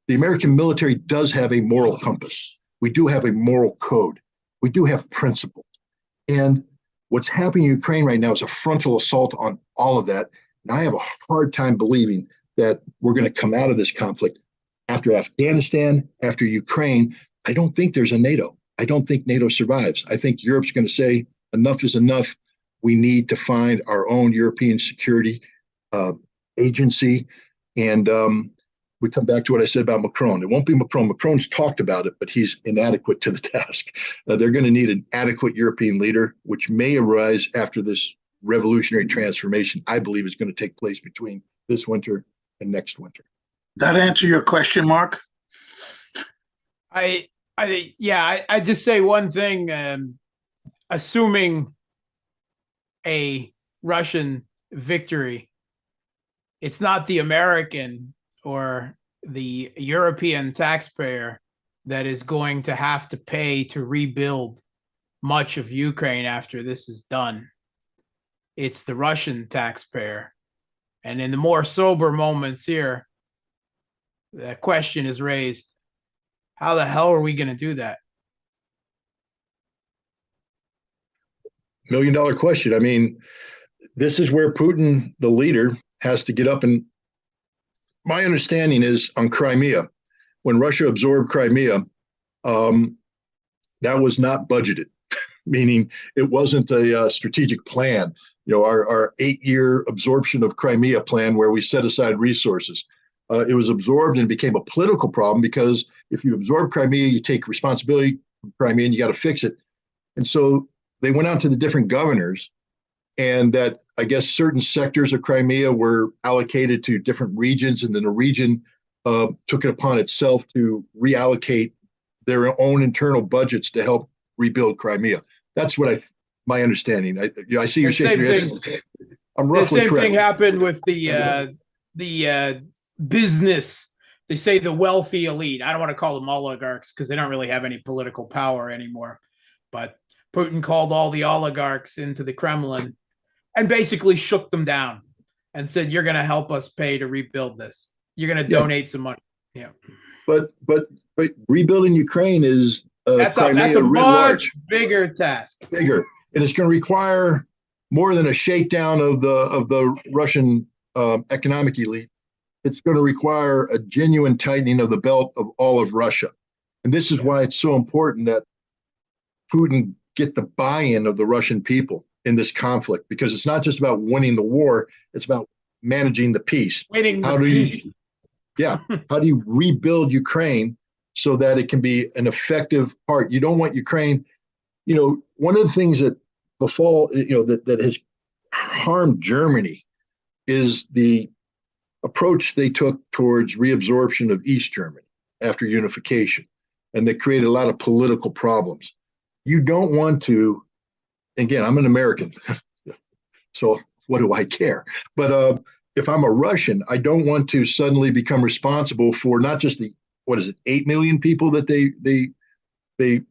the American military does have a moral compass. We do have a moral code. We do have principles. And what's happening in Ukraine right now is a frontal assault on all of that. And I have a hard time believing that we're going to come out of this conflict after Afghanistan, after Ukraine. I don't think there's a NATO. I don't think NATO survives. I think Europe's going to say enough is enough. We need to find our own European security agency. And we come back to what I said about Macron. It won't be Macron. Macron's talked about it, but he's inadequate to the task. They're going to need an adequate European leader, which may arise after this revolutionary transformation, I believe, is going to take place between this winter and next winter.
That answer your question, Mark?
I just say one thing. Assuming a Russian victory, it's not the American or the European taxpayer that is going to have to pay to rebuild much of Ukraine after this is done. It's the Russian taxpayer. And in the more sober moments here, the question is raised, how the hell are we going to do that?
$1 million question. I mean, this is where Putin, the leader, has to get up. And my understanding is on Crimea, when Russia absorbed Crimea, that was not budgeted, meaning it wasn't a strategic plan. Our 8-year absorption of Crimea plan where we set aside resources. It was absorbed and became a political problem because if you absorb Crimea, you take responsibility for Crimea and you got to fix it. And so they went out to the different governors, and that I guess certain sectors of Crimea were allocated to different regions, and then a region took it upon itself to reallocate their own internal budgets to help rebuild Crimea. That's what my understanding. I see you're shaking your head. I'm roughly
the same
correct.
thing happened with the business. They say the wealthy elite. I don't want to call them oligarchs because they don't really have any political power anymore. But Putin called all the oligarchs into the Kremlin and basically shook them down and said, "You're going to help us pay to rebuild this. You're going to donate some money." Yeah,
but rebuilding Ukraine is
that's
Crimea
a
writ
much
large,
bigger task.
bigger, and it's going to require more than a shakedown of the Russian economic elite. It's going to require a genuine tightening of the belt of all of Russia, and this is why it's so important that Putin get the buy-in of the Russian people in this conflict, because it's not just about winning the war; it's about managing the peace.
Winning the peace.
How do you rebuild Ukraine so that it can be an effective part? You don't want Ukraine, one of the things that befall, that has harmed Germany is the approach they took towards reabsorption of East Germany after unification. And that created a lot of political problems. You don't want to, again, I'm an American, so what do I care? But if I'm a Russian, I don't want to suddenly become responsible for not just the 8 million people that they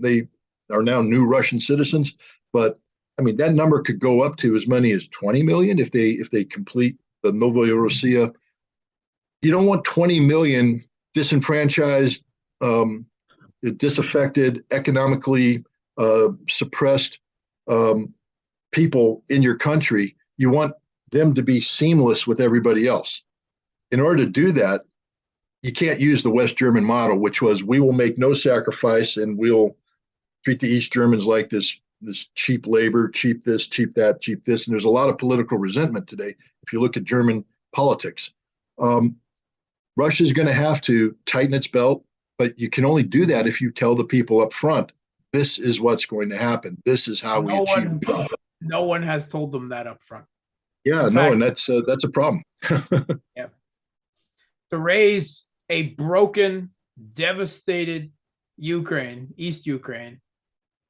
are now new Russian citizens, but I mean that number could go up to as many as 20 million if they complete the Novorossiya. You don't want 20 million disenfranchised, disaffected, economically suppressed people in your country. You want them to be seamless with everybody else. In order to do that, you can't use the West German model, which was we will make no sacrifice and we'll treat the East Germans like this cheap labor, cheap this, cheap that, cheap this. And there's a lot of political resentment today if you look at German politics. Russia's going to have to tighten its belt, but you can only do that if you tell the people up front, this is what's going to happen. This is how we achieve.
No one has told them that up front.
Yeah, and that's a problem.
Yeah. To raise a broken, devastated Ukraine, East Ukraine,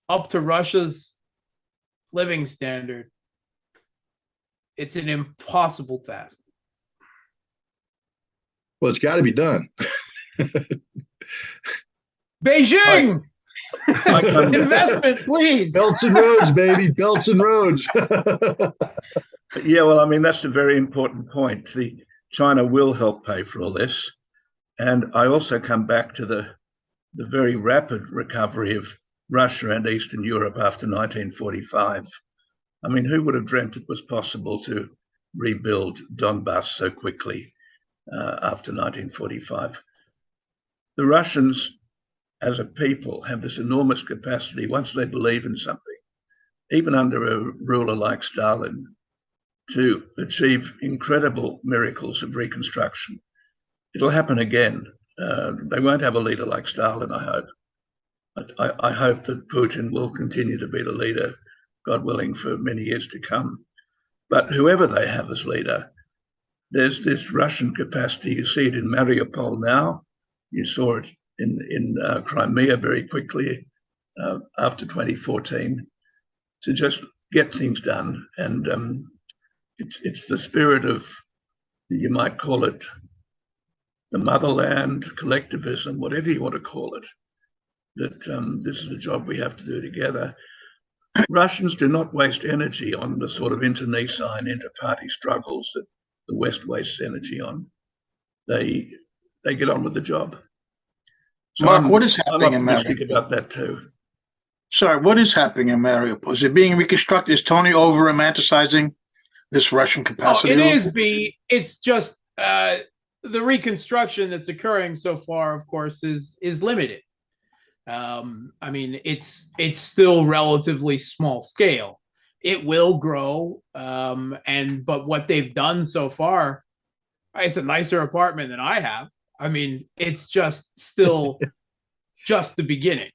up to Russia's living standard, it's an impossible task.
Well, it's got to be done.
Beijing! Investment, please.
Belts and roads, baby. Belts and roads.
Yeah, well, I mean, that's a very important point. China will help pay for all this. And I also come back to the very rapid recovery of Russia and Eastern Europe after 1945. I mean, who would have dreamt it was possible to rebuild Donbass so quickly after 1945? The Russians, as a people, have this enormous capacity, once they believe in something, even under a ruler like Stalin, to achieve incredible miracles of reconstruction. It'll happen again. They won't have a leader like Stalin, I hope. But I hope that Putin will continue to be the leader, God willing, for many years to come. But whoever they have as leader, there's this Russian capacity. You see it in Mariupol now. You saw it in Crimea very quickly after 2014, to just get things done. And it's the spirit of, you might call it the motherland, collectivism, whatever you want to call it, that this is the job we have to do together. Russians do not waste energy on the sort of internecine, inter-party struggles that the West wastes energy on. They get on with the job. So
Mark, what is happening in
Mariupol? I'm optimistic
Mariupol?
about that too.
Sorry, what is happening in Mariupol? Is it being reconstructed? Is Tony over romanticizing this Russian capacity?
Oh, it is. It's just the reconstruction that's occurring so far, of course, is limited. I mean, it's still relatively small scale. It will grow, but what they've done so far, it's a nicer apartment than I have. I mean, it's just still just the beginning.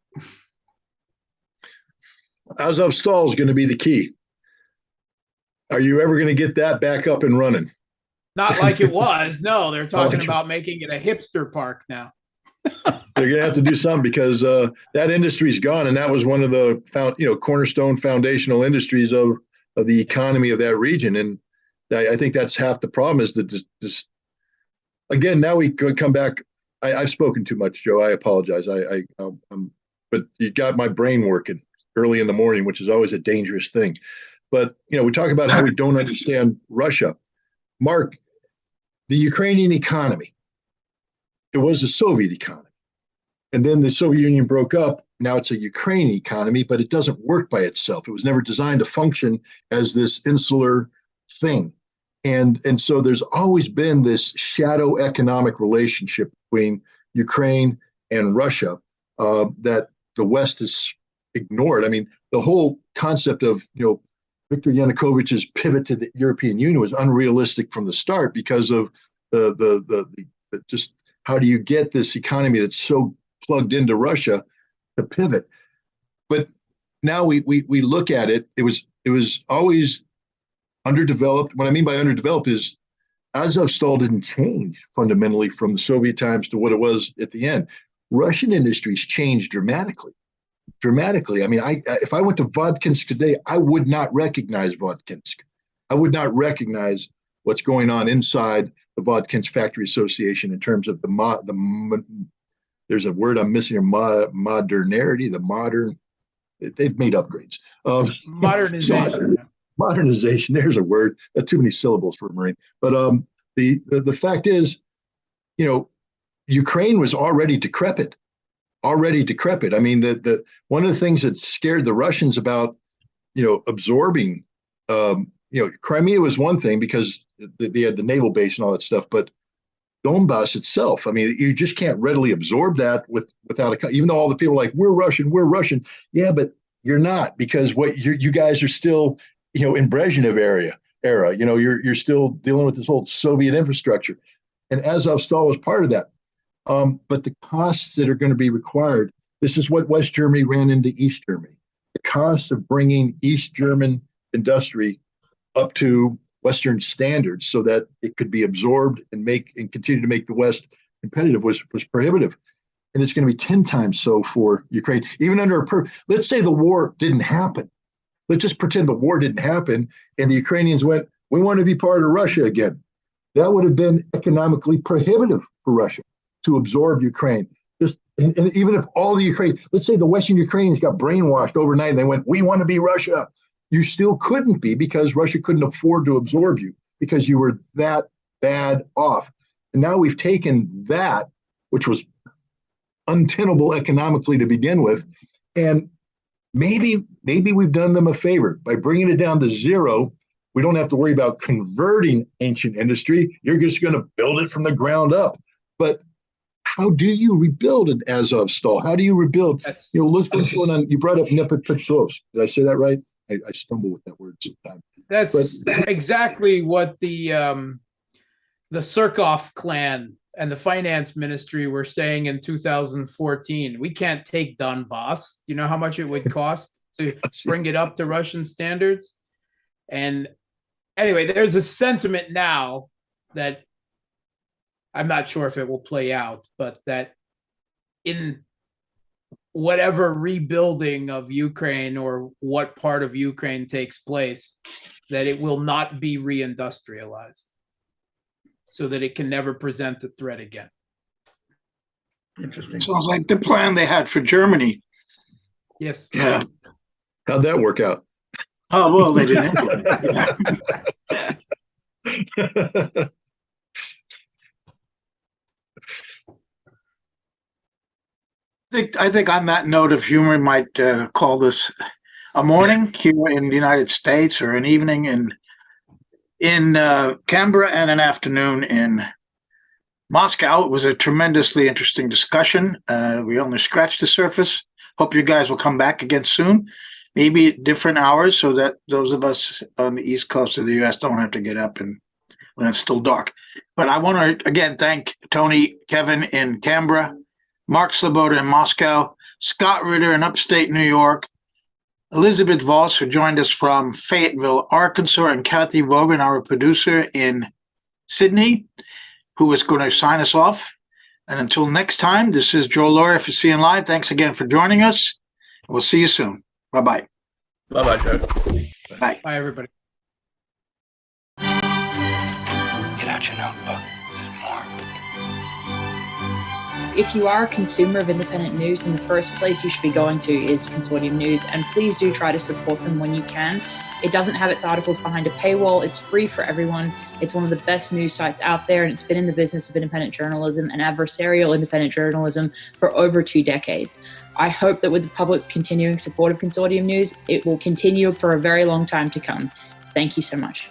Azovstal is going to be the key. Are you ever going to get that back up and running?
Not like it was. No, they're talking about making it a hipster park now.
They're going to have to do something, because that industry's gone, and that was one of the cornerstone foundational industries of the economy of that region. And I think that's half the problem, is that this again, now we could come back. I've spoken too much, Joe. I apologize. But you got my brain working early in the morning, which is always a dangerous thing. But, we talk about how we don't understand Russia. Mark, the Ukrainian economy, it was a Soviet economy. And then the Soviet Union broke up. Now it's a Ukrainian economy, but it doesn't work by itself. It was never designed to function as this insular thing. And so there's always been this shadow economic relationship between Ukraine and Russia that the West has ignored. I mean, the whole concept of, Viktor Yanukovych's pivot to the European Union was unrealistic from the start because of the just how do you get this economy that's so plugged into Russia to pivot? But now we look at it. It was always underdeveloped. What I mean by underdeveloped is Azovstal didn't change fundamentally from the Soviet times to what it was at the end. Russian industries changed dramatically. I mean, if I went to Vodkinsk today, I would not recognize Vodkinsk. I would not recognize what's going on inside the Vodkinsk Factory Association in terms of there's a word I'm missing here, modernity, the modern, they've made upgrades.
Modernization.
Modernization, there's a word. That's too many syllables for a Marine. But the fact is, Ukraine was already decrepit. I mean, the one of the things that scared the Russians about, absorbing, Crimea was one thing because they had the naval base and all that stuff, but Donbass itself, I mean, you just can't readily absorb that without even though all the people are like, we're Russian. Yeah, but you're not, because what you guys are still, in Brezhnev era, you're still dealing with this old Soviet infrastructure. And Azovstal was part of that. But the costs that are going to be required, this is what West Germany ran into East Germany. The cost of bringing East German industry up to Western standards so that it could be absorbed and continue to make the West competitive was prohibitive. And it's going to be 10 times so for Ukraine. Even under let's say the war didn't happen. Let's just pretend the war didn't happen and the Ukrainians went, we want to be part of Russia again. That would have been economically prohibitive for Russia to absorb Ukraine. And even if all the Ukraine, let's say the Western Ukrainians got brainwashed overnight and they went, we want to be Russia. You still couldn't be, because Russia couldn't afford to absorb you because you were that bad off. And now we've taken that, which was untenable economically to begin with, and maybe we've done them a favor by bringing it down to zero. We don't have to worry about converting ancient industry. You're just going to build it from the ground up. But how do you rebuild an Azovstal? How do you rebuild? Look what's going on. You brought up Dnipropetrovsk. Did I say that right? I stumble with that word sometimes.
That's exactly what the Surkov clan and the finance ministry were saying in 2014. We can't take Donbass. You know how much it would cost to bring it up to Russian standards? And anyway, there's a sentiment now that I'm not sure if it will play out, but that in whatever rebuilding of Ukraine or what part of Ukraine takes place, that it will not be reindustrialized so that it can never present a threat again.
Interesting.
Sounds like the plan they had for Germany.
Yes.
Yeah.
How'd that work out?
Oh, well, they didn't implement. I think on that note of humor, we might call this a morning here in the United States, or an evening in Canberra, and an afternoon in Moscow. It was a tremendously interesting discussion. We only scratched the surface. Hope you guys will come back again soon, maybe at different hours, so that those of us on the East Coast of the U.S. don't have to get up and when it's still dark. But I want to again thank Tony, Kevin in Canberra, Mark Sleboda in Moscow, Scott Ritter in upstate New York, Elizabeth Voss, who joined us from Fayetteville, Arkansas, and Kathy Vogan, our producer in Sydney, who is going to sign us off. And until next time, this is Joe Lauria for CN Live. Thanks again for joining us. We'll see you soon. Bye-bye.
Bye-bye, Joe.
Bye.
Bye, everybody.
Get out your notebook. There's more.
If you are a consumer of independent news, then the first place you should be going to is Consortium News, and please do try to support them when you can. It doesn't have its articles behind a paywall. It's free for everyone. It's one of the best news sites out there, and it's been in the business of independent journalism and adversarial independent journalism for over 2 decades. I hope that with the public's continuing support of Consortium News, it will continue for a very long time to come. Thank you so much.